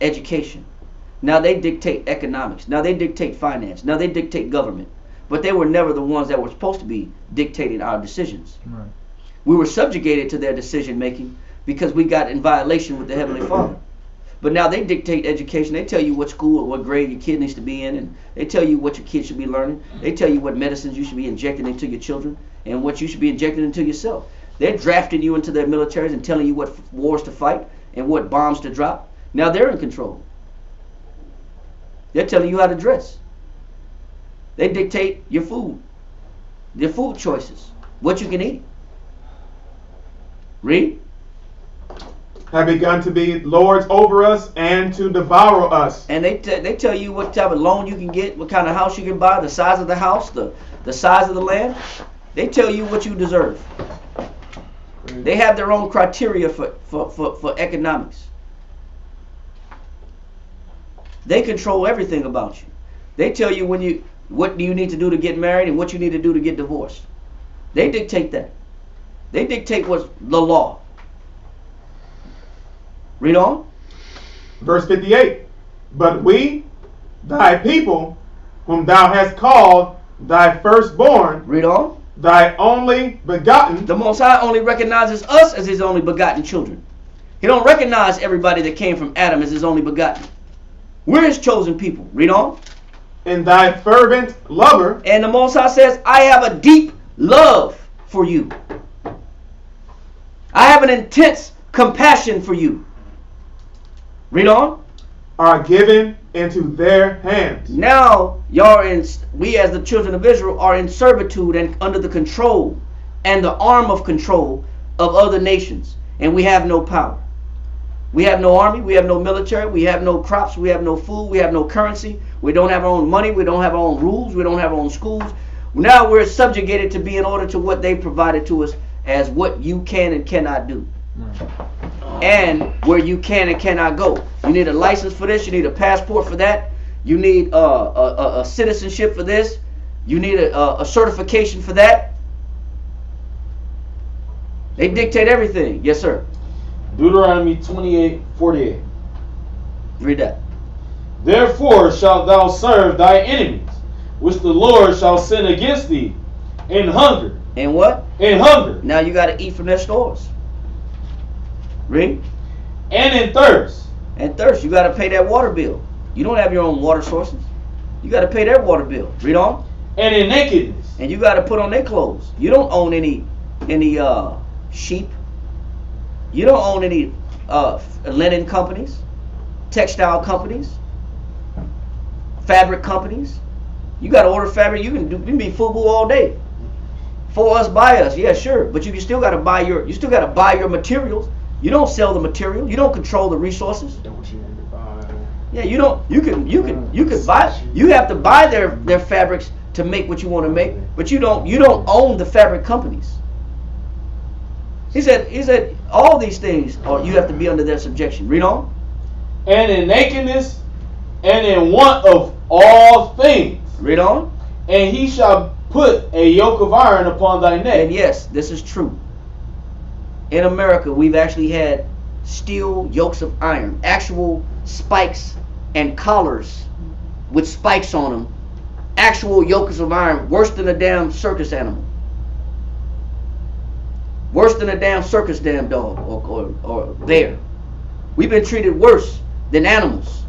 education. Now they dictate economics. Now they dictate finance. Now they dictate government. but they were never the ones that were supposed to be dictating our decisions. Right. We were subjugated to their decision making because we got in violation with the Heavenly Father. But now they dictate education. They tell you what school or what grade your kid needs to be in, and they tell you what your kid should be learning. They tell you what medicines you should be injecting into your children and what you should be injecting into yourself. They're drafting you into their militaries and telling you what wars to fight and what bombs to drop. Now they're in control. They're telling you how to dress. They dictate your food choices, what you can eat. Read. Have begun to be lords over us and to devour us. And they tell you what type of loan you can get, what kind of house you can buy, the size of the house, the size of the land. They tell you what you deserve. They have their own criteria for economics. They control everything about you. They tell you what do you need to do to get married and what you need to do to get divorced. They dictate that. They dictate what's the law. Read on. Verse 58. But we, thy people, whom thou hast called thy firstborn, Read on. thy only begotten. The Most High only recognizes us as his only begotten children. He don't recognize everybody that came from Adam as his only begotten. We're his chosen people. Read on. And thy fervent lover. And the Most High says, I have a deep love for you. I have an intense compassion for you. Read on. Are given into their hands. Now, we as the children of Israel are in servitude and under the control and the arm of control of other nations. And we have no power. We have no army, we have no military, we have no crops, we have no food, we have no currency, we don't have our own money, we don't have our own rules, we don't have our own schools. Now we're subjugated to be in order to what they provided to us as what you can and cannot do. And where you can and cannot go. You need a license for this, you need a passport for that, you need a citizenship for this, you need a certification for that. They dictate everything. Yes, sir. Deuteronomy 28:48. Read that. Therefore shalt thou serve thy enemies, which the Lord shall send against thee, in hunger. And what? In hunger. Now you got to eat from their stores. Read. And in thirst. And thirst. You got to pay that water bill. You don't have your own water sources. You got to pay their water bill. Read on. And in nakedness. And you got to put on their clothes. You don't own any sheep. You don't own any linen companies, textile companies, fabric companies. You got to order fabric. You can be FUBU all day. For us, by us, yeah, sure. But you still got to buy your materials. You don't sell the material. You don't control the resources. Yeah, you don't. You can buy. You have to buy their fabrics to make what you want to make. But you don't own the fabric companies. He said, all these things, you have to be under their subjection. Read on. And in nakedness, and in want of all things. Read on. And he shall put a yoke of iron upon thy neck. And yes, this is true. In America, we've actually had steel yokes of iron, actual spikes and collars with spikes on them, actual yokes of iron, worse than a damn circus animal. Worse than a damn circus damn dog or bear. We've been treated worse than animals.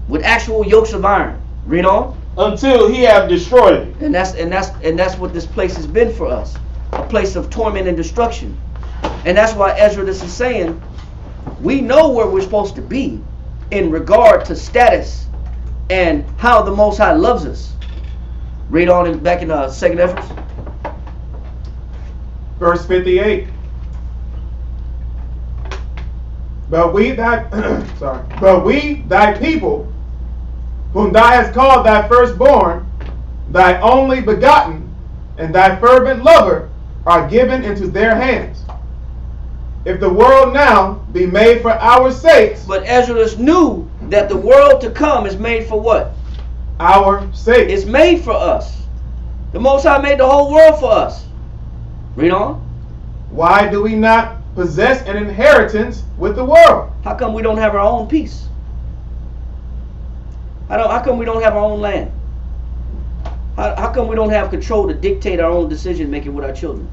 With actual yokes of iron. Read on. Until he have destroyed it. And that's what this place has been for us. A place of torment and destruction. And that's why Ezra this is saying, we know where we're supposed to be in regard to status and how the Most High loves us. Read on back in 2nd Ezra. Verse 58. But we thy people, whom thou hast called thy firstborn, thy only begotten, and thy fervent lover, are given into their hands. If the world now be made for our sakes. But Ezra knew that the world to come is made for what? Our sakes. It's made for us. The Most High made the whole world for us. Read on. Why do we not possess an inheritance with the world? How come we don't have our own peace? How come we don't have our own land? How come we don't have control to dictate our own decision making with our children?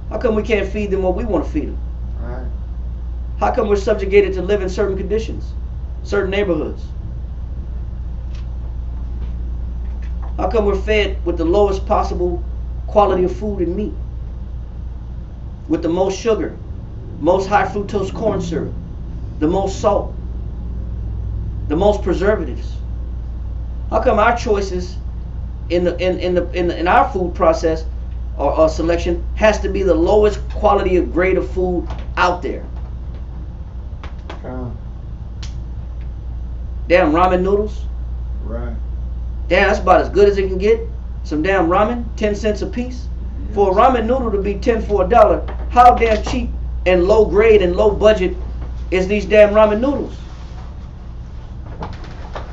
How come we can't feed them what we want to feed them? Right. How come we're subjugated to live in certain conditions, certain neighborhoods? How come we're fed with the lowest possible quality of food and meat? With the most sugar, most high fructose corn syrup, the most salt, the most preservatives? How come our choices in our food process or selection has to be the lowest quality of grade of food out there? Damn ramen noodles. Right. Damn, that's about as good as it can get. Some damn ramen, 10 cents a piece. For a ramen noodle to be 10 for $1, how damn cheap and low grade and low budget is these damn ramen noodles?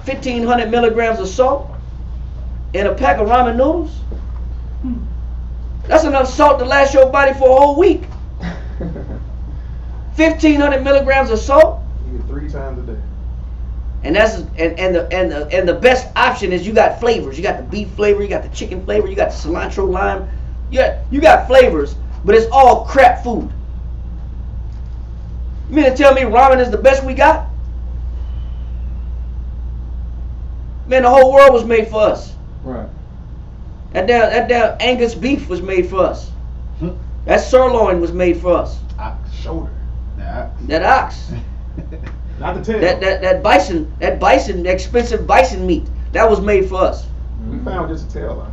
1,500 milligrams of salt in a pack of ramen noodles? That's enough salt to last your body for a whole week. 1,500 milligrams of salt. Eat it 3 times a day. And that's and the best option is you got flavors. You got the beef flavor, you got the chicken flavor, you got the cilantro lime. You got flavors, but it's all crap food. You mean to tell me ramen is the best we got? Man, the whole world was made for us. Right. That damn Angus beef was made for us. That sirloin was made for us. Shoulder. That ox. Not the tail. That bison, the expensive bison meat, that was made for us. We found just a tail line.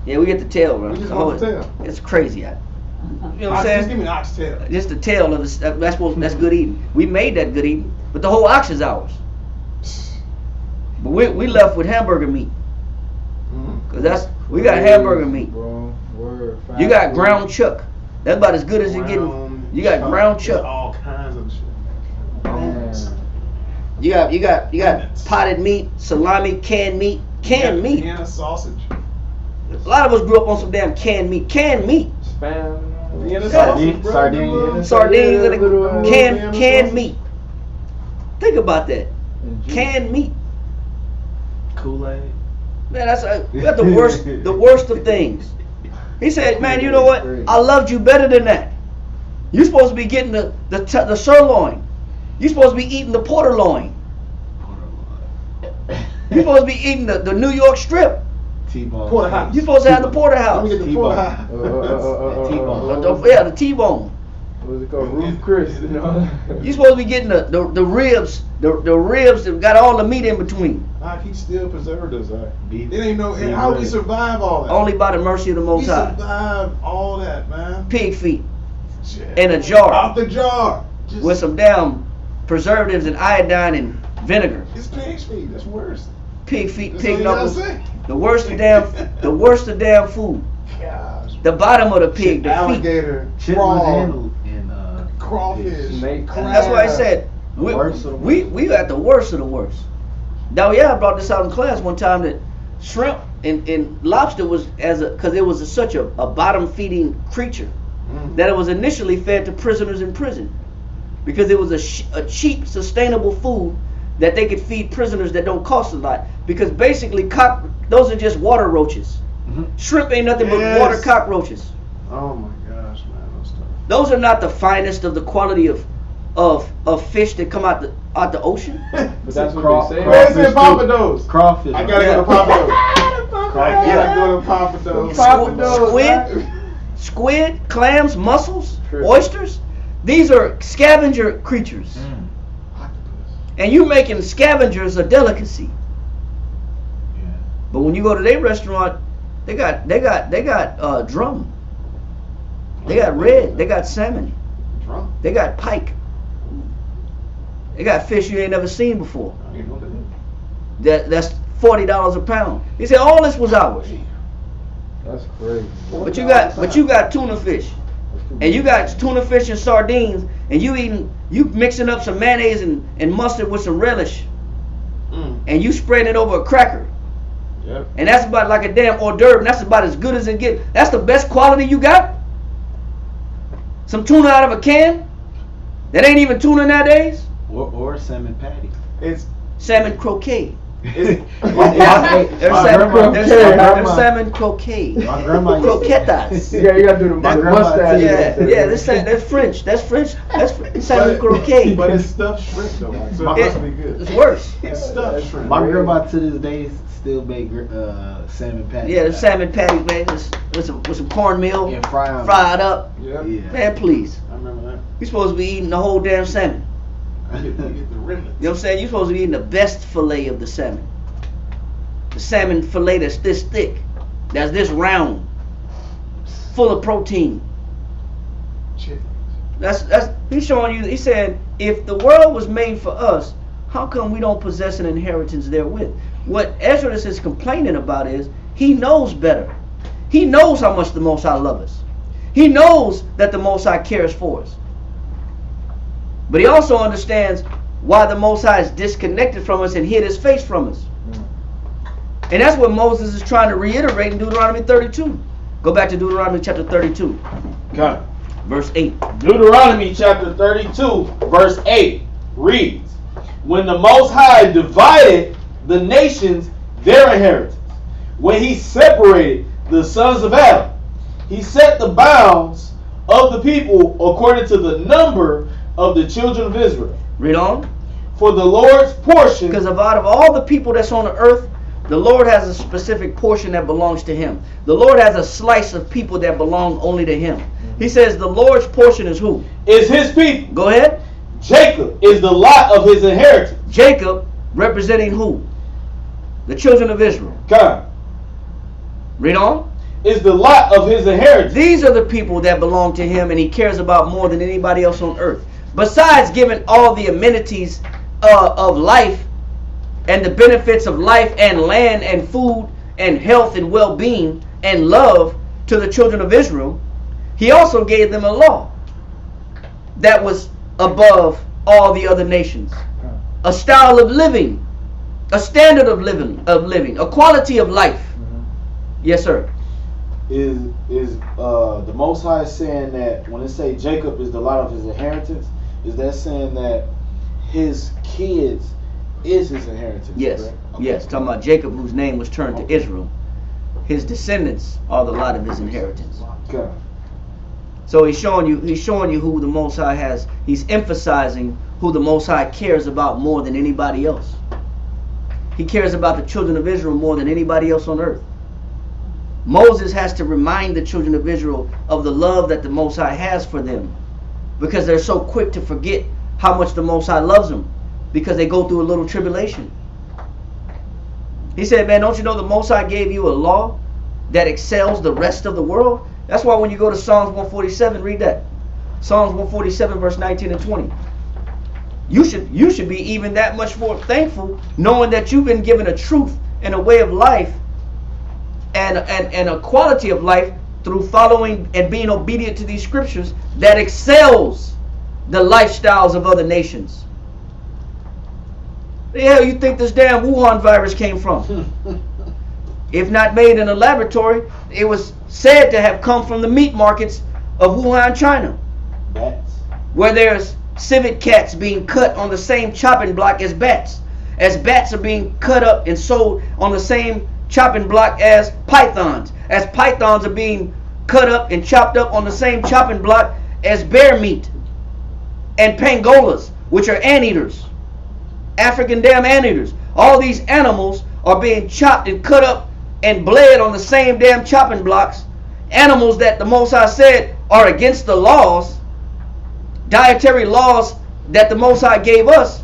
Yeah, we get the tail, bro. We just want the tail. It's crazy. You know what I'm saying? Just give me an ox tail. Just the tail of the, that's good eating. We made that good eating, but the whole ox is ours. But we left with hamburger meat, cause we got hamburger meat. Bro, word. You got ground chuck. That's about as good as you get. You got ground chuck. All kinds of shit. You got potted meat, salami, canned meat. Canned meat. Can of sausage. A lot of us grew up on some damn canned meat. Canned meat. Spam. Yeah. Sausage, bro. Sardines and canned meat. Think about that. Canned meat. Kool-Aid. Man, we got the worst of things. He said, man, you know what? I loved you better than that. You're supposed to be getting the sirloin. You're supposed to be eating the porterloin. You're supposed to be eating the New York strip. T-bone. Porterhouse. You're supposed to have the porterhouse. Let me get the porterhouse. T-bone. Yeah, the T-bone. What's it called? Roof Chris, you know? You're supposed to be getting the ribs, the ribs that got all the meat in between. He still preserved us. Beef. They didn't know how we survive all that. Only by the mercy of the Most We High. survived all that, man. Pig feet in a jar Out the jar. Just, with some damn preservatives and iodine and vinegar. It's pig's feet. That's worse. Pig feet, That's pig all you gotta knuckles. say. The worst of damn food. Gosh. The bottom of the pig, the feet. Alligator, Chitlins frog, and crawfish, Snake. crab. That's why I said we got the worst of the worst. Now, yeah, I brought this out in class one time that shrimp and lobster was because it was such a bottom feeding creature that it was initially fed to prisoners in prison because it was a cheap, sustainable food that they could feed prisoners that don't cost a lot. Because basically, those are just water roaches. Shrimp ain't nothing but water cockroaches. Oh my gosh, man, those stuff. Those are not the finest of the quality of fish that come out the ocean. But that's what they say. Where's it, Papados? crawfish. I gotta go to Papados. I gotta go to Papados. Squid, clams, mussels, True. oysters. These are scavenger creatures. And you making scavengers a delicacy. Yeah. But when you go to their restaurant, they got drum. They got red. They got salmon. Drum. They got pike. They got fish you ain't never seen before. I ain't know that. That's $40 a pound. He said all this was ours. That's crazy. But you got tuna fish. And you got tuna fish and sardines, and you mixing up some mayonnaise and mustard with some relish, and you spreading it over a cracker. Yep. And that's about like a damn hors d'oeuvre, and that's about as good as it gets. That's the best quality you got? Some tuna out of a can? That ain't even tuna nowadays? Or salmon patty. It's Salmon croquet. It's- There's salmon croquet. My grandma used to- Croquetas. Yeah, you gotta do the My grandma mustache. Yeah, that's French. That's salmon croquet. But it's stuffed shrimp though, so it must be good. It's worse. It's stuffed shrimp. My grandma to this day still make salmon patties. Yeah, the salmon patties, man, with some cornmeal, And fry 'em. fried up. Yeah. Yeah. Man, please. I remember that. You're supposed to be eating the whole damn salmon. You get the remnants. You know what I'm saying? You're supposed to be eating the best fillet of the salmon. The salmon fillet that's this thick, that's this round, full of protein. Chicken. That's he's showing you. He said, if the world was made for us, how come we don't possess an inheritance therewith? What Ezra is complaining about is he knows better. He knows how much the Most High loves us. He knows that the Most High cares for us. But he also understands why the Most High is disconnected from us and hid his face from us. And that's what Moses is trying to reiterate in Deuteronomy 32. Go back to Deuteronomy chapter 32, Okay. verse 8. Deuteronomy chapter 32, verse 8 reads, when the Most High divided the nations their inheritance, when he separated the sons of Adam, he set the bounds of the people according to the number of the children of Israel. Read on. For the Lord's portion, Because out of all the people that's on the earth, the Lord has a specific portion that belongs to him. The Lord has a slice of people that belong only to him. He says the Lord's portion is who? is his people. Go ahead. Jacob is the lot of his inheritance. Jacob representing who? The children of Israel. Okay. Read on. Is the lot of his inheritance. These are the people that belong to him and he cares about more than anybody else on earth. Besides giving all the amenities of life and the benefits of life and land and food and health and well-being and love to the children of Israel, he also gave them a law that was above all the other nations. A style of living, a standard of living, a quality of life. Yes, sir. Is the Most High saying that when it say Jacob is the lot of his inheritance, is that saying that his kids is his inheritance? Yes, correct? Okay. yes. Talking about Jacob, whose name was turned to Israel. His descendants are the lot of his inheritance. Okay. So he's showing you who the Most High has. He's emphasizing who the Most High cares about more than anybody else. He cares about the children of Israel more than anybody else on earth. Moses has to remind the children of Israel of the love that the Most High has for them, because they're so quick to forget how much the Most High loves them because they go through a little tribulation. He said, man, don't you know the Most High gave you a law that excels the rest of the world? That's why when you go to Psalms 147, read that. Psalms 147 verse 19 and 20. You should be even that much more thankful, knowing that you've been given a truth and a way of life and a quality of life through following and being obedient to these scriptures that excels the lifestyles of other nations. Where the hell you think this damn Wuhan virus came from? If not made in a laboratory, it was said to have come from the meat markets of Wuhan, China, Bats. where there's civet cats being cut on the same chopping block as bats are being cut up and sold on the same chopping block as pythons are being cut up and chopped up on the same chopping block as bear meat, and pangolas, which are anteaters, African damn anteaters. All these animals are being chopped and cut up and bled on the same damn chopping blocks. Animals that the Most High said are against the laws, dietary laws that the Most High gave us.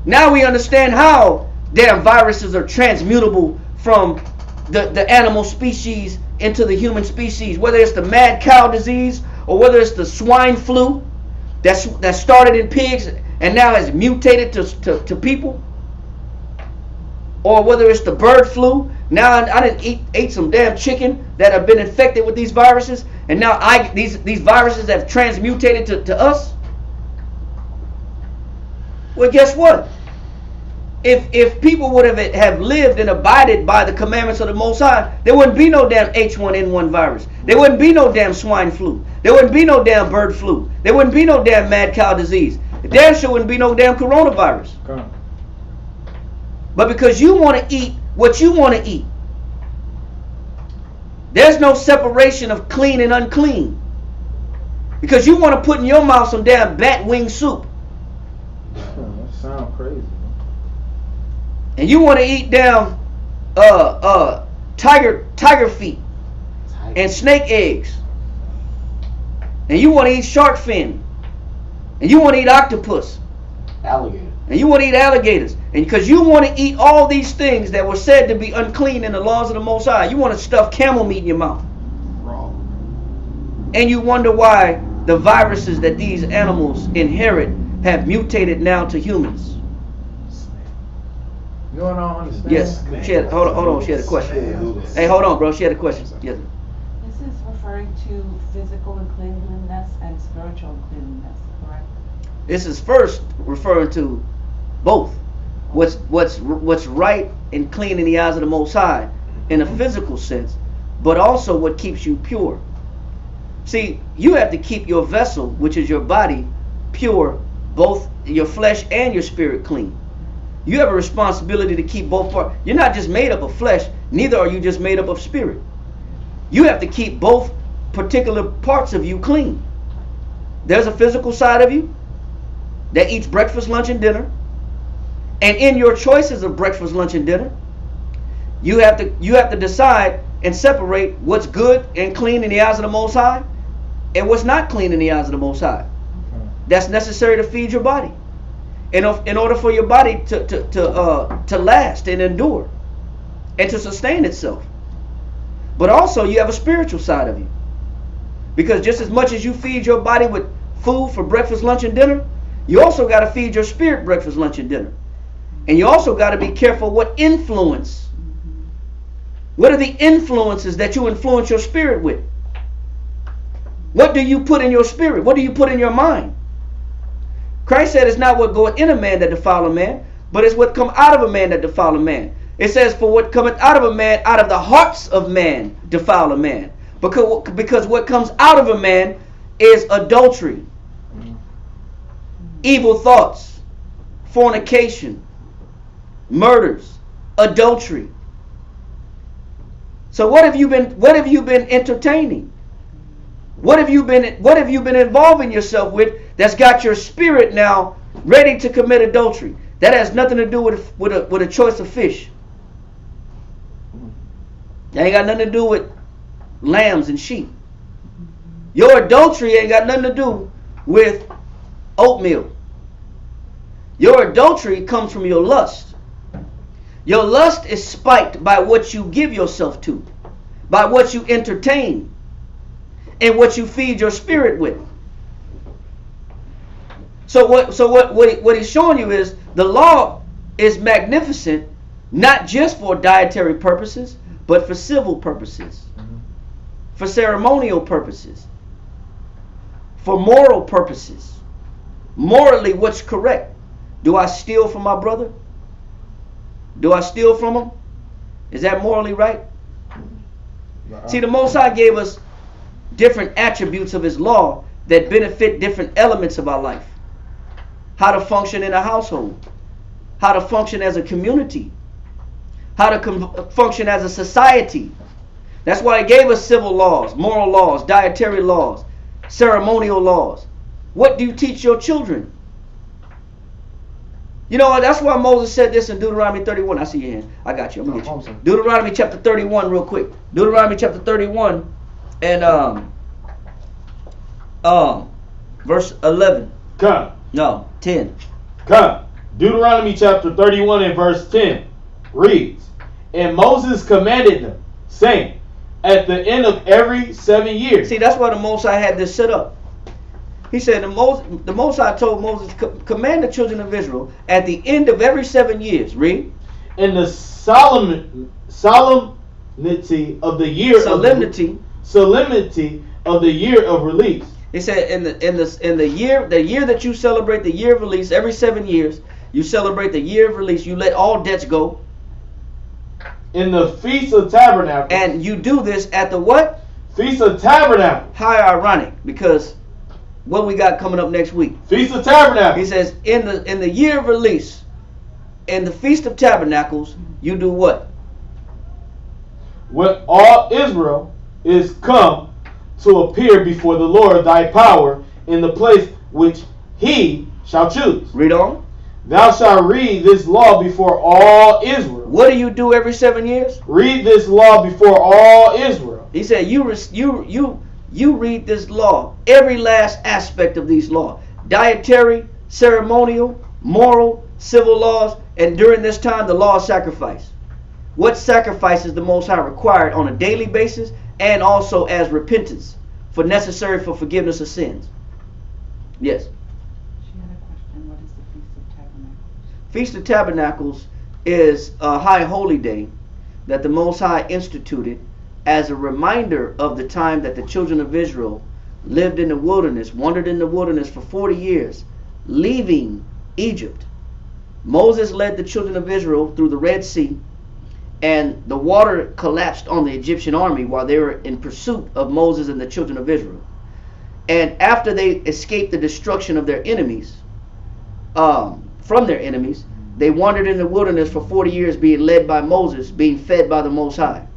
Now we understand how damn viruses are transmutable from the animal species into the human species, whether it's the mad cow disease or whether it's the swine flu that started in pigs and now has mutated to people, or whether it's the bird flu. Now I didn't ate some damn chicken that have been infected with these viruses, and now these viruses have transmutated to us. Well, guess what? If people would have lived and abided by the commandments of the Most High, there wouldn't be no damn H1N1 virus. There wouldn't be no damn swine flu. There wouldn't be no damn bird flu. There wouldn't be no damn mad cow disease. There sure wouldn't be no damn coronavirus. But because you want to eat what you want to eat, there's no separation of clean and unclean. Because you want to put in your mouth some damn bat wing soup. That sounds crazy. And you want to eat down tiger feet and snake eggs. And you want to eat shark fin. And you want to eat octopus. Alligator. And you want to eat alligators. And because you want to eat all these things that were said to be unclean in the laws of the Most High, you want to stuff camel meat in your mouth. Wrong. And you wonder why the viruses that these animals inherit have mutated now to humans. You know what I don't understand? Yes. Hold on. She had a question. Hey, hold on, bro. She had a question. Yes. This is referring to physical uncleanliness and spiritual uncleanliness, correct? This is first referring to both. What's right and clean in the eyes of the Most High in a physical sense, but also what keeps you pure. See, you have to keep your vessel, which is your body, pure, both your flesh and your spirit clean. You have a responsibility to keep both parts. You're not just made up of flesh, neither are you just made up of spirit. You have to keep both particular parts of you clean. There's a physical side of you that eats breakfast, lunch, and dinner. And in your choices of breakfast, lunch, and dinner, you have to decide and separate what's good and clean in the eyes of the Most High and what's not clean in the eyes of the Most High. That's necessary to feed your body. In order for your body to last and endure and to sustain itself. But also you have a spiritual side of you. Because just as much as you feed your body with food for breakfast, lunch, and dinner, you also got to feed your spirit breakfast, lunch, and dinner. And you also got to be careful what influence. What are the influences that you influence your spirit with? What do you put in your spirit? What do you put in your mind? Christ said it's not what goeth in a man that defile a man, but it's what come out of a man that defile a man. It says, for what cometh out of a man, out of the hearts of man, defile a man. Because what comes out of a man is adultery, evil thoughts, fornication, murders, adultery. So what have you been entertaining? What have you been involving yourself with that's got your spirit now ready to commit adultery? That has nothing to do with a choice of fish. That ain't got nothing to do with lambs and sheep. Your adultery ain't got nothing to do with oatmeal. Your adultery comes from your lust. Your lust is spiked by what you give yourself to, by what you entertain, and what you feed your spirit with. So what he's showing you is the law is magnificent, not just for dietary purposes, but for civil purposes, for ceremonial purposes, for moral purposes. Morally, what's correct? Do I steal from my brother? Do I steal from him? Is that morally right? See, the Most High gave us different attributes of his law that benefit different elements of our life. How to function in a household, how to function as a community, how to function as a society. That's why he gave us civil laws, moral laws, dietary laws, ceremonial laws. What do you teach your children? You know what? That's why Moses said this in Deuteronomy 31. I see your hand. I got you. I'm going to get you. Deuteronomy chapter 31 real quick. Deuteronomy chapter 31 and verse 11. Come. No, 10. Come. Deuteronomy chapter 31 and verse 10 reads, and Moses commanded them, saying, at the end of every 7 years. See, that's why the Most High had this set up. He said the Most High told Moses, command the children of Israel at the end of every 7 years. Read. In the solemnity of the year solemnity of the year of release. He said in the year that you celebrate the year of release, every 7 years, you celebrate the year of release. You let all debts go. In the Feast of Tabernacles. And you do this at the what? Feast of Tabernacles. How ironic, because what we got coming up next week? Feast of Tabernacles. He says in the year of release, in the Feast of Tabernacles, you do what? When all Israel is come to appear before the Lord thy power in the place which he shall choose. Read on. Thou shalt read this law before all Israel. What do you do every 7 years? Read this law before all Israel. He said, you read this law, every last aspect of these laws, dietary, ceremonial, moral, civil laws, and during this time, the law of sacrifice. What sacrifices the Most High required on a daily basis and also as repentance for necessary for forgiveness of sins. Yes. She had a question. What is the Feast of Tabernacles? Feast of Tabernacles is a high holy day that the Most High instituted as a reminder of the time that the children of Israel lived in the wilderness, wandered in the wilderness for 40 years, leaving Egypt. Moses led the children of Israel through the Red Sea, and the water collapsed on the Egyptian army while they were in pursuit of Moses and the children of Israel. And after they escaped the destruction of their enemies, from their enemies, they wandered in the wilderness for 40 years being led by Moses, being fed by the Most High.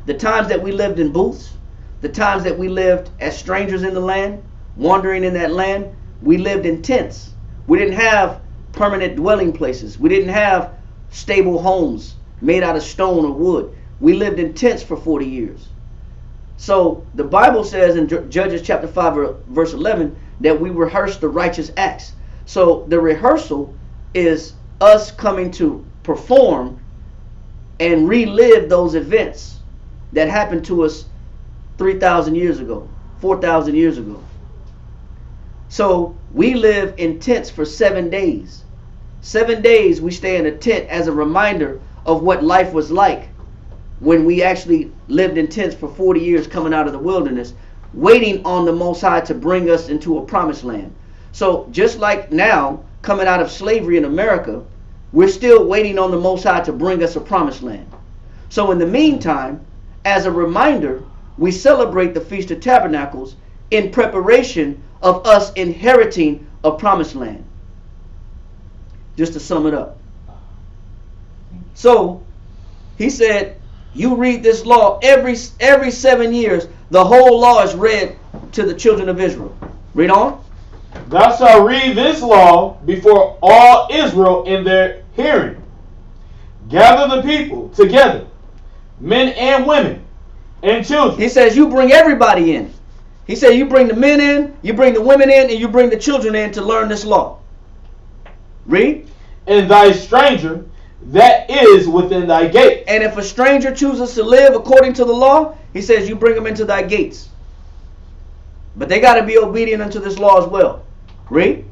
The times that we lived in booths, the times that we lived as strangers in the land, wandering in that land, we lived in tents. We didn't have permanent dwelling places. We didn't have stable homes made out of stone or wood. We lived in tents for 40 years. So the Bible says in Judges chapter 5 verse 11 that we rehearse the righteous acts. So the rehearsal is us coming to perform and relive those events that happened to us 3,000 years ago, 4,000 years ago. So we live in tents for 7 days. 7 days we stay in a tent as a reminder of what life was like when we actually lived in tents for 40 years coming out of the wilderness, waiting on the Most High to bring us into a promised land. So just like now, coming out of slavery in America, we're still waiting on the Most High to bring us a promised land. So in the meantime, as a reminder, we celebrate the Feast of Tabernacles in preparation of us inheriting a promised land. Just to sum it up. So he said, you read this law every 7 years. The whole law is read to the children of Israel. Read on. Thou shalt read this law before all Israel in their hearing. Gather the people together, men and women and children. He says you bring everybody in. He said you bring the men in, you bring the women in, and you bring the children in to learn this law. Read. And thy stranger that is within thy gate. And if a stranger chooses to live according to the law, he says you bring them into thy gates. But they got to be obedient unto this law as well. Read.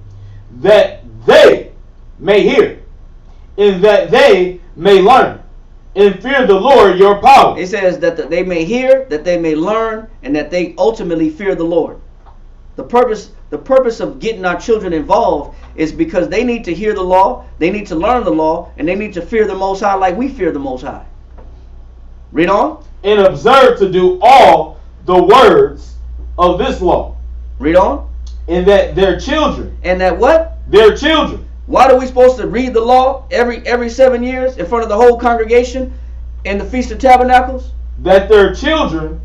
That they may hear, and that they may learn, and fear the Lord your power. It says that they may hear, that they may learn, and that they ultimately fear the Lord. The purpose of getting our children involved is because they need to hear the law, they need to learn the law, and they need to fear the Most High like we fear the Most High. Read on. And observe to do all the words of this law. Read on. And that their children. And that what? Their children. Why are we supposed to read the law every 7 years in front of the whole congregation in the Feast of Tabernacles? That their children,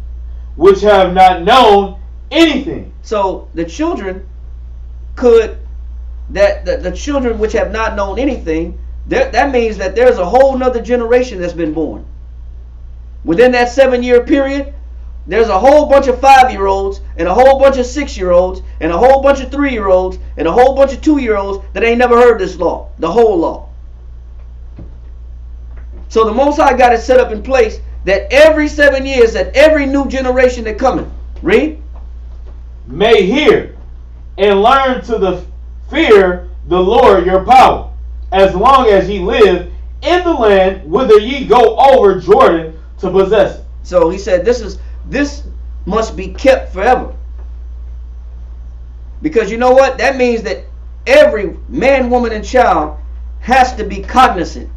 which have not known anything. So the children could, the children which have not known anything, that means that there's a whole nother generation that's been born. Within that 7-year period, there's a whole bunch of 5-year-olds and a whole bunch of 6-year-olds and a whole bunch of 3-year-olds and a whole bunch of 2-year-olds that ain't never heard this law, the whole law. So the Most High got it set up in place that every 7 years, that every new generation that coming, read, may hear and learn to the fear the Lord your power, as long as ye live in the land whither ye go over Jordan to possess it. So he said this must be kept forever. Because you know what? That means that every man, woman, and child has to be cognizant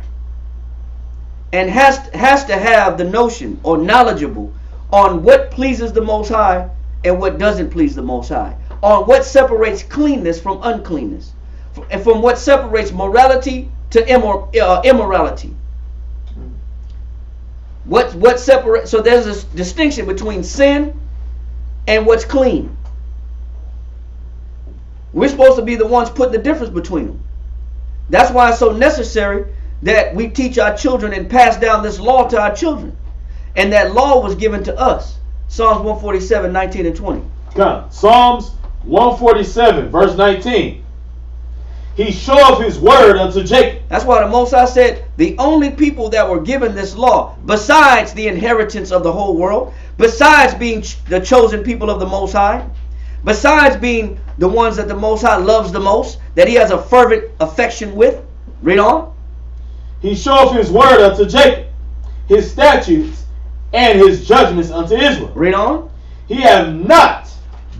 and has to have the notion or knowledgeable on what pleases the Most High and what doesn't please the Most High, on what separates cleanness from uncleanness, and from what separates morality to immorality. What separates? So there's this distinction between sin and what's clean. We're supposed to be the ones putting the difference between them. That's why it's so necessary that we teach our children and pass down this law to our children. And that law was given to us. Psalms 147, 19 and 20. Psalms 147, verse 19. He showeth his word unto Jacob. That's why the Most High said the only people that were given this law, besides the inheritance of the whole world, besides being the chosen people of the Most High, besides being the ones that the Most High loves the most, that he has a fervent affection with. Read on. He showeth his word unto Jacob, his statutes and his judgments unto Israel. Read on. He hath not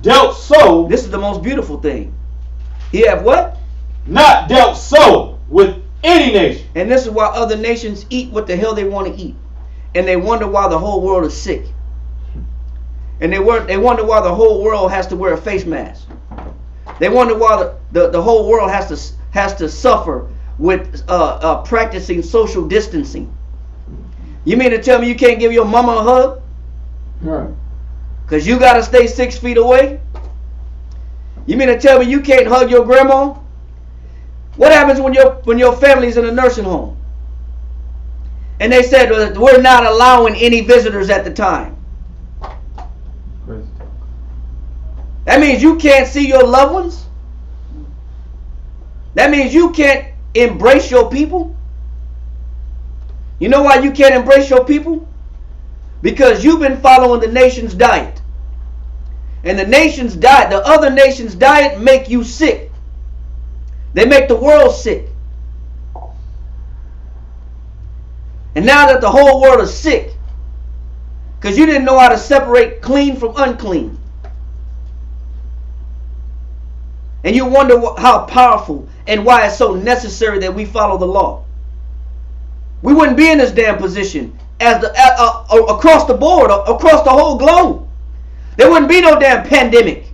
dealt so. This is the most beautiful thing. He have what? Not dealt so with any nation. And this is why other nations eat what the hell they want to eat. And they wonder why the whole world is sick. And they wonder why the whole world has to wear a face mask. They wonder why the whole world has to suffer with practicing social distancing. You mean to tell me you can't give your mama a hug? Right. Because you got to stay 6 feet away? You mean to tell me you can't hug your grandma? What happens when your family's in a nursing home? And they said, we're not allowing any visitors at the time. Crazy. That means you can't see your loved ones? That means you can't embrace your people? You know why you can't embrace your people? Because you've been following the nation's diet. And the nation's diet, the other nation's diet make you sick. They make the world sick. And now that the whole world is sick, because you didn't know how to separate clean from unclean. And you wonder how powerful and why it's so necessary that we follow the law. We wouldn't be in this damn position as across the board, across the whole globe. There wouldn't be no damn pandemic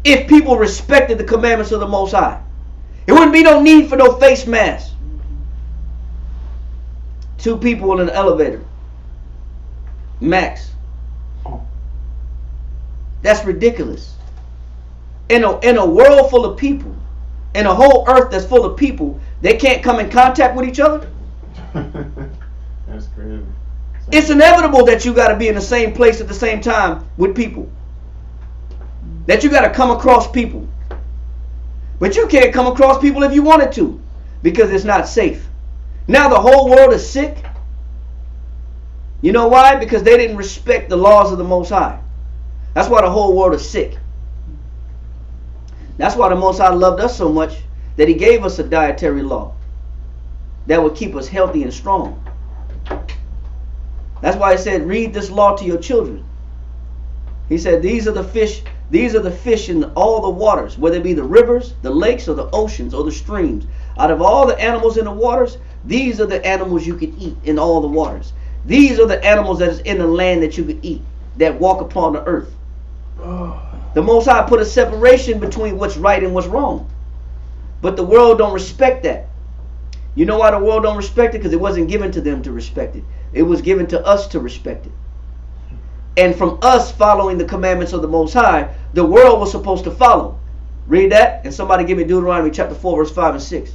if people respected the commandments of the Most High. There wouldn't be no need for no face masks. 2 people in an elevator. Max. That's ridiculous. In a world full of people, in a whole earth that's full of people, they can't come in contact with each other? That's crazy. It's inevitable that you got to be in the same place at the same time with people. That you got to come across people. But you can't come across people if you wanted to, because it's not safe. Now the whole world is sick. You know why? Because they didn't respect the laws of the Most High. That's why the whole world is sick. That's why the Most High loved us so much that he gave us a dietary law that would keep us healthy and strong. That's why he said, read this law to your children. He said, these are the fish in all the waters, whether it be the rivers, the lakes, or the oceans, or the streams. Out of all the animals in the waters, these are the animals you can eat in all the waters. These are the animals that is in the land that you can eat, that walk upon the earth. The Most High put a separation between what's right and what's wrong. But the world don't respect that. You know why the world don't respect it? Because it wasn't given to them to respect it. It was given to us to respect it. And from us following the commandments of the Most High, the world was supposed to follow. Read that, and somebody give me Deuteronomy chapter 4, verse 5 and 6.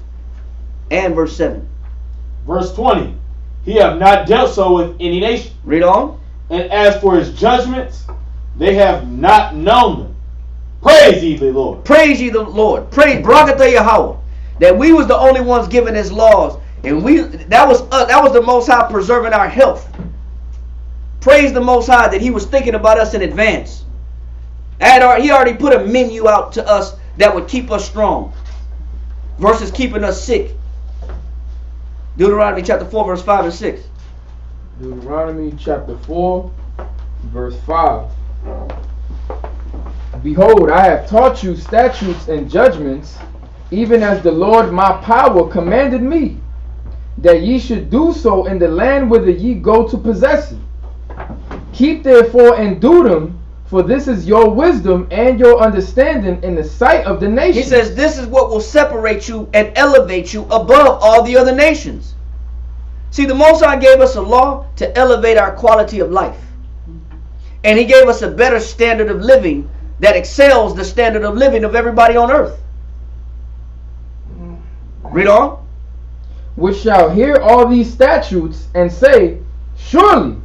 And verse 7. Verse 20. He have not dealt so with any nation. Read on. And as for his judgments, they have not known them. Praise ye the Lord. Praise ye the Lord. Praise Barakatah Yahweh. That we was the only ones given his laws. And that was the Most High preserving our health. Praise the Most High that he was thinking about us in advance. He already put a menu out to us that would keep us strong versus keeping us sick. Deuteronomy chapter 4, verse 5 and 6. Deuteronomy chapter 4, verse 5. Behold, I have taught you statutes and judgments, even as the Lord my power commanded me, that ye should do so in the land whither ye go to possess it. Keep therefore and do them, for this is your wisdom and your understanding in the sight of the nations. He says this is what will separate you and elevate you above all the other nations. See, the Most High gave us a law to elevate our quality of life. And he gave us a better standard of living that excels the standard of living of everybody on earth. Read on. Which shall hear all these statutes and say, surely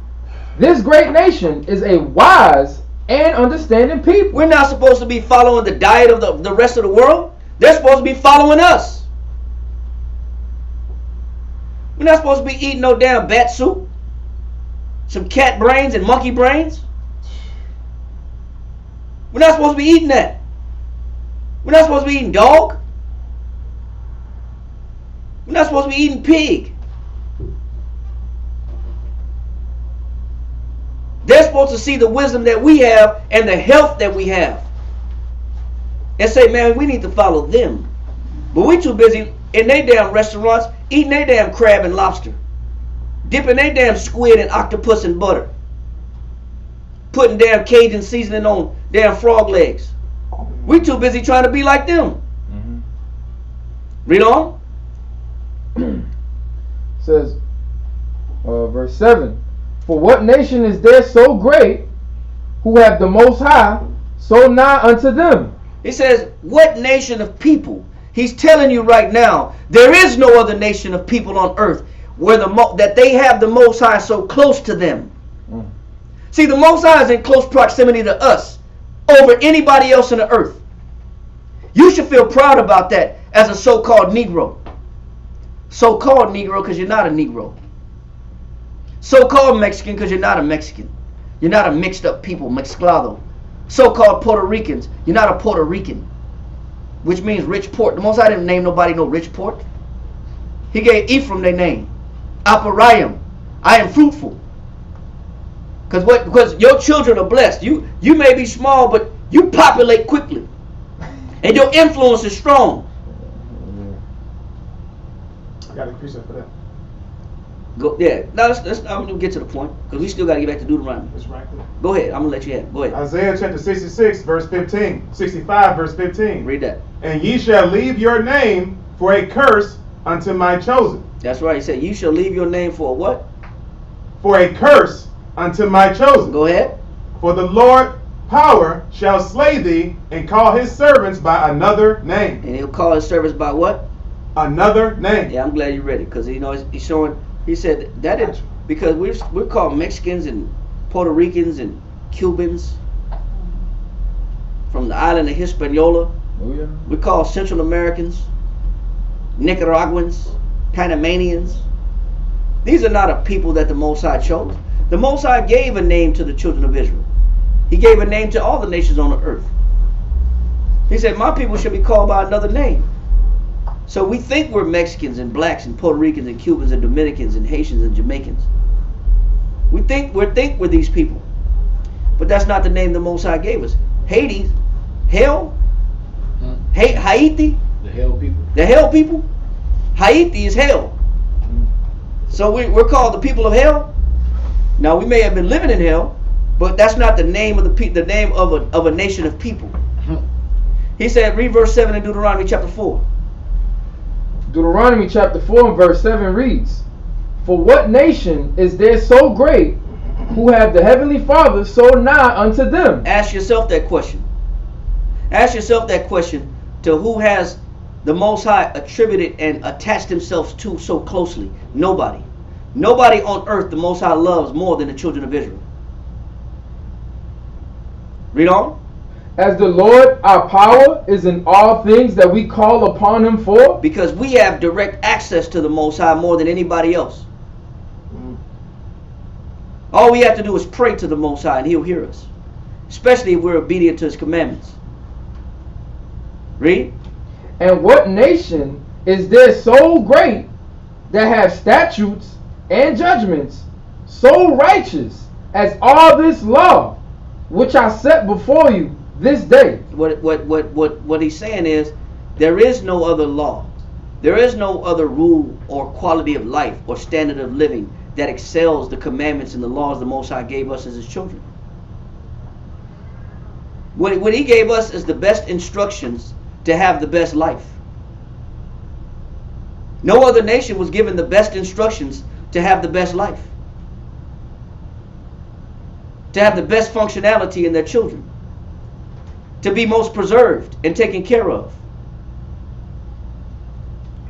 this great nation is a wise and understanding people. We're not supposed to be following the diet of the rest of the world. They're supposed to be following us. We're not supposed to be eating no damn bat soup, some cat brains and monkey brains. We're not supposed to be eating that. We're not supposed to be eating dog. We're not supposed to be eating pig. They're supposed to see the wisdom that we have and the health that we have and say, man, we need to follow them. But we too busy in their damn restaurants eating their damn crab and lobster, dipping their damn squid and octopus in butter, putting damn Cajun seasoning on damn frog legs. We too busy trying to be like them. Mm-hmm. Read on. Says, verse 7, for what nation is there so great who have the Most High so nigh unto them? He says, what nation of people? He's telling you right now, there is no other nation of people on earth where that they have the Most High so close to them. See, the Most High is in close proximity to us over anybody else on the earth. You should feel proud about that as a so-called Negro. So-called Negro because you're not a Negro. So-called Mexican because you're not a Mexican. You're not a mixed up people, mezclado. So-called Puerto Ricans, you're not a Puerto Rican, which means rich port. The Most High didn't name nobody no rich port. He gave Ephraim their name. Aparayim, I am fruitful. Because your children are blessed. You may be small, but you populate quickly. And your influence is strong. I got a precept for that. Go, yeah. Now I'm going to get to the point because we still got to get back to Deuteronomy. It's right there. Go ahead. I'm going to let you have it. Go ahead. Isaiah chapter 66, verse 15. 65, verse 15. Read that. And ye shall leave your name for a curse unto my chosen. That's right. He said, you shall leave your name for a what? For a curse unto my chosen. Go ahead. For the Lord power shall slay thee and call his servants by another name. And he'll call his servants by what? Another name. Yeah, I'm glad you're ready because he's showing. He said that is because we're called Mexicans and Puerto Ricans and Cubans from the island of Hispaniola. Oh, yeah. We call Central Americans, Nicaraguans, Panamanians. These are not a people that the Most High chose. The Most High gave a name to the children of Israel. He gave a name to all the nations on the earth. He said, my people should be called by another name. So we think we're Mexicans and blacks and Puerto Ricans and Cubans and Dominicans and Haitians and Jamaicans. We think we're these people. But that's not the name the Most High gave us. Haiti, hell, Haiti, The hell people. the hell people. Haiti is hell. So we're called the people of hell. Now we may have been living in hell, but that's not the name of the name of a nation of people. He said, read verse 7 in Deuteronomy chapter 4. Deuteronomy chapter 4 and verse 7 reads, for what nation is there so great who have the heavenly Father so nigh unto them? Ask yourself that question. Ask yourself that question to who has the Most High attributed and attached themselves to so closely. Nobody. Nobody on earth the Most High loves more than the children of Israel. Read on. As the Lord our power is in all things that we call upon him for. Because we have direct access to the Most High more than anybody else. All we have to do is pray to the Most High and he'll hear us. Especially if we're obedient to his commandments. Read. And what nation is there so great that have statutes and judgments so righteous as all this law which I set before you this day? What he's saying is there is no other law. There is no other rule or quality of life or standard of living that excels the commandments and the laws the Most High gave us as his children. What he gave us is the best instructions to have the best life. No other nation was given the best instructions to have the best life, to have the best functionality in their children, to be most preserved and taken care of,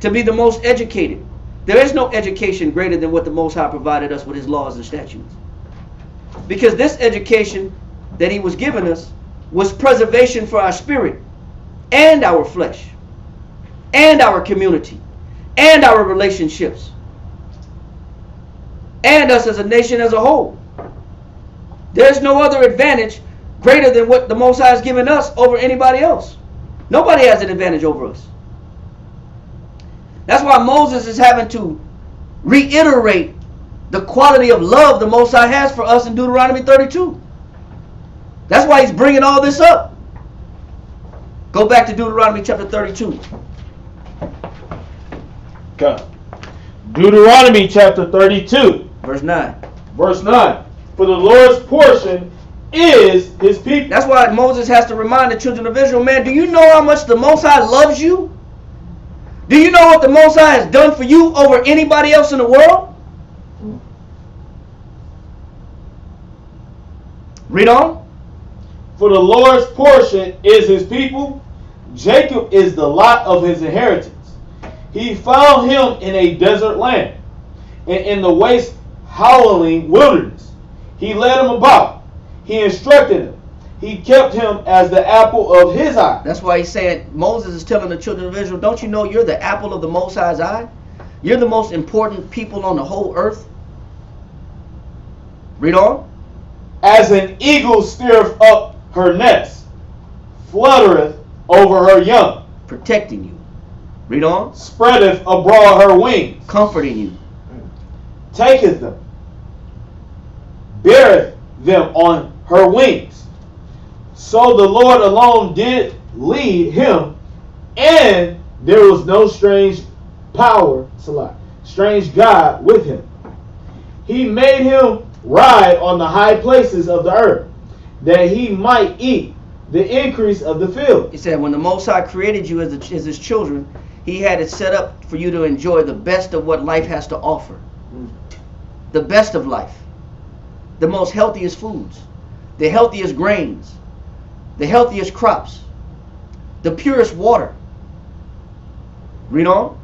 to be the most educated. There is no education greater than what the Most High provided us with his laws and statutes. Because this education that he was giving us was preservation for our spirit and our flesh and our community and our relationships and us as a nation as a whole. There's no other advantage greater than what the Most High has given us over anybody else. Nobody has an advantage over us. That's why Moses is having to reiterate the quality of love the Most High has for us in Deuteronomy 32. That's why he's bringing all this up. Go back to Deuteronomy chapter 32. Okay. Deuteronomy chapter 32. Verse 9. Verse 9. For the Lord's portion is his people. That's why Moses has to remind the children of Israel, man, do you know how much the Most High loves you? Do you know what the Most High has done for you over anybody else in the world? Read on. For the Lord's portion is his people. Jacob is the lot of his inheritance. He found him in a desert land, and in the waste howling wilderness. He led him about. He instructed him. He kept him as the apple of his eye. That's why he's saying, Moses is telling the children of Israel, don't you know you're the apple of the Most High's eye? You're the most important people on the whole earth. Read on. As an eagle stirreth up her nest, fluttereth over her young. Protecting you. Read on. Spreadeth abroad her wings. Comforting you. Taketh them. Beareth them on her wings. So the Lord alone did lead him, and there was no strange power, strange God with him. He made him ride on the high places of the earth, that he might eat the increase of the field. He said when the Most High created you as his children, he had it set up for you to enjoy the best of what life has to offer. The best of life. The most healthiest foods. The healthiest grains. The healthiest crops. The purest water. Read on.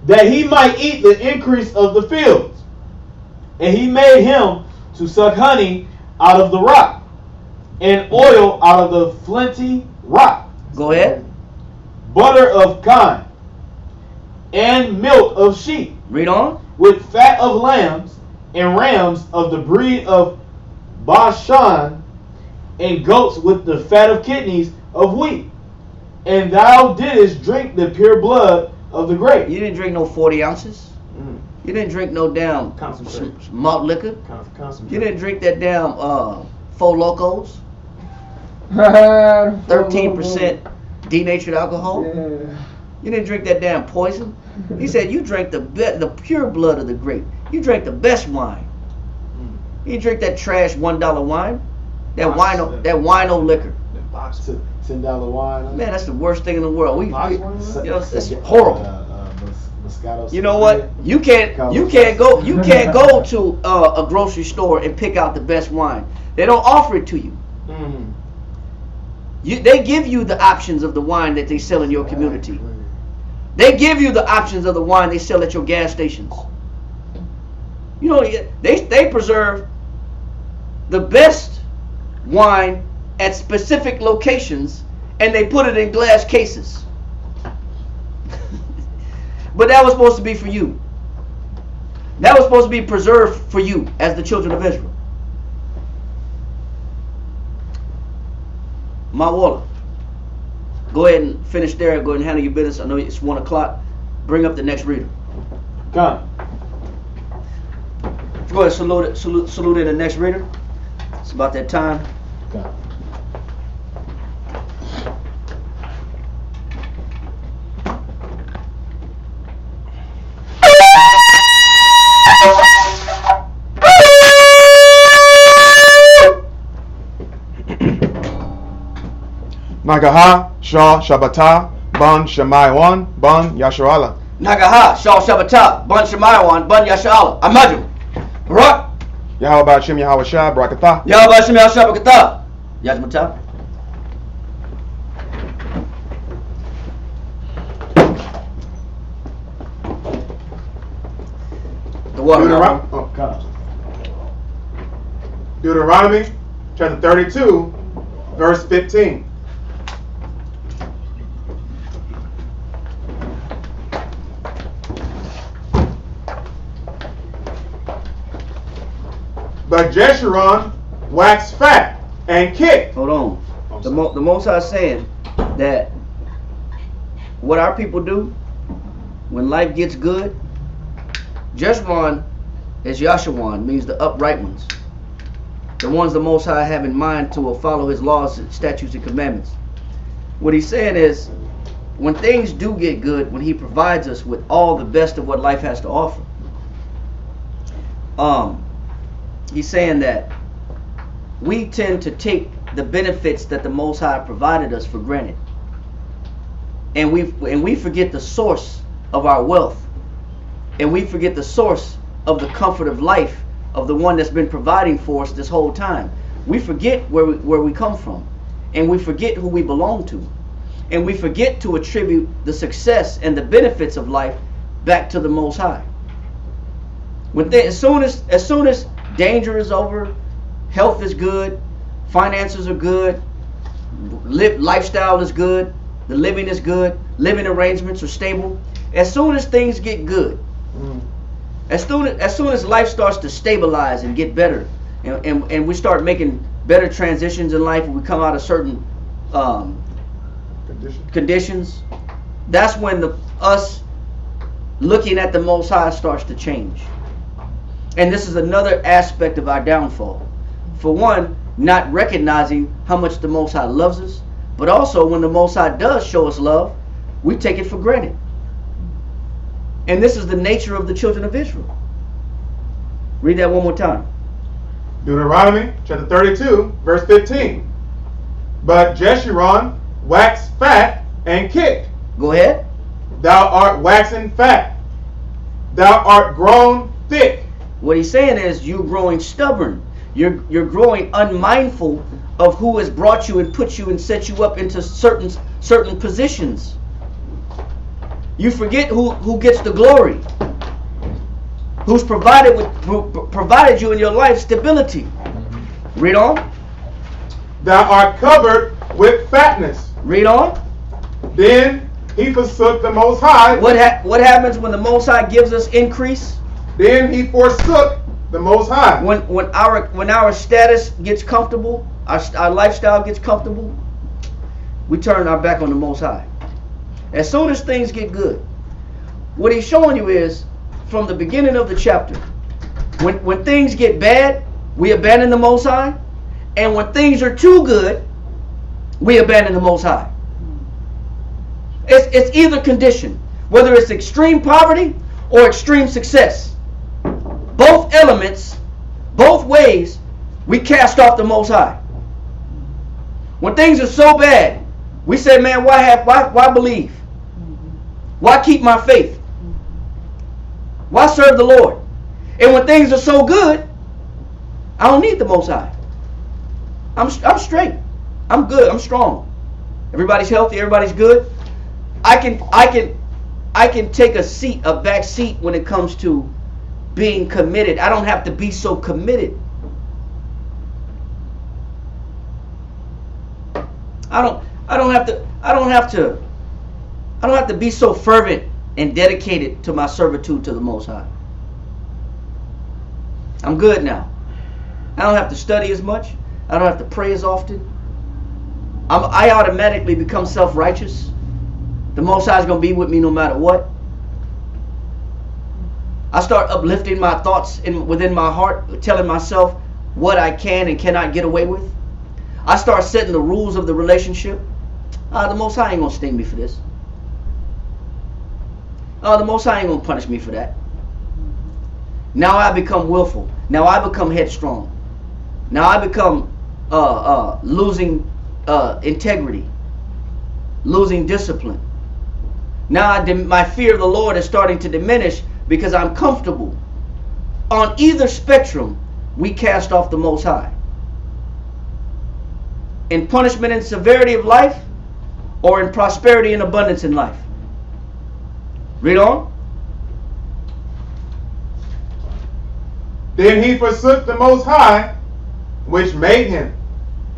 That he might eat the increase of the fields. And he made him to suck honey out of the rock, and oil out of the flinty rock. Go ahead. Butter of kine, and milk of sheep. Read on. With fat of lambs and rams of the breed of Bashan, and goats with the fat of kidneys of wheat. And thou didst drink the pure blood of the grape. You didn't drink no 40 ounces. You didn't drink no damn malt liquor. You didn't drink that damn Four Locos. 13% denatured alcohol. Yeah. You didn't drink that damn poison. He said you drank the pure blood of the grape. You drank the best wine. You didn't drink that trash $1 wine. That wino liquor. $10 wine. Man, that's the worst thing in the world. It's Yeah. horrible. Moscato. You know what? You can't go to a grocery store and pick out the best wine. They don't offer it to you. They give you the options of the wine that they sell in your community. They give you the options of the wine they sell at your gas stations. You know, they preserve the best wine at specific locations, and they put it in glass cases. But that was supposed to be for you. That was supposed to be preserved for you as the children of Israel. Mawala, go ahead and finish there. Go ahead and handle your business. I know it's 1 o'clock. Bring up the next reader. Come. Go ahead, salute in the next reader. It's about that time. Come. Nagaha, Shah, Shabbatah, Ban Shemaiwan, Ban Yasharala. Nagaha, Shal Shabbatah, Bun Shemayawan, Bun Yasha'ala. Amadu. Barak. Yahweh Ba'ashem Yahweh Shah, Barakatah. Yahweh Shem Yahweh Shabbatah. Yajmatah. The water. Deuteronomy chapter 32, verse 15. But Jeshurun waxed fat and kicked. Hold on. The Most High is saying that what our people do when life gets good, Jeshurun is Yashawan, means the upright ones. The ones the Most High have in mind to follow his laws, statutes, and commandments. What he's saying is, when things do get good, when he provides us with all the best of what life has to offer, he's saying that we tend to take the benefits that the Most High provided us for granted, and we forget the source of our wealth, and we forget the source of the comfort of life of the one that's been providing for us this whole time. We forget where we come from, and we forget who we belong to, and we forget to attribute the success and the benefits of life back to the Most High. As soon as danger is over, health is good, finances are good, lifestyle is good, the living is good, living arrangements are stable. As soon as things get good, as soon as life starts to stabilize and get better, and we start making better transitions in life, and we come out of certain conditions, that's when us looking at the Most High starts to change. And this is another aspect of our downfall. For one, not recognizing how much the Most High loves us, but also when the Most High does show us love, we take it for granted. And this is the nature of the children of Israel. Read that one more time. Deuteronomy chapter 32, verse 15. But Jeshurun waxed fat and kicked. Go ahead. Thou art waxen fat. Thou art grown thick. What he's saying is you're growing stubborn. You're growing unmindful of who has brought you and put you and set you up into certain positions. You forget who gets the glory, who provided you in your life stability. Read on. Thou art covered with fatness. Read on. Then he forsook the Most High. What happens when the Most High gives us increase? Then he forsook the Most High. When our status gets comfortable, our lifestyle gets comfortable, we turn our back on the Most High. As soon as things get good, what he's showing you is, from the beginning of the chapter, when things get bad, we abandon the Most High, and when things are too good, we abandon the Most High. It's either condition, whether it's extreme poverty or extreme success. Both elements, both ways, we cast off the Most High. When things are so bad, we say, man, why believe? Why keep my faith? Why serve the Lord? And when things are so good, I don't need the Most High. I'm straight. I'm good. I'm strong. Everybody's healthy. Everybody's good. I can take a back seat when it comes to being committed. I don't have to be so committed. I don't have to be so fervent and dedicated to my servitude to the Most High. I'm good now. I don't have to study as much. I don't have to pray as often. I automatically become self-righteous. The Most High is going to be with me no matter what. I start uplifting my thoughts within my heart, telling myself what I can and cannot get away with. I start setting the rules of the relationship. The Most High ain't going to sting me for this. The Most High ain't going to punish me for that. Now I become willful. Now I become headstrong. Now I become losing integrity. losing discipline. Now my fear of the Lord is starting to diminish because I'm comfortable. On either spectrum, we cast off the Most High. In punishment and severity of life, or in prosperity and abundance in life. Read on. Then he forsook the Most High, which made him,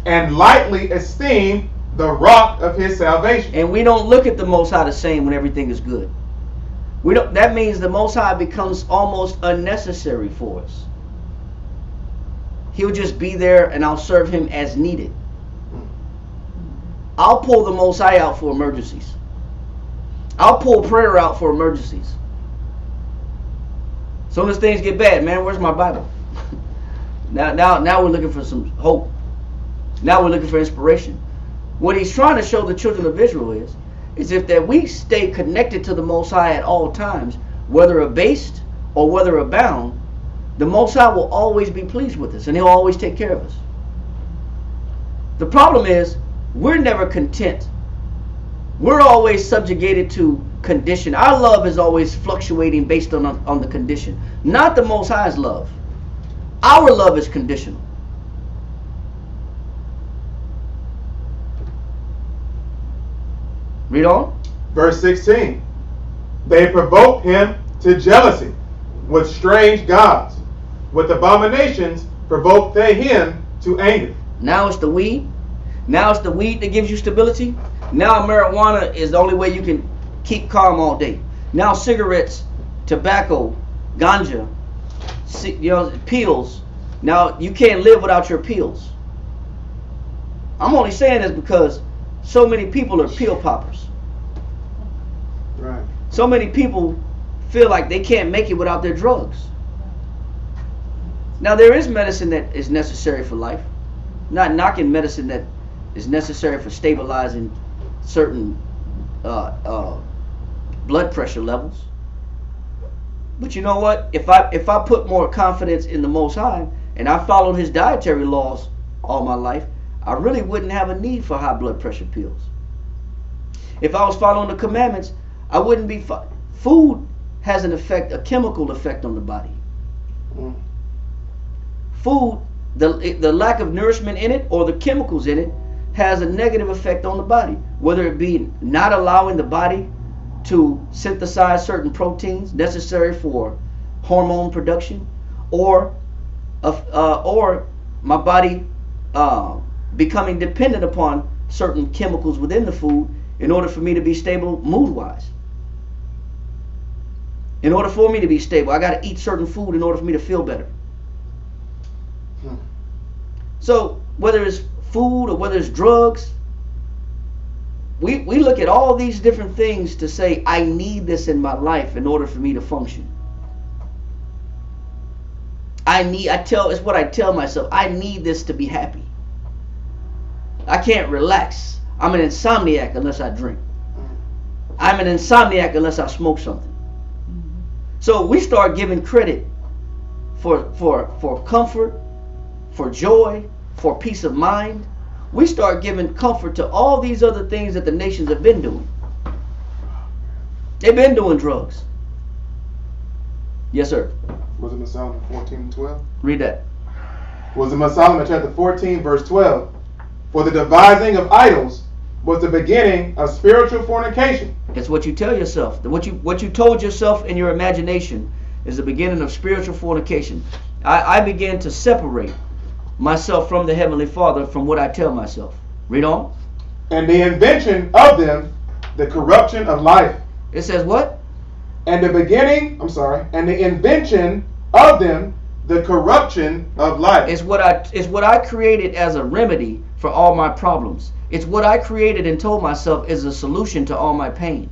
and lightly esteemed the rock of his salvation. And we don't look at the Most High the same when everything is good. We don't. That means the Most High becomes almost unnecessary for us. He'll just be there, and I'll serve him as needed. I'll pull the Most High out for emergencies. I'll pull prayer out for emergencies. Soon as things get bad, man, where's my Bible? Now we're looking for some hope. Now we're looking for inspiration. What he's trying to show the children of Israel is if that we stay connected to the Most High at all times, whether abased or whether abound, the Most High will always be pleased with us, and he'll always take care of us. The problem is, we're never content. We're always subjugated to condition. Our love is always fluctuating based on the condition, not the Most High's love. Our love is conditional. Read on. Verse 16. They provoked him to jealousy with strange gods. With abominations provoked they him to anger. Now it's the weed. Now it's the weed that gives you stability. Now marijuana is the only way you can keep calm all day. Now cigarettes, tobacco, ganja, pills. Now you can't live without your pills. I'm only saying this because so many people are pill poppers. Right. So many people feel like they can't make it without their drugs. Now there is medicine that is necessary for life. Not knocking medicine that is necessary for stabilizing certain blood pressure levels. But you know what? If I put more confidence in the Most High and I followed his dietary laws all my life, I really wouldn't have a need for high blood pressure pills. If I was following the commandments, I wouldn't be. Food has an effect, a chemical effect on the body. Food, the lack of nourishment in it or the chemicals in it has a negative effect on the body, whether it be not allowing the body to synthesize certain proteins necessary for hormone production, or my body becoming dependent upon certain chemicals within the food in order for me to be stable mood-wise. In order for me to be stable, I got to eat certain food in order for me to feel better. So whether it's food or whether it's drugs, we look at all these different things to say, I need this in my life in order for me to function. It's what I tell myself, I need this to be happy. I can't relax. I'm an insomniac unless I drink. I'm an insomniac unless I smoke something. So we start giving credit for comfort, for joy, for peace of mind. We start giving comfort to all these other things that the nations have been doing. They've been doing drugs. Yes, sir. Was it in Solomon 14 and 12? Read that. Was it in Solomon chapter 14 verse 12? For the devising of idols was the beginning of spiritual fornication. It's what you tell yourself. What you told yourself in your imagination is the beginning of spiritual fornication. I began to separate myself from the Heavenly Father from what I tell myself. Read on. And the invention of them, the corruption of life. It says what? And the invention of them, the corruption of life. It's what I created as a remedy for all my problems. It's what I created and told myself is a solution to all my pain.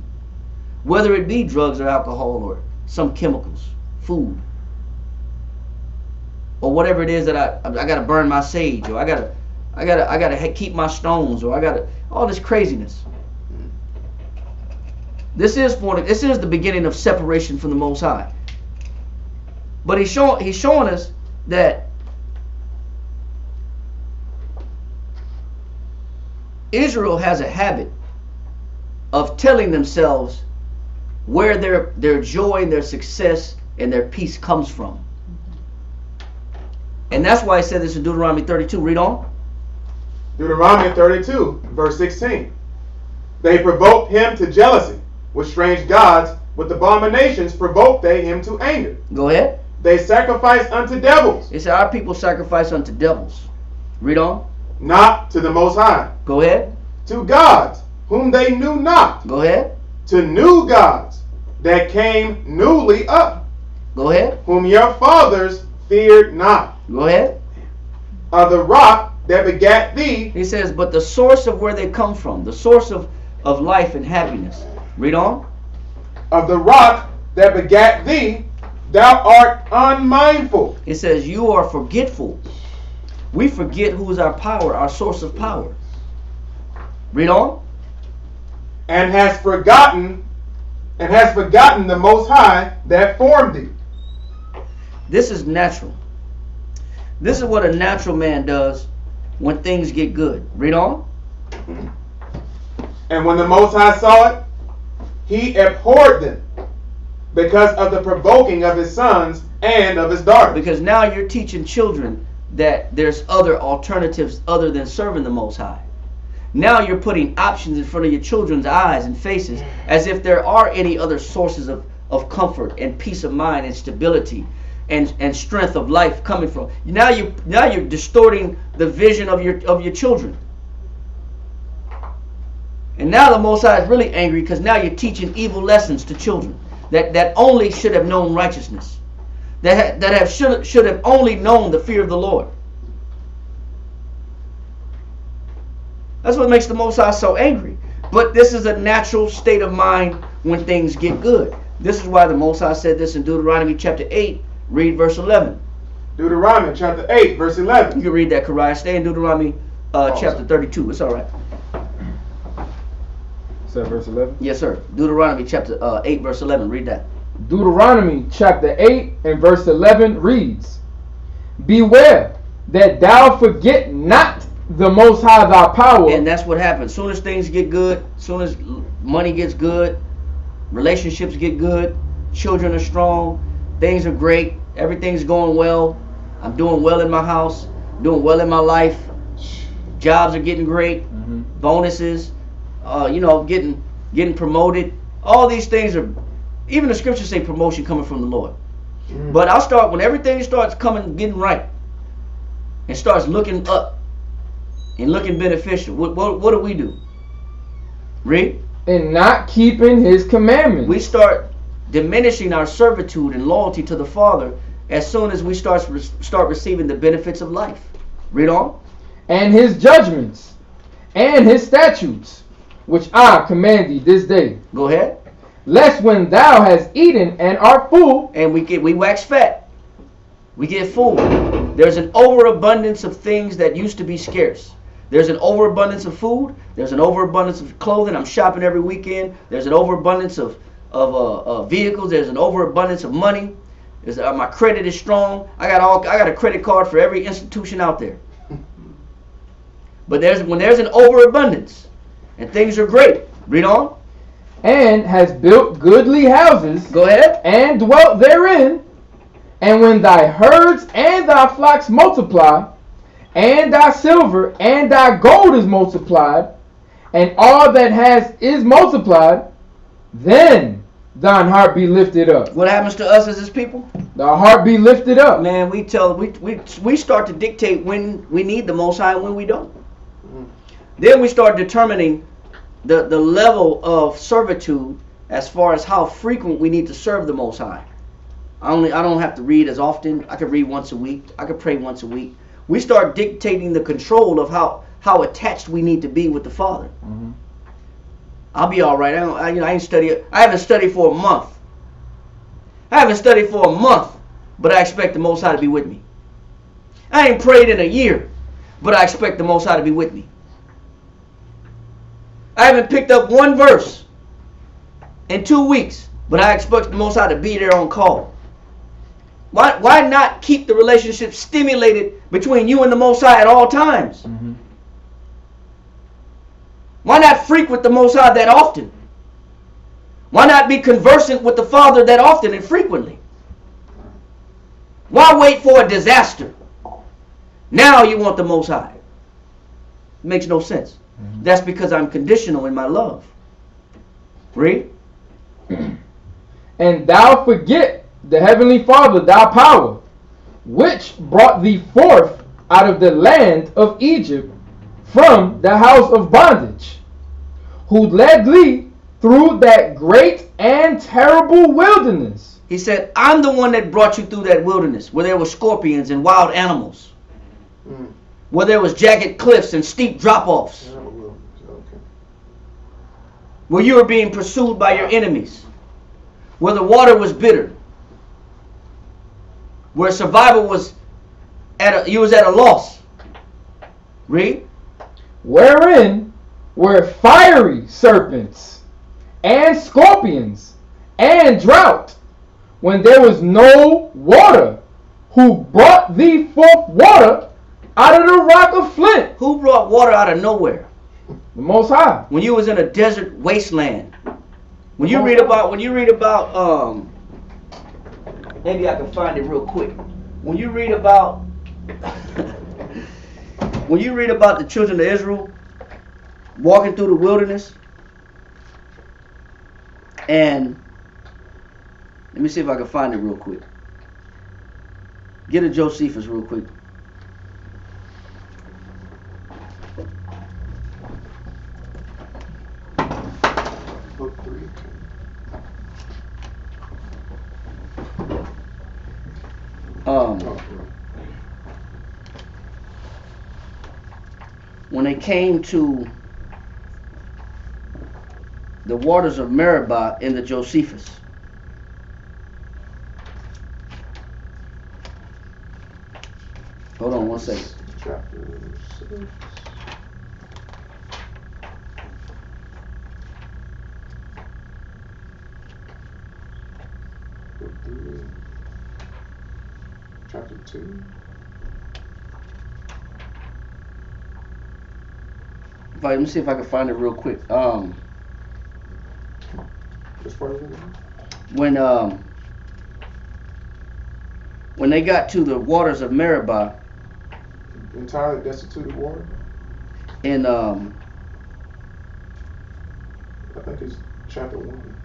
Whether it be drugs or alcohol or some chemicals, food, or whatever it is that I gotta burn my sage, or I gotta keep my stones, or I gotta all this craziness. This is the beginning of separation from the Most High. But he's showing us that Israel has a habit of telling themselves where their joy and their success and their peace comes from. And that's why I said this in Deuteronomy 32. Read on. Deuteronomy 32, verse 16. They provoked him to jealousy with strange gods. With abominations provoked they him to anger. Go ahead. They sacrificed unto devils. It said our people sacrifice unto devils. Read on. Not to the Most High. Go ahead. To gods whom they knew not. Go ahead. To new gods that came newly up. Go ahead. Whom your fathers feared not. Go ahead. Of the rock that begat thee. He says, but the source of where they come from, the source of life and happiness. Read on. Of the rock that begat thee, thou art unmindful. It says you are forgetful. We forget who is our power, our source of power. Read on. And hast forgotten the Most High that formed thee. This is natural. This is what a natural man does when things get good. Read on. And when the Most High saw it, he abhorred them because of the provoking of his sons and of his daughters. Because now you're teaching children that there's other alternatives other than serving the Most High. Now you're putting options in front of your children's eyes and faces as if there are any other sources of comfort and peace of mind and stability and strength of life coming from. Now you're distorting the vision of your children. And now the Most High is really angry because now you're teaching evil lessons to children that only should have known righteousness, that should have only known the fear of the Lord. That's what makes the Most High so angry. But this is a natural state of mind when things get good. This is why the Most High said this in Deuteronomy chapter 8. Read verse 11. Deuteronomy chapter 8, verse 11. You can read that, Kariah. Stay in Deuteronomy chapter 32. It's all right. Is that verse 11? Yes, sir. Deuteronomy chapter 8, verse 11. Read that. Deuteronomy chapter 8 and verse 11 reads, beware that thou forget not the Most High thy power. And that's what happens. Soon as things get good, soon as money gets good, relationships get good, children are strong, things are great, everything's going well, I'm doing well in my house, doing well in my life, jobs are getting great, bonuses, getting promoted. All these things are, even the scriptures say promotion coming from the Lord. But I'll start when everything starts getting right and starts looking up and looking beneficial. What do we do? Read. And not keeping his commandments. We start diminishing our servitude and loyalty to the Father as soon as we start receiving the benefits of life. Read on. And his judgments and his statutes, which I command thee this day. Go ahead. Lest when thou hast eaten and art full, and we wax fat, we get full. There's an overabundance of things that used to be scarce. There's an overabundance of food. There's an overabundance of clothing. I'm shopping every weekend. There's an overabundance of vehicles. There's an overabundance of money. My credit is strong. I got a credit card for every institution out there. But when there's an overabundance and things are great, read on. And has built goodly houses. Go ahead. And dwelt therein. And when thy herds and thy flocks multiply, and thy silver and thy gold is multiplied, and all that has is multiplied, then thine heart be lifted up. What happens to us as his people? The heart be lifted up. Man, we start to dictate when we need the Most High and when we don't. Then we start determining the level of servitude as far as how frequent we need to serve the Most High. I don't have to read as often. I could read once a week. I could pray once a week. We start dictating the control of how attached we need to be with the Father. I'll be all right. I haven't studied for a month. But I expect the Most High to be with me. I ain't prayed in a year, but I expect the Most High to be with me. I haven't picked up one verse in 2 weeks, but I expect the Most High to be there on call. Why not keep the relationship stimulated between you and the Most High at all times? Why not frequent the Most High that often? Why not be conversant with the Father that often and frequently? Why wait for a disaster? Now you want the Most High. It makes no sense. That's because I'm conditional in my love. Read. And thou forget the heavenly Father, thy power, which brought thee forth out of the land of Egypt from the house of bondage, who led thee through that great and terrible wilderness. He said, I'm the one that brought you through that wilderness where there were scorpions and wild animals, where there was jagged cliffs and steep drop-offs, where you were being pursued by your enemies, where the was bitter, where survival was you was at a loss. Read. Wherein were fiery serpents and scorpions and drought, when there was no water, who brought thee forth water out of the rock of flint. Who brought water out of nowhere? The Most High. When you was in a desert wasteland. When you read about maybe I can find it real quick. When you read about the children of Israel walking through the wilderness, and let me see if I can find it real quick. Get a Josephus real quick. Book 3. When they came to the waters of Meribah in the Josephus, hold on one second. Chapter 6. Book 3. Chapter 2. Let me see if I can find it real quick. Which part is it? When they got to the waters of Meribah, Entirely destitute of water? in I think it's chapter 1.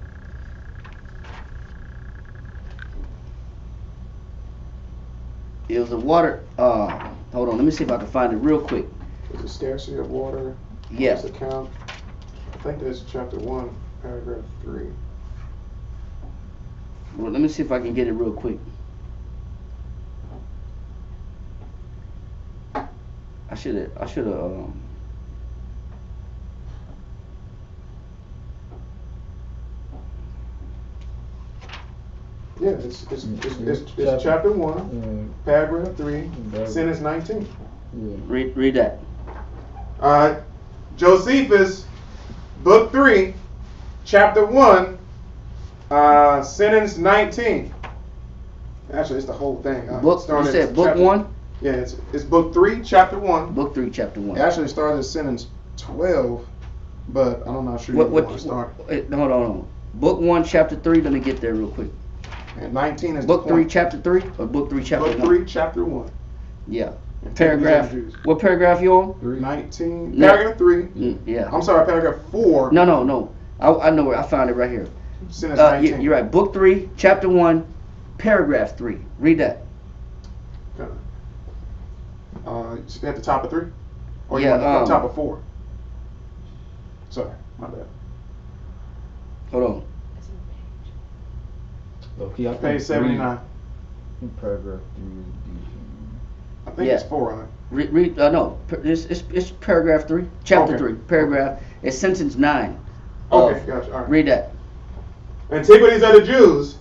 it was the water. Hold on, let me see if I can find it real quick. There's a scarcity of water. Yes. Account. I think that's chapter 1, paragraph 3. Well, let me see if I can get it real quick. I should have. Yeah, it's chapter 1, paragraph 3, sentence 19. Read that. Alright. Josephus, book 3, chapter 1, sentence 19. Actually, it's the whole thing. Book. You said book 1. Yeah, it's book 3, chapter 1. Book 3, chapter 1. It actually started at sentence 12, but I'm not sure What want to start. Hold on. Book 1, chapter 3. Let me get there real quick. And 19 is Book the 3, point. chapter 3, or book 3, chapter 1? Book 3, chapter 1. Yeah. Paragraph. What paragraph you on? 19. No. Paragraph 3. Yeah. I'm sorry, paragraph 4. No. I know where I found it right here. Sentence 19. You're right. Book 3, chapter 1, paragraph 3. Read that. Okay. At the top of 3? Or Yeah, you want at the top of 4? Sorry, my bad. Hold on. Okay, I think Page 79. Paragraph 3. I think it's 4 on it. Read. No. It's paragraph 3, chapter Okay. 3, paragraph. It's sentence 9. Okay, gotcha. All right. Read that. Antiquities of the Jews,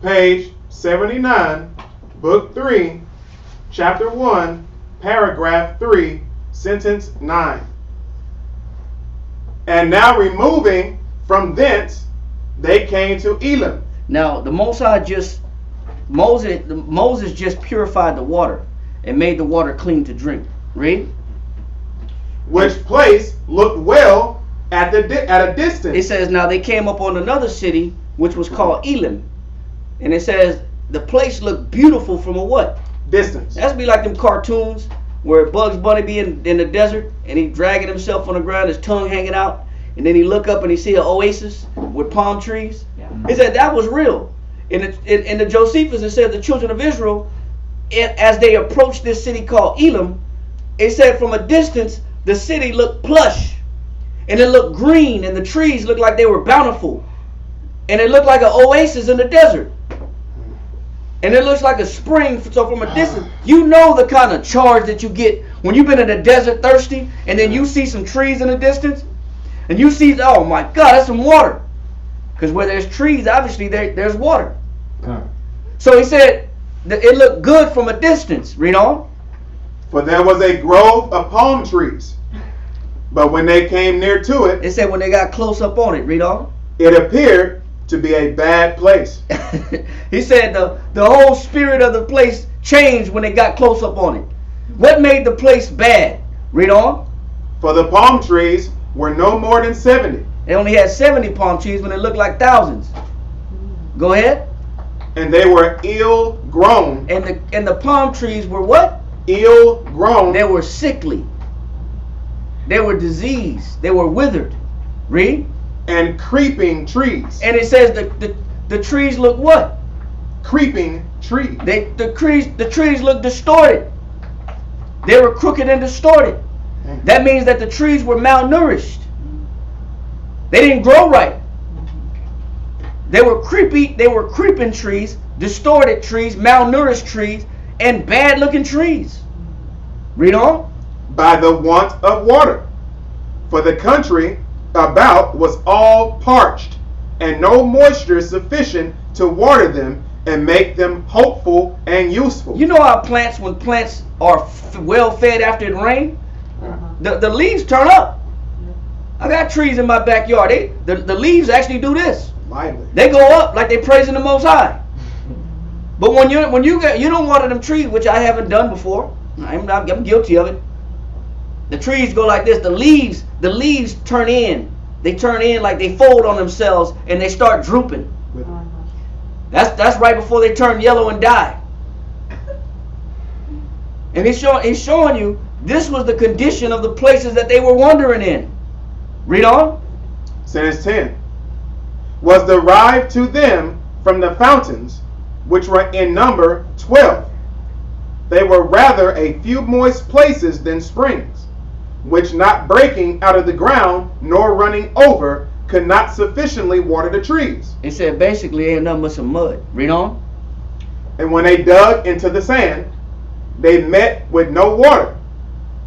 page 79, book 3, chapter 1, paragraph 3, sentence 9. And now removing from thence, they came to Elim. Now the Most High Moses just purified the water and made the water clean to drink. Read. Which place looked well at a distance. It says, now they came up on another city, which was called Elim. And it says, the place looked beautiful from a what? Distance. That's be like them cartoons where Bugs Bunny be in the desert and he dragging himself on the ground, his tongue hanging out, and then he look up and he see an oasis with palm trees. Yeah. He said that was real. In the Josephus, it said the children of Israel, as they approached this city called Elim, it said from a distance the city looked plush, and it looked green, and the trees looked like they were bountiful, and it looked like an oasis in the desert. And it looks like a spring. So from a distance, you know the kind of charge that you get when you've been in the desert thirsty, and then you see some trees in the distance, and you see, oh my God, that's some water. Because where there's trees, obviously there's water. So he said that it looked good from a distance. Read on. For there was a grove of palm trees, but when they came near to it, It said when they got close up on it. Read on. it appeared to be a bad place. He said the whole spirit of the place changed when they got close up on it. What made the place bad? Read on. For the palm trees were no more than 70, They only had 70 palm trees when it looked like thousands. Go ahead. and they were ill grown. And the palm trees were what? Ill grown. They were sickly. They were diseased. They were withered. Read. And creeping trees. And it says the trees look what? Creeping trees. The trees look distorted. They were crooked and distorted. That means that the trees were malnourished. They didn't grow right. They were creeping trees, distorted trees, malnourished trees, and bad looking trees. Read on. By the want of water. For the country about was all parched, and no moisture sufficient to water them and make them hopeful and useful. You know how plants, when plants are well fed after it rains, the leaves turn up. I got trees in my backyard. The leaves actually do this. Lively. They go up like they praising the Most High. But when you don't water them trees, which I haven't done before, I'm guilty of it. The trees go like this. The leaves turn in. They turn in like they fold on themselves and they start drooping. That's right before they turn yellow and die. And he's showing you this was the condition of the places that they were wandering in. Read on. Sentence 10. Was derived to them from the fountains, which were in number 12. They were rather a few moist places than springs, which not breaking out of the ground nor running over could not sufficiently water the trees. It said basically ain't nothing but some mud. Read on. And when they dug into the sand, they met with no water.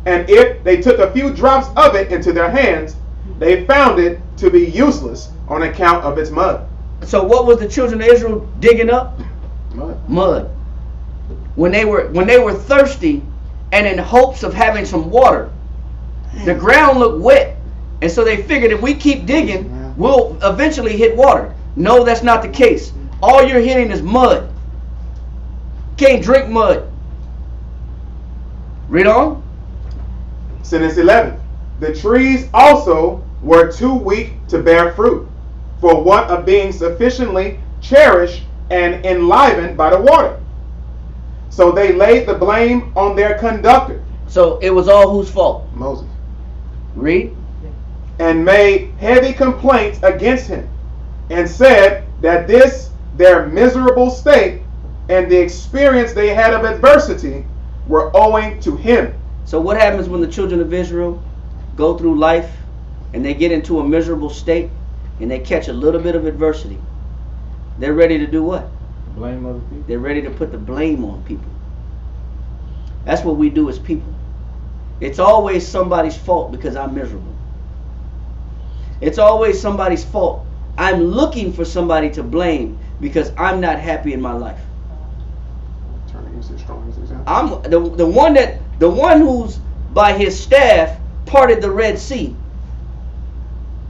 And if they took a few drops of it into their hands, they found it to be useless on account of its mud. So what was the children of Israel digging up? Mud. When they were thirsty and in hopes of having some water, the ground looked wet, and so they figured if we keep digging, we'll eventually hit water. No, that's not the case. All you're hitting is mud. Can't drink mud. Read on. Sentence 11. The trees also were too weak to bear fruit, for want of being sufficiently cherished and enlivened by the water. So they laid the blame on their conductor, So it was all whose fault? Moses, Read. and made heavy complaints against him, and said that this their miserable state and the experience they had of adversity were owing to him. So what happens when the children of Israel go through life and they get into a miserable state and they catch a little bit of adversity? They're ready to do what? Blame other people. They're ready to put the blame on people. That's what we do as people. It's always somebody's fault because I'm miserable. It's always somebody's fault. I'm looking for somebody to blame because I'm not happy in my life. I'm the one who's by his staff parted the Red Sea.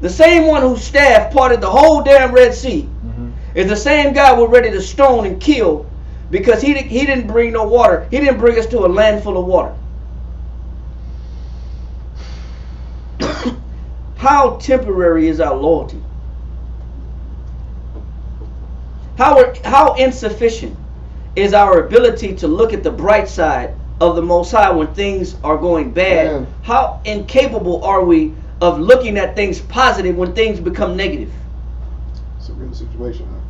The same one whose staff parted the whole damn Red Sea is the same guy we're ready to stone and kill because he didn't bring no water. He didn't bring us to a land full of water. how temporary is our loyalty? How insufficient is our ability to look at the bright side of the Most High when things are going bad? Man. How incapable are we of looking at things positive when things become negative? It's a real situation, huh?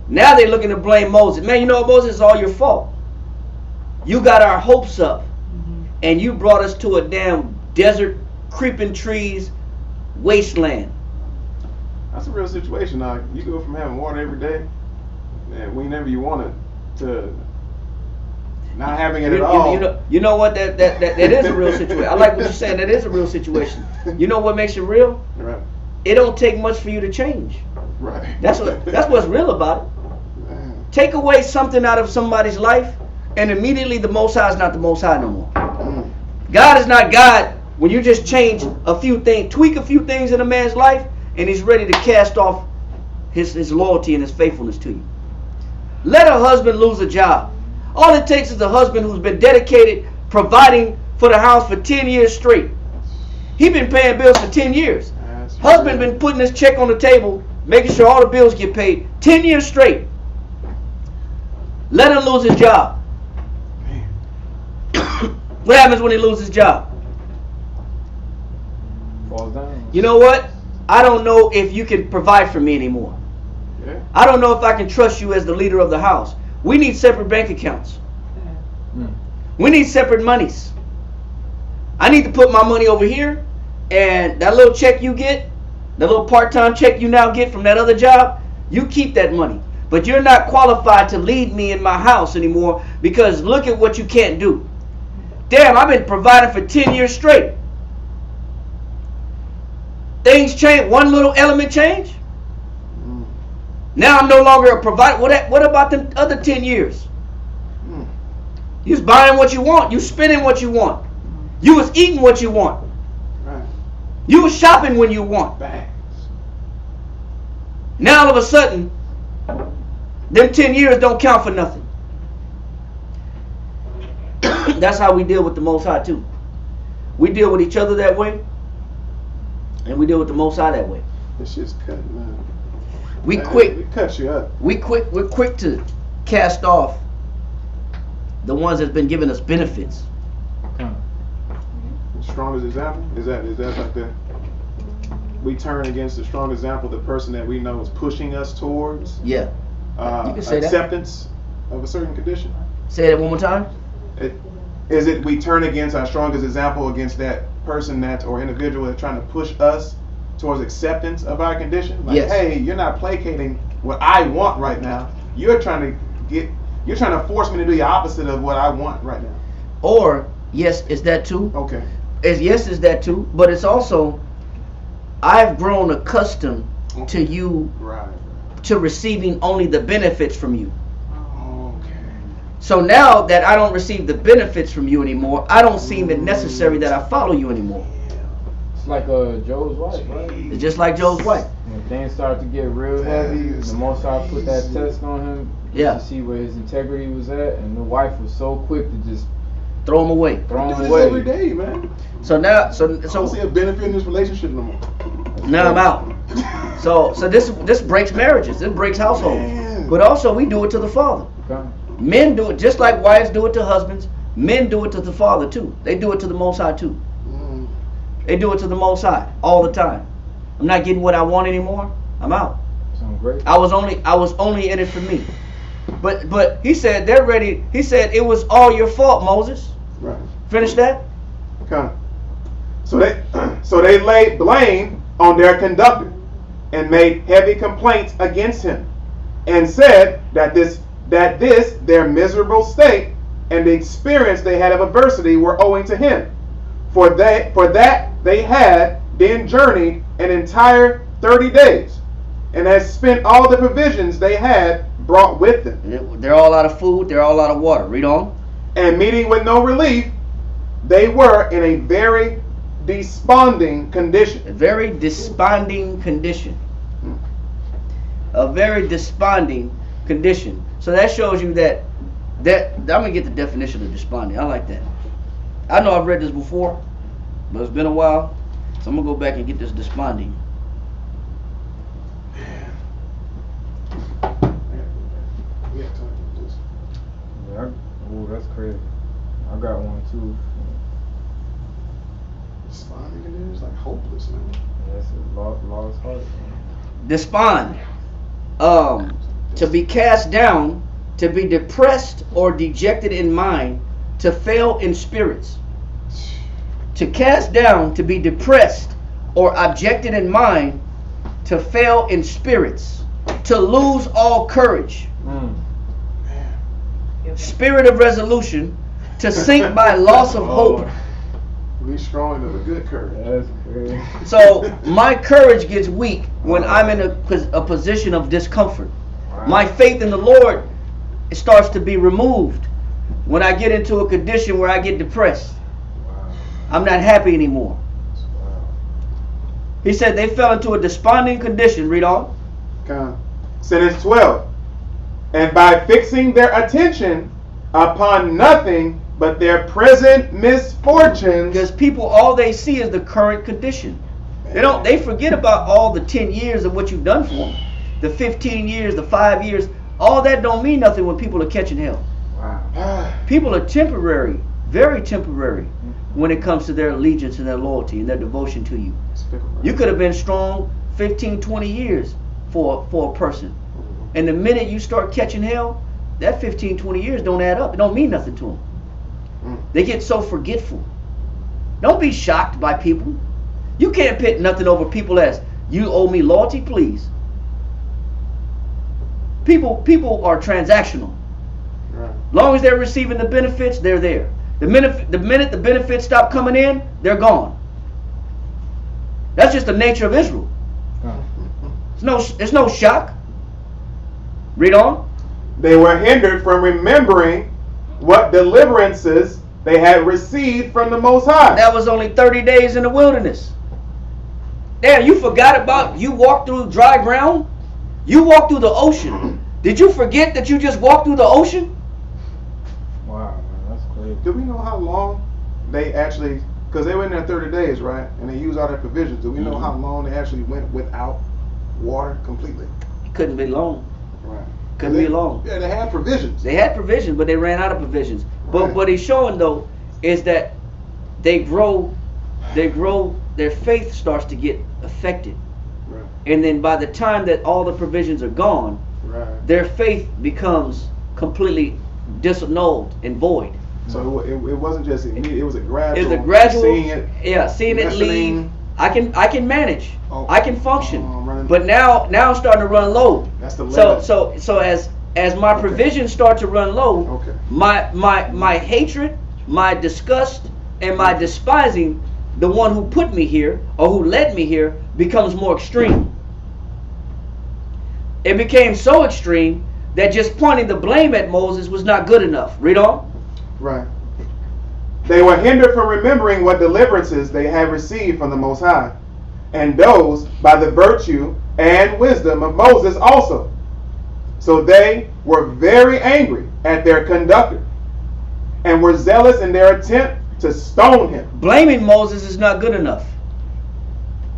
Now they're looking to blame Moses. Man, you know what, Moses? It's all your fault. You got our hopes up, and you brought us to a damn desert, creeping trees, wasteland. That's a real situation. Now you go from having water every day, and whenever you want it, to not having it at all. You know what? That is a real situation. I like what you're saying. That is a real situation. You know what makes it real? Right. It don't take much for you to change. Right. That's what's real about it. Man. Take away something out of somebody's life, and immediately the Most High is not the Most High no more. God is not God when you just change a few things, tweak a few things in a man's life, and he's ready to cast off his loyalty and his faithfulness to you. Let a husband lose a job. All it takes is a husband who's been dedicated, providing for the house for 10 years straight. He been paying bills for 10 years. That's Husband true. been putting his check on the table, making sure all the bills get paid 10 years straight. Let him lose his job. What happens when he loses his job? Falls down. You know what? I don't know if you can provide for me anymore. Yeah. I don't know if I can trust you as the leader of the house. We need separate bank accounts. We need separate monies. I need to put my money over here, and that little check you get, that little part-time check you now get from that other job, you keep that money. But you're not qualified to lead me in my house anymore, because look at what you can't do. Damn, I've been providing for 10 years straight. Things change, one little element change. Now I'm no longer a provider. What about the other 10 years? You was buying what you want. You spending what you want. You was eating what you want. Right. You was shopping when you want. Bags. Now all of a sudden, them 10 years don't count for nothing. That's how we deal with the Most High too. We deal with each other that way, and we deal with the Most High that way. This shit's cut, man. We Man, quick. It cuts you up. We're quick to cast off the ones that's been giving us benefits. The strongest example is that like the we turn against the strong example, the person that we know is pushing us towards Yeah. You can say that. acceptance of a certain condition. Say that one more time. Is it we turn against our strongest example against that person that or individual that's trying to push us towards acceptance of our condition? Like, Yes. hey, you're not placating what I want right now. You're trying to force me to do the opposite of what I want right now. Or yes, is that too? Okay. Yes, is that too? But it's also, I've grown accustomed to you, Right. to receiving only the benefits from you. Okay. So now that I don't receive the benefits from you anymore, I don't seem it necessary that I follow you anymore. It's like Joe's wife, right? It's just like Joe's wife. When things started to get real heavy, the Most High put that test on him Yeah. to see where his integrity was at, and the wife was so quick to just Throw him away. throw Do him this away. every day, man. So now, I don't see a benefit in this relationship no more. now I'm out. So this breaks marriages. This breaks households. Man. But also we do it to the Father. Okay. Men do it just like wives do it to husbands. Men do it to the Father too. They do it to the Most High too. Mm. They do it to the Most High all the time. I'm not getting what I want anymore. I'm out. Sound great. I was only in it for me. But he said they're ready. He said it was all your fault, Moses. Right. Finish that. Okay. So they laid blame on their conductor and made heavy complaints against him, and said that this their miserable state and the experience they had of adversity were owing to him. For that they had then journeyed an entire 30 days, and had spent all the provisions they had brought with them. They're all out of food. They're all out of water. Read on. And meeting with no relief, they were in a very desponding condition. A very desponding condition. A very desponding condition. So that shows you that I'm gonna get the definition of desponding. I like that. I know I've read this before, but it's been a while. So I'm gonna go back and get this desponding. Yeah, ooh, that's crazy. I got one too. Desponding it is like hopeless, man. That's a lost heart. Despond. To be cast down, to be depressed or dejected in mind, to fail in spirits. To cast down, to be depressed or objected in mind, to fail in spirits, to lose all courage. Spirit of resolution, to sink by loss of hope. Be strong and of a good courage. That's crazy. So my courage gets weak when I'm in a position of discomfort. My faith in the Lord starts to be removed when I get into a condition where I get depressed. I'm not happy anymore. He said they fell into a desponding condition. Read on. Sentence 12. And by fixing their attention upon nothing but their present misfortunes. Because people, all they see is the current condition. They forget about all the 10 years of what you've done for them. The 15 years, the 5 years. All that don't mean nothing when people are catching hell. Wow. People are temporary, very temporary, when it comes to their allegiance and their loyalty and their devotion to you. You could have been strong 15, 20 years for a person. And the minute you start catching hell, that 15, 20 years don't add up. It don't mean nothing to them. They get so forgetful. Don't be shocked by people. You can't pit nothing over people as, you owe me loyalty, please. People are transactional. Long as they're receiving the benefits, they're there. The minute the benefits stop coming in, they're gone. That's just the nature of Israel. It's no shock. Read on. They were hindered from remembering what deliverances they had received from the Most High. That was only 30 days in the wilderness. Damn, you forgot about, you walked through dry ground? You walked through the ocean. Did you forget that you just walked through the ocean? Wow, man, that's crazy. Do we know how long they actually, because they were in there 30 days, right? And they used all their provisions. Do we know how long they actually went without water completely? It couldn't be long. Right. Couldn't be long. Yeah, they had provisions. They had provisions, but they ran out of provisions. But Right. what he's showing though is that they grow, their faith starts to get affected. Right. And then by the time that all the provisions are gone, Right. their faith becomes completely disannulled and void. So it wasn't just immediate, it was a gradual. It's a gradual, seeing it, seeing it leave. lessening. I can manage. Oh. I can function. Running. But now I'm starting to run low. That's the limit. So as my provisions start to run low, Okay. my hatred, my disgust, and my despising the one who put me here or who led me here becomes more extreme. It became so extreme that just pointing the blame at Moses was not good enough. Read on. Right. They were hindered from remembering what deliverances they had received from the Most High, and those by the virtue and wisdom of Moses also. So they were very angry at their conductor, and were zealous in their attempt to stone him. Blaming Moses is not good enough.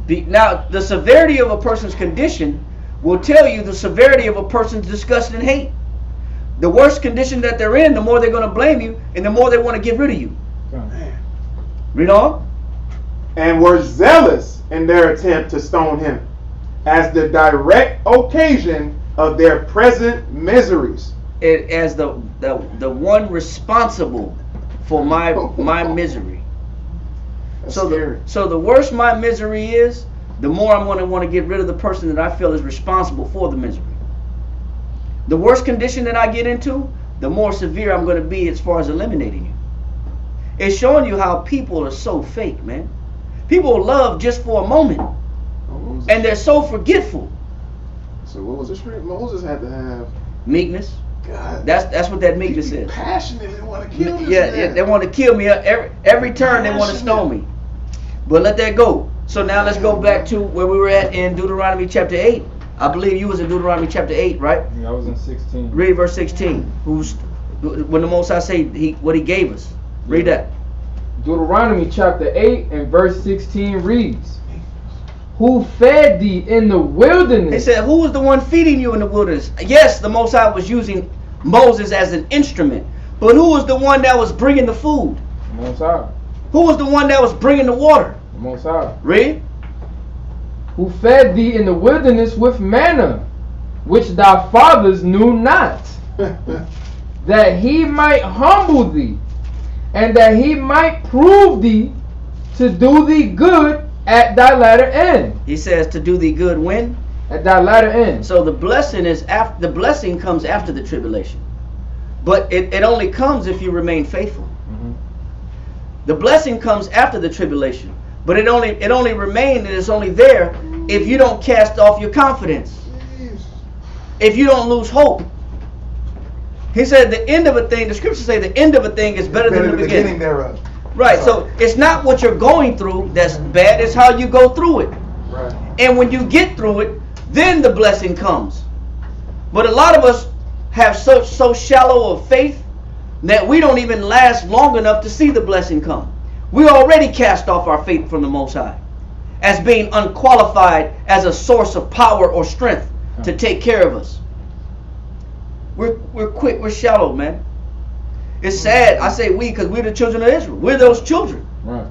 Now, the severity of a person's condition will tell you the severity of a person's disgust and hate. The worse condition that they're in, the more they're going to blame you, and the more they want to get rid of you. Read on. And were zealous in their attempt to stone him, as the direct occasion of their present miseries. As the one responsible for my misery. That's So scary. the worse my misery is, the more I'm going to want to get rid of the person that I feel is responsible for the misery. The worse condition that I get into, the more severe I'm going to be as far as eliminating you. It's showing you how people are so fake, man. People love just for a moment, and they're so forgetful. So what was the spirit Moses had to have? Meekness. God. That's what that meekness is. Passionately want to kill this Yeah, man. they want to kill me every turn. They want to stone me. But let that go. So now let's go back to where we were at in Deuteronomy chapter 8. I believe you was in Deuteronomy chapter 8, right? Yeah, I was in 16. Read verse 16. When the Most High say what he gave us. Read that. Deuteronomy chapter 8 and verse 16 reads, who fed thee in the wilderness? He said, who was the one feeding you in the wilderness? Yes, the Most High was using Moses as an instrument. But who was the one that was bringing the food? The Most High. Who was the one that was bringing the water? The Most High. Read. Who fed thee in the wilderness with manna, which thy fathers knew not, that he might humble thee, and that he might prove thee to do thee good at thy latter end. He says to do thee good when? At thy latter end. So the blessing is after, the blessing comes after the tribulation. But it only comes if you remain faithful. Mm-hmm. The blessing comes after the tribulation. But it only remains and it's only there if you don't cast off your confidence. If you don't lose hope. He said the end of a thing, the scriptures say the end of a thing is better than the beginning thereof. Right, so it's not what you're going through that's bad, it's how you go through it. Right. And when you get through it, then the blessing comes. But a lot of us have so shallow of faith that we don't even last long enough to see the blessing come. We already cast off our faith from the Most High as being unqualified as a source of power or strength to take care of us. We're quick, we're shallow, man. It's sad. I say we because we're the children of Israel. We're those children. Right.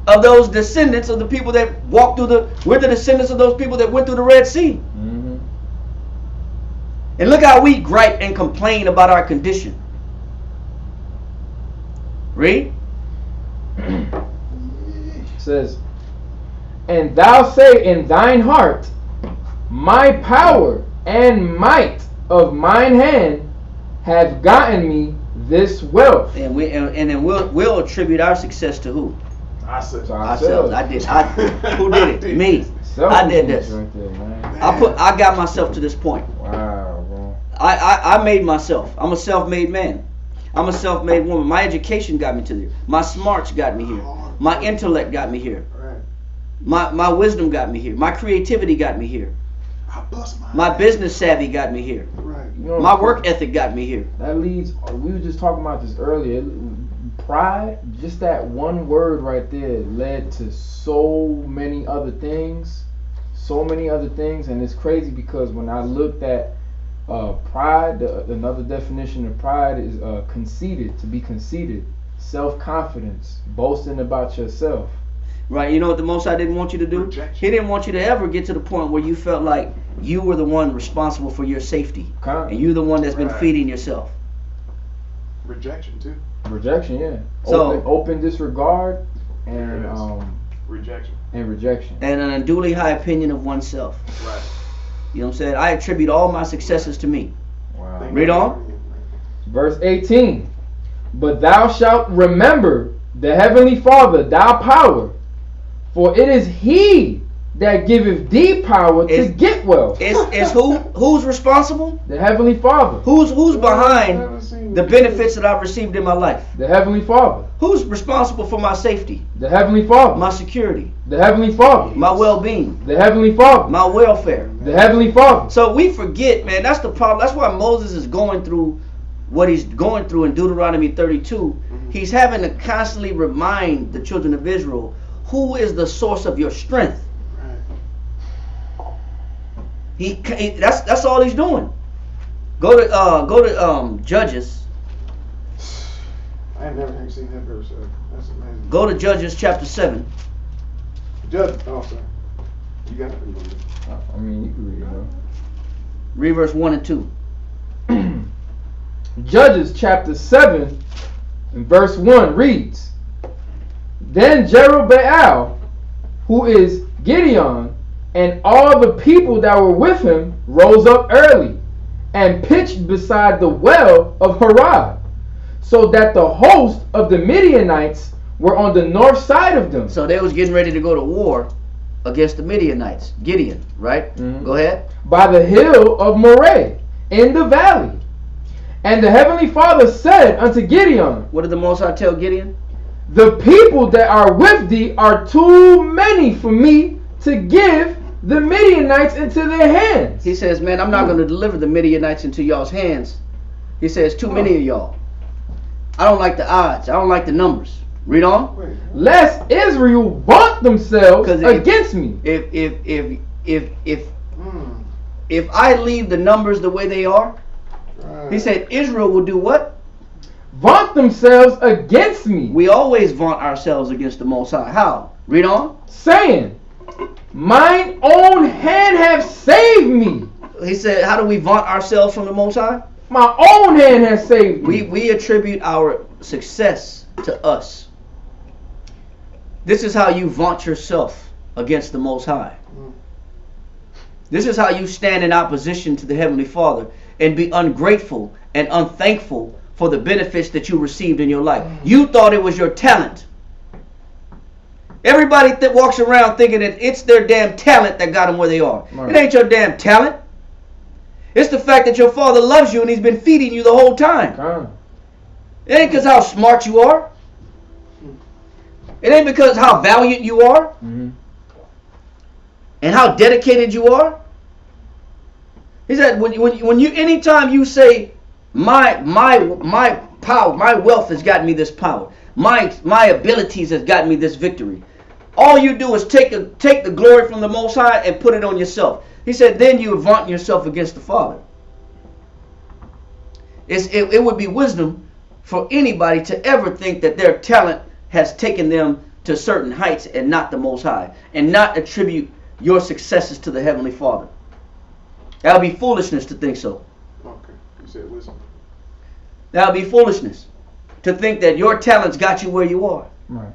Of those descendants of the people that walked through we're the descendants of those people that went through the Red Sea. Mm-hmm. And look how we gripe and complain about our condition. Read. It says, and thou say in thine heart, my power and might of mine hand have gotten me this wealth. And then we'll attribute our success to who? Ourselves. Ourselves. Who did it? Me. I did this. Right there, man. I got myself to this point. Wow, bro. I made myself. I'm a self-made man. I'm a self-made woman. My education got me to there. My smarts got me here. My intellect got me here. Right. My wisdom got me here. My creativity got me here. I bust My business savvy got me here. Right. You know, My work ethic got me here. that leads, we were just talking about this earlier. Pride, just that one word right there led to so many other things. And it's crazy because when I looked at pride, another definition of pride is conceited, to be conceited, self-confidence, boasting about yourself. Right, you know what the Most High didn't want you to do? Rejection. He didn't want you to ever get to the point where you felt like you were the one responsible for your safety. And you're the one that's been Right. feeding yourself. Rejection too. Rejection, yeah. So- Open disregard and Yes. Rejection. rejection. And an unduly high opinion of oneself. Right. You know what I'm saying? I attribute all my successes to me. Wow. Read on. Verse 18. But thou shalt remember the heavenly Father, thy power, for it is he that giveth thee power to Is- get wealth. It's who's responsible? The heavenly Father. Who's behind the benefits that I've received in my life? The heavenly Father. Who's responsible for my safety, The heavenly Father. my security, The heavenly Father. my well-being, The heavenly Father. my welfare? The heavenly Father. So we forget, man, that's the problem. That's why Moses is going through what he's going through in Deuteronomy 32. He's having to constantly remind the children of Israel, who is the source of your strength? That's all he's doing. Go to Judges. I ain't never even seen that verse. That's amazing. Go to Judges chapter 7. Judge. Oh, sorry. You got it. I mean, you can read it, though. Read verse 1 and 2. Judges chapter 7 and verse 1 reads, Then Jerubbaal, who is Gideon, and all the people that were with him rose up early and pitched beside the well of Harod, so that the host of the Midianites were on the north side of them. So they was getting ready to go to war against the Midianites. Gideon, right? Mhm. Go ahead. By the hill of Moreh in the valley. And the heavenly Father said unto Gideon, What did the Most High tell Gideon? The people that are with thee are too many for me to give the Midianites into their hands. He says, man, I'm not going to deliver the Midianites into y'all's hands. He says, too many of y'all. I don't like the odds. I don't like the numbers. Read on. Wait. Lest Israel vaunt themselves 'Cause against me. If I leave the numbers the way they are, he said Israel will do what? Vaunt themselves against me. We always vaunt ourselves against the Most High. How? Read on. Saying, mine own hand have saved me. He said, how do we vaunt ourselves from the Most High? My own hand has saved me. We attribute our success to us. This is how you vaunt yourself against the Most High. This is how you stand in opposition to the Heavenly Father and be ungrateful and unthankful for the benefits that you received in your life. You thought it was your talent. Everybody that walks around thinking that it's their damn talent that got them where they are. Right. It ain't your damn talent. It's the fact that your Father loves you and He's been feeding you the whole time. It ain't because how smart you are. It ain't because how valiant you are. Mm-hmm. And how dedicated you are. He said, when you anytime you say my power, my wealth has gotten me this power, my abilities has gotten me this victory, all you do is take the glory from the Most High and put it on yourself. He said, then you vaunt yourself against the Father. It would be wisdom for anybody to ever think that their talent has taken them to certain heights and not the Most High, and not attribute your successes to the Heavenly Father. That would be foolishness to think so. Okay, you said wisdom. That would be foolishness to think that your talents got you where you are. Right.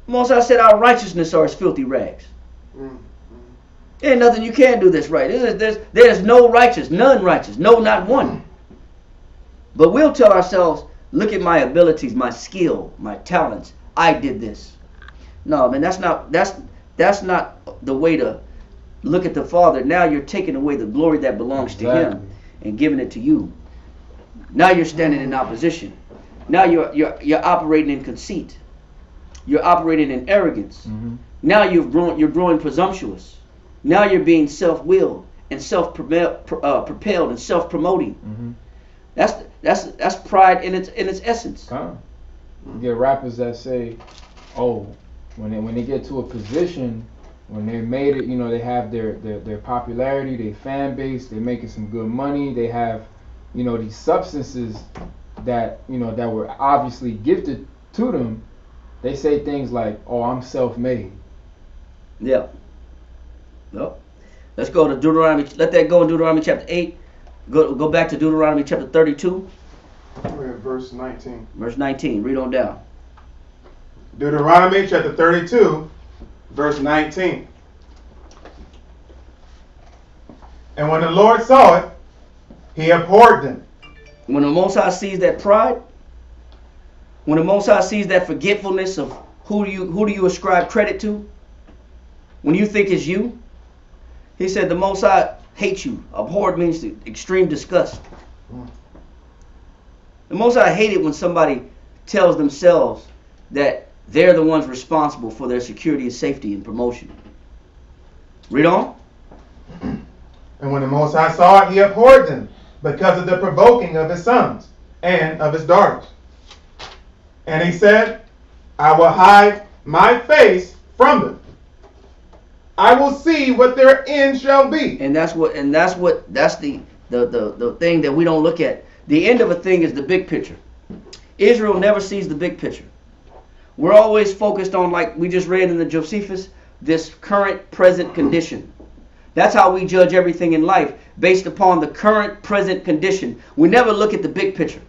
Most High said our righteousness are as filthy rags. There ain't nothing you can do that's right. There's no righteous, none righteous, no, not one. But we'll tell ourselves, look at my abilities, my skill, my talents. I did this. No, man, that's not the way to look at the Father. Now you're taking away the glory that belongs to Him and giving it to you. Now you're standing in opposition. Now you're operating in conceit. You're operating in arrogance. Mm-hmm. Now you're growing presumptuous. Now you're being self-willed and self-propelled and self-promoting. Mm-hmm. That's pride in its essence. You get rappers that say, oh, when they get to a position, when they made it, they have their popularity, their fan base, they're making some good money, they have, these substances that, that were obviously gifted to them. They say things like, oh, I'm self-made. Yeah. Well, let's go to Deuteronomy. Let that go in Deuteronomy chapter 8. Go back to Deuteronomy chapter 32. We're at verse 19. Verse 19. Read on down. Deuteronomy chapter 32, verse 19. And when the Lord saw it, He abhorred them. When the Most High sees that pride, when the Most High sees that forgetfulness of who do you ascribe credit to, when you think it's you, He said the Most High hates you. Abhorred means extreme disgust. The Most High hated when somebody tells themselves that they're the ones responsible for their security and safety and promotion. Read on. And when the Most High saw it, He abhorred them because of the provoking of His sons and of His daughters. And He said, I will hide my face from them. I will see what their end shall be. And that's the thing that we don't look at. The end of a thing is the big picture. Israel never sees the big picture. We're always focused on, like we just read in the Josephus, this current present condition. That's how we judge everything in life, based upon the current present condition. We never look at the big picture.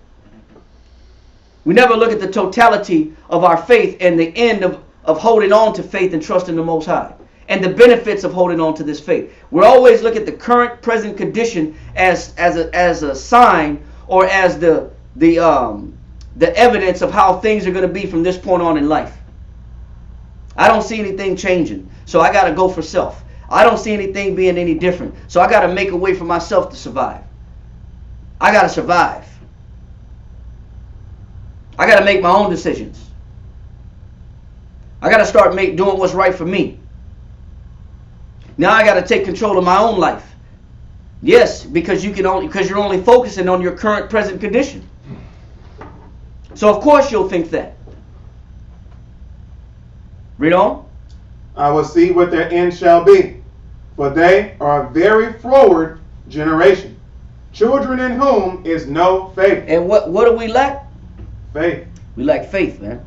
We never look at the totality of our faith and the end of holding on to faith and trust in the Most High, and the benefits of holding on to this faith. We always look at the current present condition as a sign, or as the evidence of how things are going to be from this point on in life. I don't see anything changing, so I got to go for self. I don't see anything being any different, so I got to make a way for myself to survive. I got to survive. I got to make my own decisions. I got to start doing what's right for me. Now I got to take control of my own life. Yes, because you're only focusing on your current present condition. So of course you'll think that. Read on. I will see what their end shall be, for they are a very froward generation, children in whom is no faith. And what do we lack? Faith. We lack faith, man.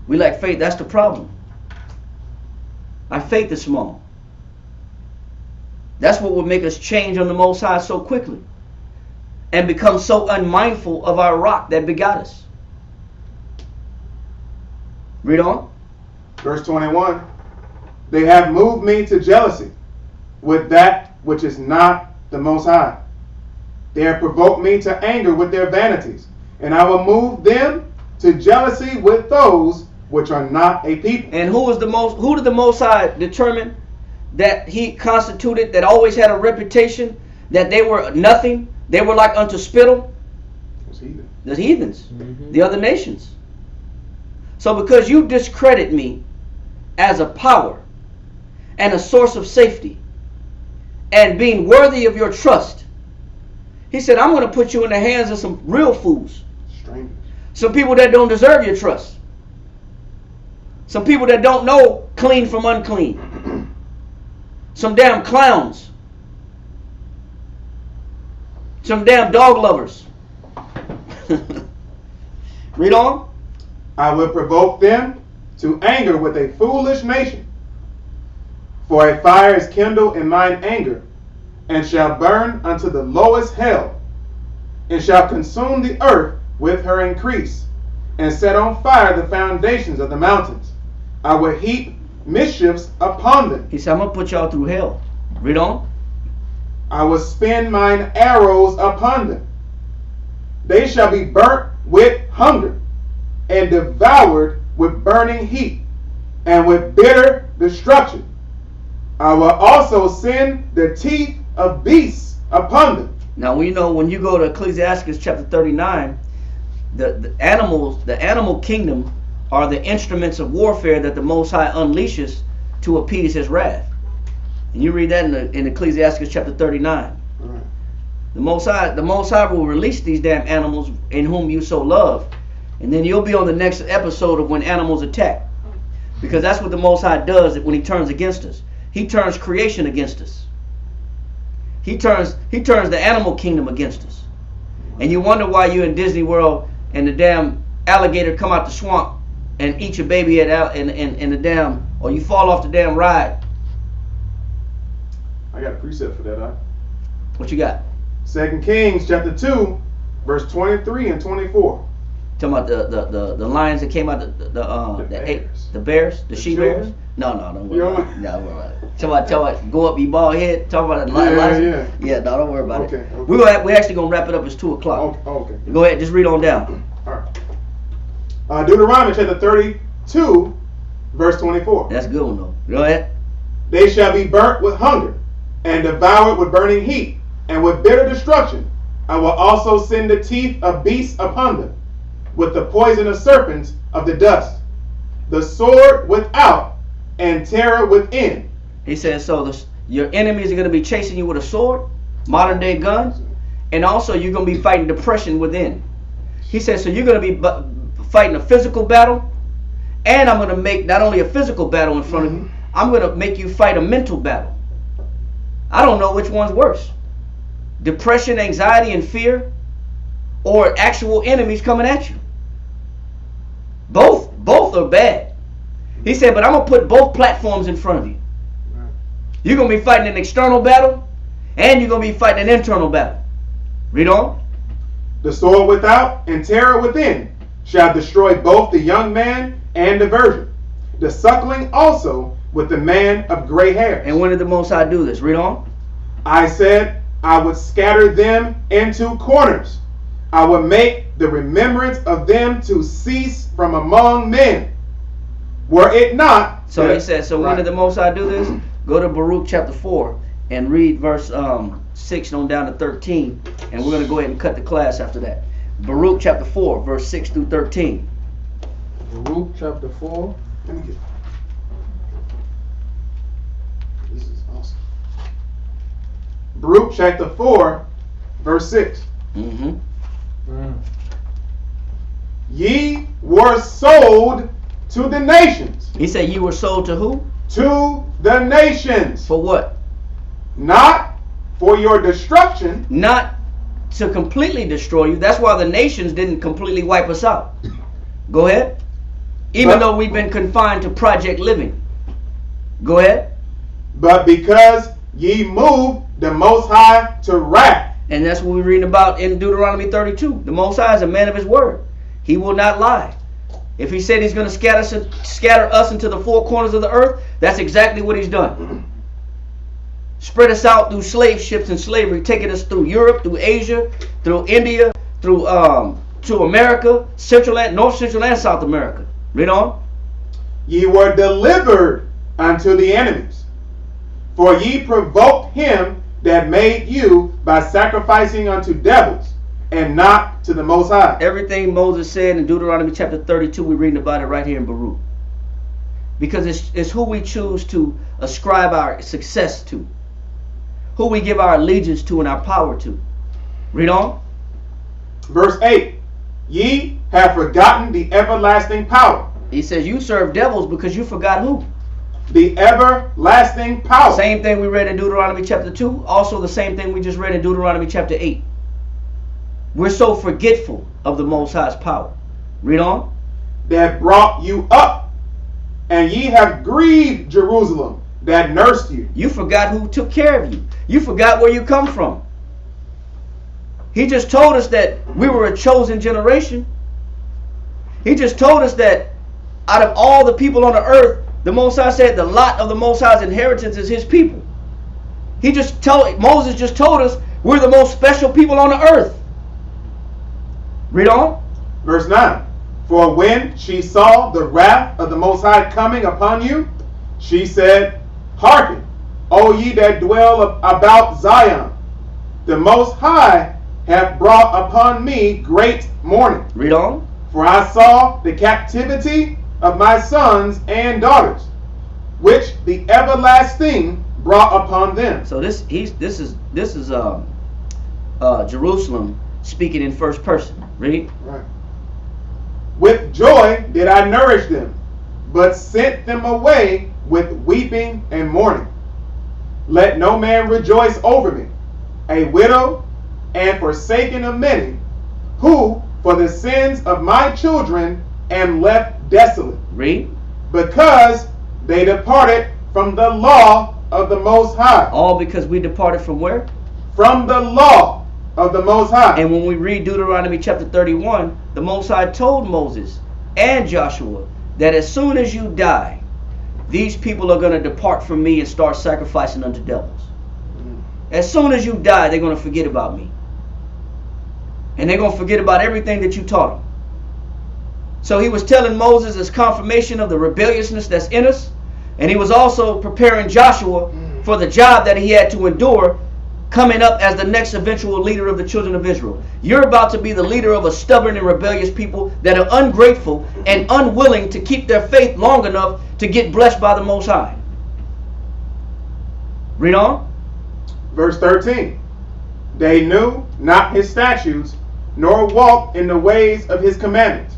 We lack faith. That's the problem. Our faith is small. That's what would make us change on the Most High so quickly and become so unmindful of our rock that begot us. Read on. Verse 21. They have moved me to jealousy with that which is not the Most High. They have provoked me to anger with their vanities, and I will move them to jealousy with those which are not a people. And who did the Most High determine that he constituted, that always had a reputation, that they were nothing, they were like unto spittle? The heathens, the other nations. So because you discredit me as a power and a source of safety and being worthy of your trust, he said, I'm going to put you in the hands of some real fools. Strangers. Some people that don't deserve your trust. Some people that don't know clean from unclean. Some damn clowns. Some damn dog lovers. Read on. I will provoke them to anger with a foolish nation. For a fire is kindled in mine anger, and shall burn unto the lowest hell, and shall consume the earth with her increase, and set on fire the foundations of the mountains. I will heap mischiefs upon them. He said, I'm going to put y'all through hell. Read on. I will spin mine arrows upon them. They shall be burnt with hunger, and devoured with burning heat, and with bitter destruction. I will also send the teeth of beasts upon them. Now we know when you go to Ecclesiastes chapter 39, the animal kingdom are the instruments of warfare that the Most High unleashes to appease his wrath. And you read that in Ecclesiastes chapter 39. Right. The Most High will release these damn animals in whom you so love. And then you'll be on the next episode of when animals attack. Because that's what the Most High does when he turns against us. He turns creation against us. He turns the animal kingdom against us. And you wonder why you're in Disney World and the damn alligator come out the swamp and eat your baby in the damn, or you fall off the damn ride. I got a precept for that, huh? What you got? 2 Kings chapter 2, verse 23 and 24. Talking about the lions that came out, the bears, the she bears. children? No, don't worry about it. No, don't worry about it. Talking about go up your bald head. Talking about the lions. Yeah, no, don't worry about it. Okay. We're actually gonna wrap it up. It's 2 o'clock. Okay. Go ahead, just read on down. All right. Deuteronomy chapter 32, verse 24. That's a good one though. Go ahead. They shall be burnt with hunger, and devoured with burning heat, and with bitter destruction. I will also send the teeth of beasts upon them, with the poison of serpents of the dust, the sword without, and terror within. He says, so your enemies are going to be chasing you with a sword, modern day guns, and also you're going to be fighting depression within. He says, so you're going to be fighting a physical battle, and I'm going to make not only a physical battle in front of you, I'm going to make you fight a mental battle. I don't know which one's worse. Depression, anxiety, and fear, or actual enemies coming at you. Both are bad. He said, but I'm going to put both platforms in front of you. You're going to be fighting an external battle, and you're going to be fighting an internal battle. Read on. The sword without and terror within shall destroy both the young man and the virgin, the suckling also with the man of gray hair. And when did the Most High do this? Read on. I said, I would scatter them into corners. I would make the remembrance of them to cease from among men. Were it not. So he says, so when did the Most High do this? Go to Baruch chapter 4 and read verse 6 on down to 13. And we're going to go ahead and cut the class after that. Baruch chapter 4, verse 6 through 13. Baruch chapter 4. Let me get. This is awesome. Baruch chapter 4, verse 6. Mm-hmm. Ye were sold to the nations. He said you were sold to who? To the nations. For what? Not for your destruction. Not to completely destroy you. That's why the nations didn't completely wipe us out. Go ahead. Even though we've been confined to Project Living. Go ahead. But because ye moved the Most High to wrath. And that's what we're reading about in Deuteronomy 32. The Most High is a man of his word. He will not lie. If he said he's going to scatter us into the four corners of the earth, that's exactly what he's done. Spread us out through slave ships and slavery, taking us through Europe, through Asia, through India, through to America, North Central and South America. Read on. Ye were delivered unto the enemies, for ye provoked him that made you by sacrificing unto devils, and not to the Most High. Everything Moses said in Deuteronomy chapter 32, we're reading about it right here in Baruch. Because it's who we choose to ascribe our success to. Who we give our allegiance to and our power to. Read on. Verse 8. Ye have forgotten the everlasting power. He says you serve devils because you forgot who? The everlasting power. Same thing we read in Deuteronomy chapter 2. Also the same thing we just read in Deuteronomy chapter 8. We're so forgetful of the Most High's power. Read on. That brought you up, and ye have grieved Jerusalem that nursed you. You forgot who took care of you. You forgot where you come from. He just told us that we were a chosen generation. He just told us that out of all the people on the earth, the Most High said the lot of the Most High's inheritance is his people. Moses just told us we're the most special people on the earth. Read on. Verse 9. For when she saw the wrath of the Most High coming upon you, she said, Hearken, O ye that dwell about Zion, the Most High hath brought upon me great mourning. Read on. For I saw the captivity of my sons and daughters, which the everlasting brought upon them. So this is Jerusalem speaking in first person. Read. Right. With joy did I nourish them, but sent them away with weeping and mourning. Let no man rejoice over me, a widow and forsaken of many, who for the sins of my children am left desolate. Read. Because they departed from the law of the Most High. All because we departed from where? From the law of the Most High. And when we read Deuteronomy chapter 31, the Most High told Moses and Joshua that as soon as you die, these people are going to depart from me and start sacrificing unto devils. As soon as you die, they're going to forget about me. And they're going to forget about everything that you taught them. So he was telling Moses as confirmation of the rebelliousness that's in us. And he was also preparing Joshua for the job that he had to endure coming up as the next eventual leader of the children of Israel. You're about to be the leader of a stubborn and rebellious people that are ungrateful and unwilling to keep their faith long enough to get blessed by the Most High. Read on. Verse 13. They knew not his statutes, nor walked in the ways of his commandments,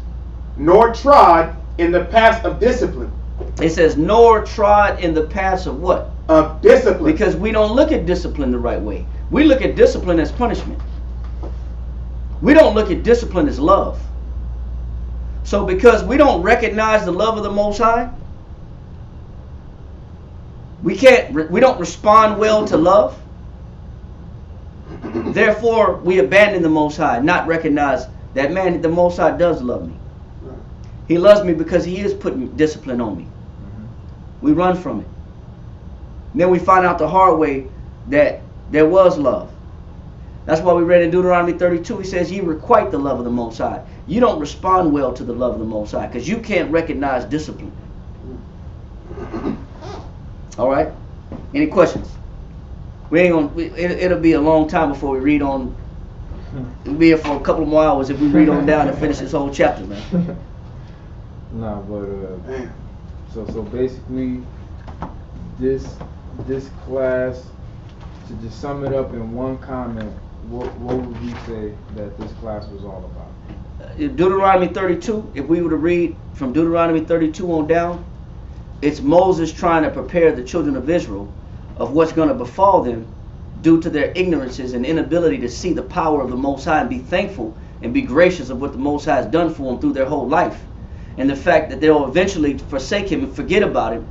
nor trod in the paths of discipline. It says, nor trod in the paths of what? Of discipline. Because we don't look at discipline the right way. We look at discipline as punishment. We don't look at discipline as love. So because we don't recognize the love of the Most High, we don't respond well to love. Therefore, we abandon the Most High, not recognize that, man, the Most High does love me. He loves me because he is putting discipline on me. We run from it. And then we find out the hard way that there was love. That's why we read in Deuteronomy 32, he says, ye requite the love of the Most High. You don't respond well to the love of the Most High because you can't recognize discipline. All right? Any questions? It'll be a long time before we read on. We'll be here for a couple more hours if we read on down and finish this whole chapter, man. No, but so basically, this class, to just sum it up in one comment, what would you say that this class was all about? Deuteronomy 32, if we were to read from Deuteronomy 32 on down, it's Moses trying to prepare the children of Israel of what's going to befall them due to their ignorances and inability to see the power of the Most High and be thankful and be gracious of what the Most High has done for them through their whole life. And the fact that they'll eventually forsake him and forget about him,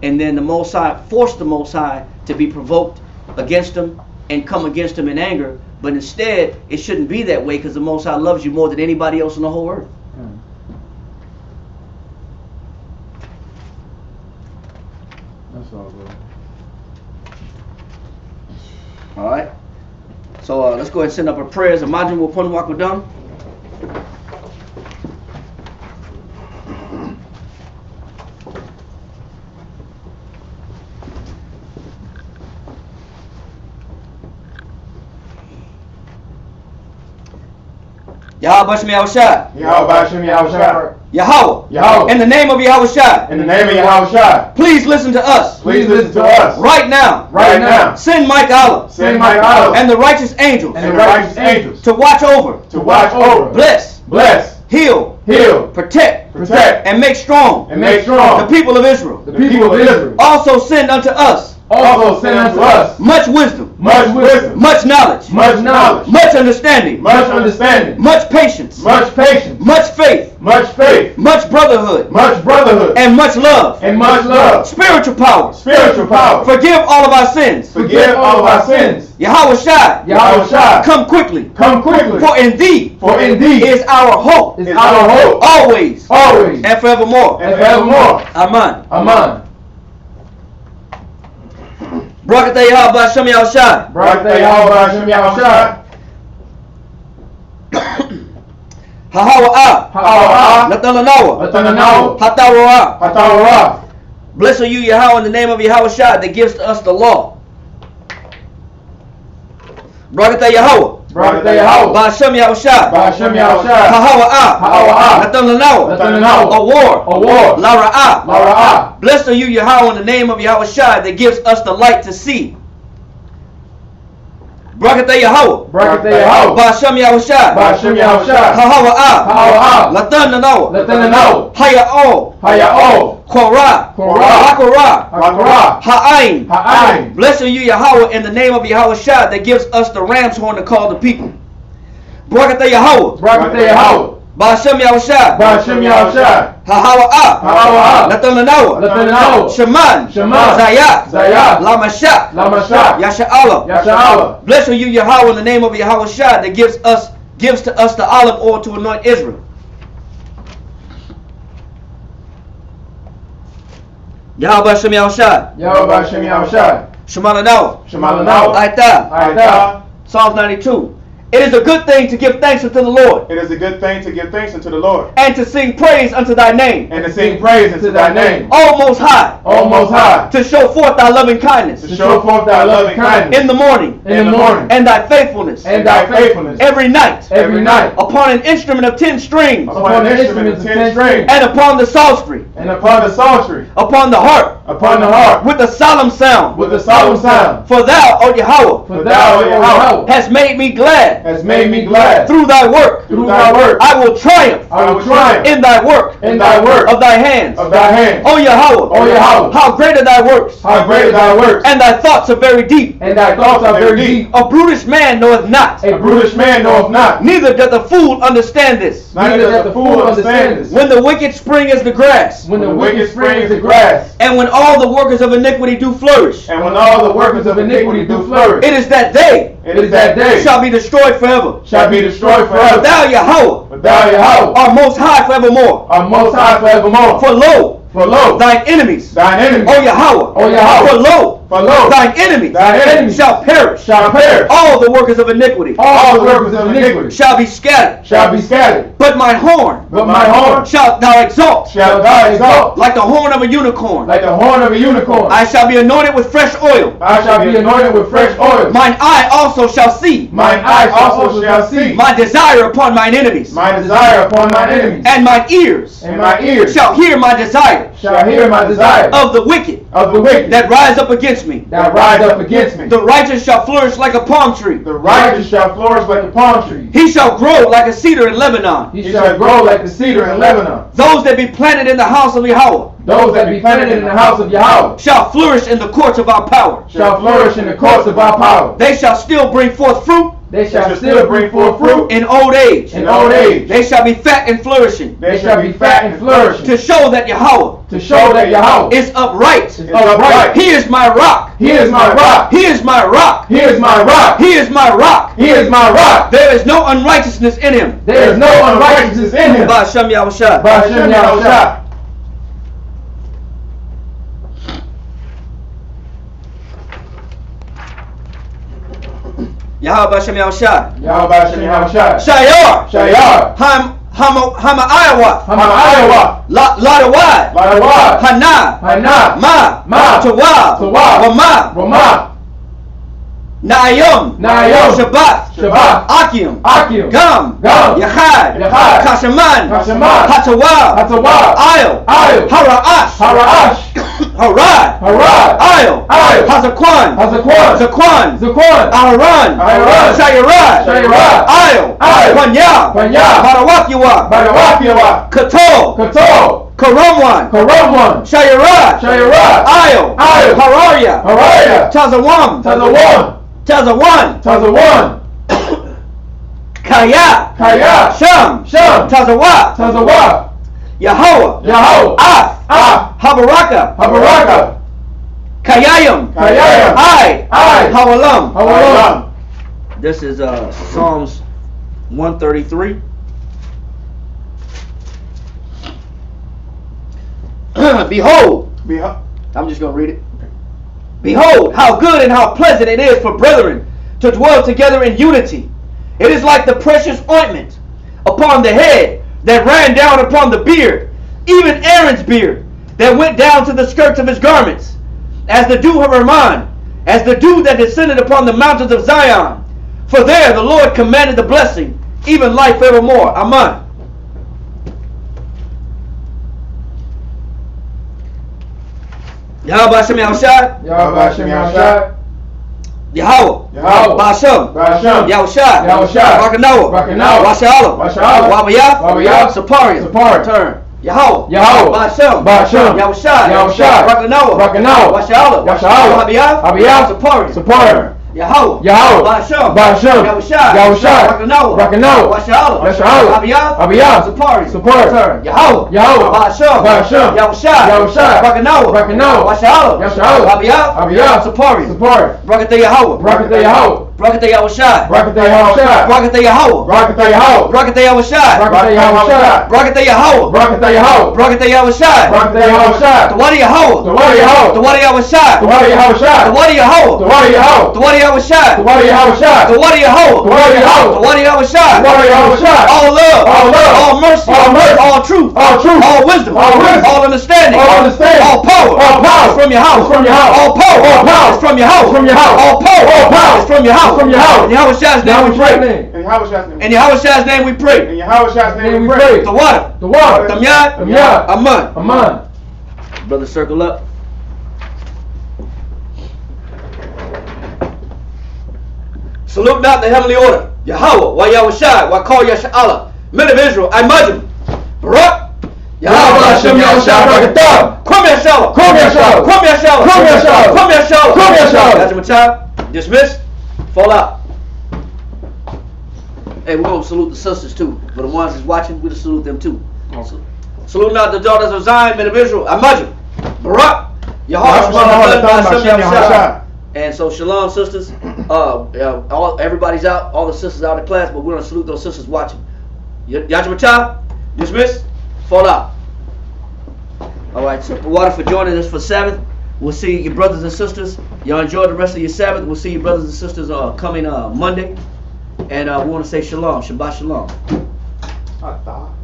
and then the Most High force the Most High to be provoked against him and come against him in anger. But instead, it shouldn't be that way, because the Most High loves you more than anybody else on the whole earth. That's all good. All right. So let's go ahead and send up our prayers. Imagine we'll put Wakudam. Yahweh Shem Yahushua. Yahweh Shem Yahushua. Yahweh. Yahweh. In the name of Yahushua. In the name of Yahushua. Please listen to us. Please listen to us. Right now. Right now. Send Mike Allah. Send Mike Allah. And the righteous angels. And the righteous angels. To watch over. To watch over. Bless. Bless. Heal. Heal. Protect. Protect. And make strong. And make strong. The people of Israel. The people of Israel. Also send unto us. Also send unto us. Much wisdom. Much wisdom. Much knowledge. Much knowledge. Much understanding. Much understanding. Much patience. Much patience. Much faith. Much faith. Much brotherhood. Much brotherhood. And much love. And much love. Spiritual power. Spiritual power. Forgive all of our sins. Forgive all of our sins. Yahweh Shai. Yahweh Shai. Come quickly. Come quickly. For in thee. For indeed Is our hope. is our hope. Always. Always. And forevermore. And forevermore. Amen. Amen. Barakatah Yahweh Shem Yahushua. Barakatah Yahweh Shem Yahushua. Hahawa. Ha'awa'ah. Natalanawa. Atananawa. Hatawa. Hatawa'ah. Bless are you, Yahweh, in the name of Yahweh Shai that gives to us the law. Barakatah Yahweh. Barakatah Yahweh. Ba'ashem Yahushua. Ba'ashem Yahushua. Ha'awa'ah. Ha'awa'ah. Natalanawa. Atananawa. Awar. Awar. Lara'ah. Lara'ah. Blessed are you, Yahweh, in the name of Yahweh Shai that gives us the light to see. Barakatah Yahweh. Barakatah Yahweh. Ba'ashem Yahushua. Ba'ashem Yahushua. Ha'awa'ah. Ha'awa'ah. Natalanawa. Atananawa. Haya'o. Haya'o. Korah. Korah. Hakorah. Hakorah. Ha'ain. Ha'ain. Blessed are you, Yahweh, in the name of Yahweh Shai that gives us the ram's horn to call the people. Barakatah Yahweh. Barakatah Yahweh. Ba'ashem Yahushua. Ba'ashem Yahushua. Ha'awa'ah. Ha'awa'ah. Natalanawa. Natalanawa. Shaman. Shaman. Zayat. Zayat. Lamashah. Lamashah. Yasha'Allah. Yasha'Allah. Blessed are you, Yahweh, in the name of Yahweh Shai that gives to us the olive oil to anoint Israel. Yahweh Shem Yahushua. Yahweh Shem Yahushua. Shemalanawa. Shemalanawa. Aita. Aita. Psalms 92. It is a good thing to give thanks unto the Lord, It is a good thing to give thanks unto the Lord, and to sing praise unto thy name, and to sing praise unto thy name, O Most High, O Most High, to show forth thy loving kindness to show forth thy loving kindness in the morning, in the morning, and thy faithfulness and thy faithfulness every night, every night, upon an instrument of 10 strings, upon the instrument of 10 strings, and upon the psaltery, and upon the psaltery, upon the harp, upon the harp, with a solemn sound. with a solemn sound. For thou, O Yahweh, For thou, O Yahweh, hast made me glad hast made me glad through thy work. through thy work. I will triumph I will triumph in thy work in thy work of thy hands. of thy hand. O Yahweh, O Yahweh, how great are thy works, how great are thy works, and thy thoughts are very deep. and thy thoughts are very deep. A brutish man knoweth not, A brutish man knoweth not, neither doth a fool understand this. neither doth the fool understand this. When the wicked spring as the grass, When the wicked spring is the grass, and when all the workers of iniquity do flourish, and when all the workers of iniquity do flourish, it is that they it is that day shall be destroyed forever. shall be destroyed But forever. thou, Yahweh, But thou, Yahweh, art most high forevermore. art most high forevermore. For lo, For lo, thine enemies, thine enemies, O Yahweh, O Yahweh, for lo, for lo, thine enemies, thine enemies shall perish. shall perish. All the workers of iniquity All the workers of iniquity shall be scattered. shall be scattered. But my horn But my horn shalt thou exalt, shalt thou exalt, like the horn of a unicorn. like the horn of a unicorn. I shall be anointed with fresh oil. I shall be anointed with fresh oil. Mine eye also shall see. Mine eyes also shall see. My desire upon mine enemies. My desire upon mine enemies. And mine ears And my ears shall hear my desire shall hear my desire of the wicked of the wicked that rise up against me. that rise up against me. The righteous shall flourish like a palm tree. The righteous shall flourish like a palm tree. He shall grow like a cedar in Lebanon. He shall grow like the cedar in Lebanon. Those that be planted in the house of Yahweh Those that be planted in the house of Yahweh shall flourish in the courts of our power. shall flourish in the courts of our power. They shall still bring forth fruit They shall still bring forth fruit in old age. in old age. They shall be fat and flourishing, They shall be fat and flourishing, to show that Yahweh to show that Yahweh is upright. is upright. He is my rock. He is my rock. He is my rock. He is my rock. He is my rock. He is my rock. There is no unrighteousness in him. There is no unrighteousness in him. By Hashem Yahushua. By Hashem Yahushua. Yahweh by Hashem Yahushua. Yahweh by Hashem Yahushua. Shayar. Shayar. Hama Iowa. Hama Iowa. Ladawad. Ladawad. Hana. Hana. Ma. Tawab. Tawab. Wama. Rama. Naayom. Naayom. Shabbat. Shabbat. Akim. Akim. Gam. Gam. Yachad. Yachad. Kashaman. Kashaman. Hatawab. Hatawab. Ayo. Ayo. Haraash. Haraash. Harad. Harad. Ayo. Ayo. Hazakwan. Hazakwan. Zakwan. Zakwan. Aharon. Aharon. Shayarad. Shayarad. Ayo. Ayo. Panya. Panya. Harawakiwa. Badawakiwa. Kato. Kato. Karamwan. Karamwan. Shayarad. Shayarad. Ayo. Ayo. Hararia. Haraya. Tazawam. Tazawam. Tazawan. Tazawan. Kaya. Kaya. Sham. Sham. Tazawa. Tazawa. Yahweh. Yahweh. Af. Ah. Habaraka. Habaraka. Kayayim. Kayayim. Ai. Ai. Hawalam. Hawalam. This is Psalms 133. Behold, I'm just going to read it. Behold, how good and how pleasant it is for brethren to dwell together in unity. It is like the precious ointment upon the head that ran down upon the beard, even Aaron's beard, that went down to the skirts of his garments, as the dew of Hermon, as the dew that descended upon the mountains of Zion. For there the Lord commanded the blessing, even life evermore. Amen. Yahweh Hashem Yahushua. Yahweh Hashem Yahushua. Yahweh. Yahweh. Ba'ashem. Ba'ashem. Yahushua. Yahushua. Rakanawa. Rakanawa. Washa'ala. Washa'ala. Wabayah. Wabayah. Sapariah. Sapariah. Turn. Yahweh. Yahweh. Ba'ashem. Ba'ashem. Yahushua. Yahushua. Rakanawa. Rakanawa. Washa'ala. Washa'ala. Wabayah. Wabayah. Sapariah. Sapariah. Yahweh. Yahweh. Ba'ashem. Ba'ashem. Yahushua. Yahushua. Rakanawa. Rakanawa. Washa'ala. Washa'ala. Wabayah. Wabayah. Sapariah. Sapariah. Turn. Yahweh. Yahweh. Ba'ashem. Ba'ashem. Yahushua. Yahushua. Rakanawa. Rakanawa. Washa'ala. Washa'ala. Wabayah. Wabayah. Sapariah. Sapariah. Brakatah Yahweh. Brakatah Yahweh. Brakatah Yahushua. Brakatah Yahushua. Brakatah Yahweh. Brakatah Yahweh. Brakatah Yahushua. Brakatah Yahushua. Brakatah Yahweh. Brakatah Yahweh. Brakatah Yahushua. Brakatah Yahushua. Tawadi Yahweh. Tawadi Yahweh. Tawadi Yahushua. Tawadi Yahushua. Tawadi Yahweh. Tawadi Yahweh. Tawadi Yahushua. Tawadi Yahushua. Tawadi Yahweh. Tawadi Yahweh. Tawadi Yahushua. Tawadi Yahushua. All love. All love. All mercy. All mercy. All truth. All truth. All wisdom. All wisdom. All understanding. All understanding. All power. All power. Is from your house. Is from your house. All power. All power. Is from your house. Is from your house. All power. All power. Is from your house. Is from your house. In Yahushua's name we pray. In Yahushua's name. In Yahushua's name we pray. In Yahushua's name we we pray. pray. The water. The water. Tamyad. Tamyad. Aman. Aman. Brother, circle up. Salute not the heavenly order. Yahweh, wa Yahushua, wa call Yasha'Allah. Men of Israel, I Majim. Barak. Yahweh Hashem Yahushua Brakatah. Kwam Yashala. Kwam Yashala. Kwam Yashala. Kwam Yashala. Kwam Yashala. Kwam Yashala. That's my time. Dismissed. Fall out. Hey, we're going to salute the sisters too. For the ones that's watching, we'll salute them too. So, salute not the daughters of Zion, men of Israel. I Majim. Barak. Yahweh. And so, shalom, sisters. Everybody's out. All the sisters out of class, but we're going to salute those sisters watching. Yajimachah, dismissed, fall out. All right, so water for joining us for Sabbath. We'll see you, brothers and sisters. Y'all enjoy the rest of your Sabbath. We'll see you, brothers and sisters, coming Monday. And we want to say shalom, Shabbat shalom. Atah.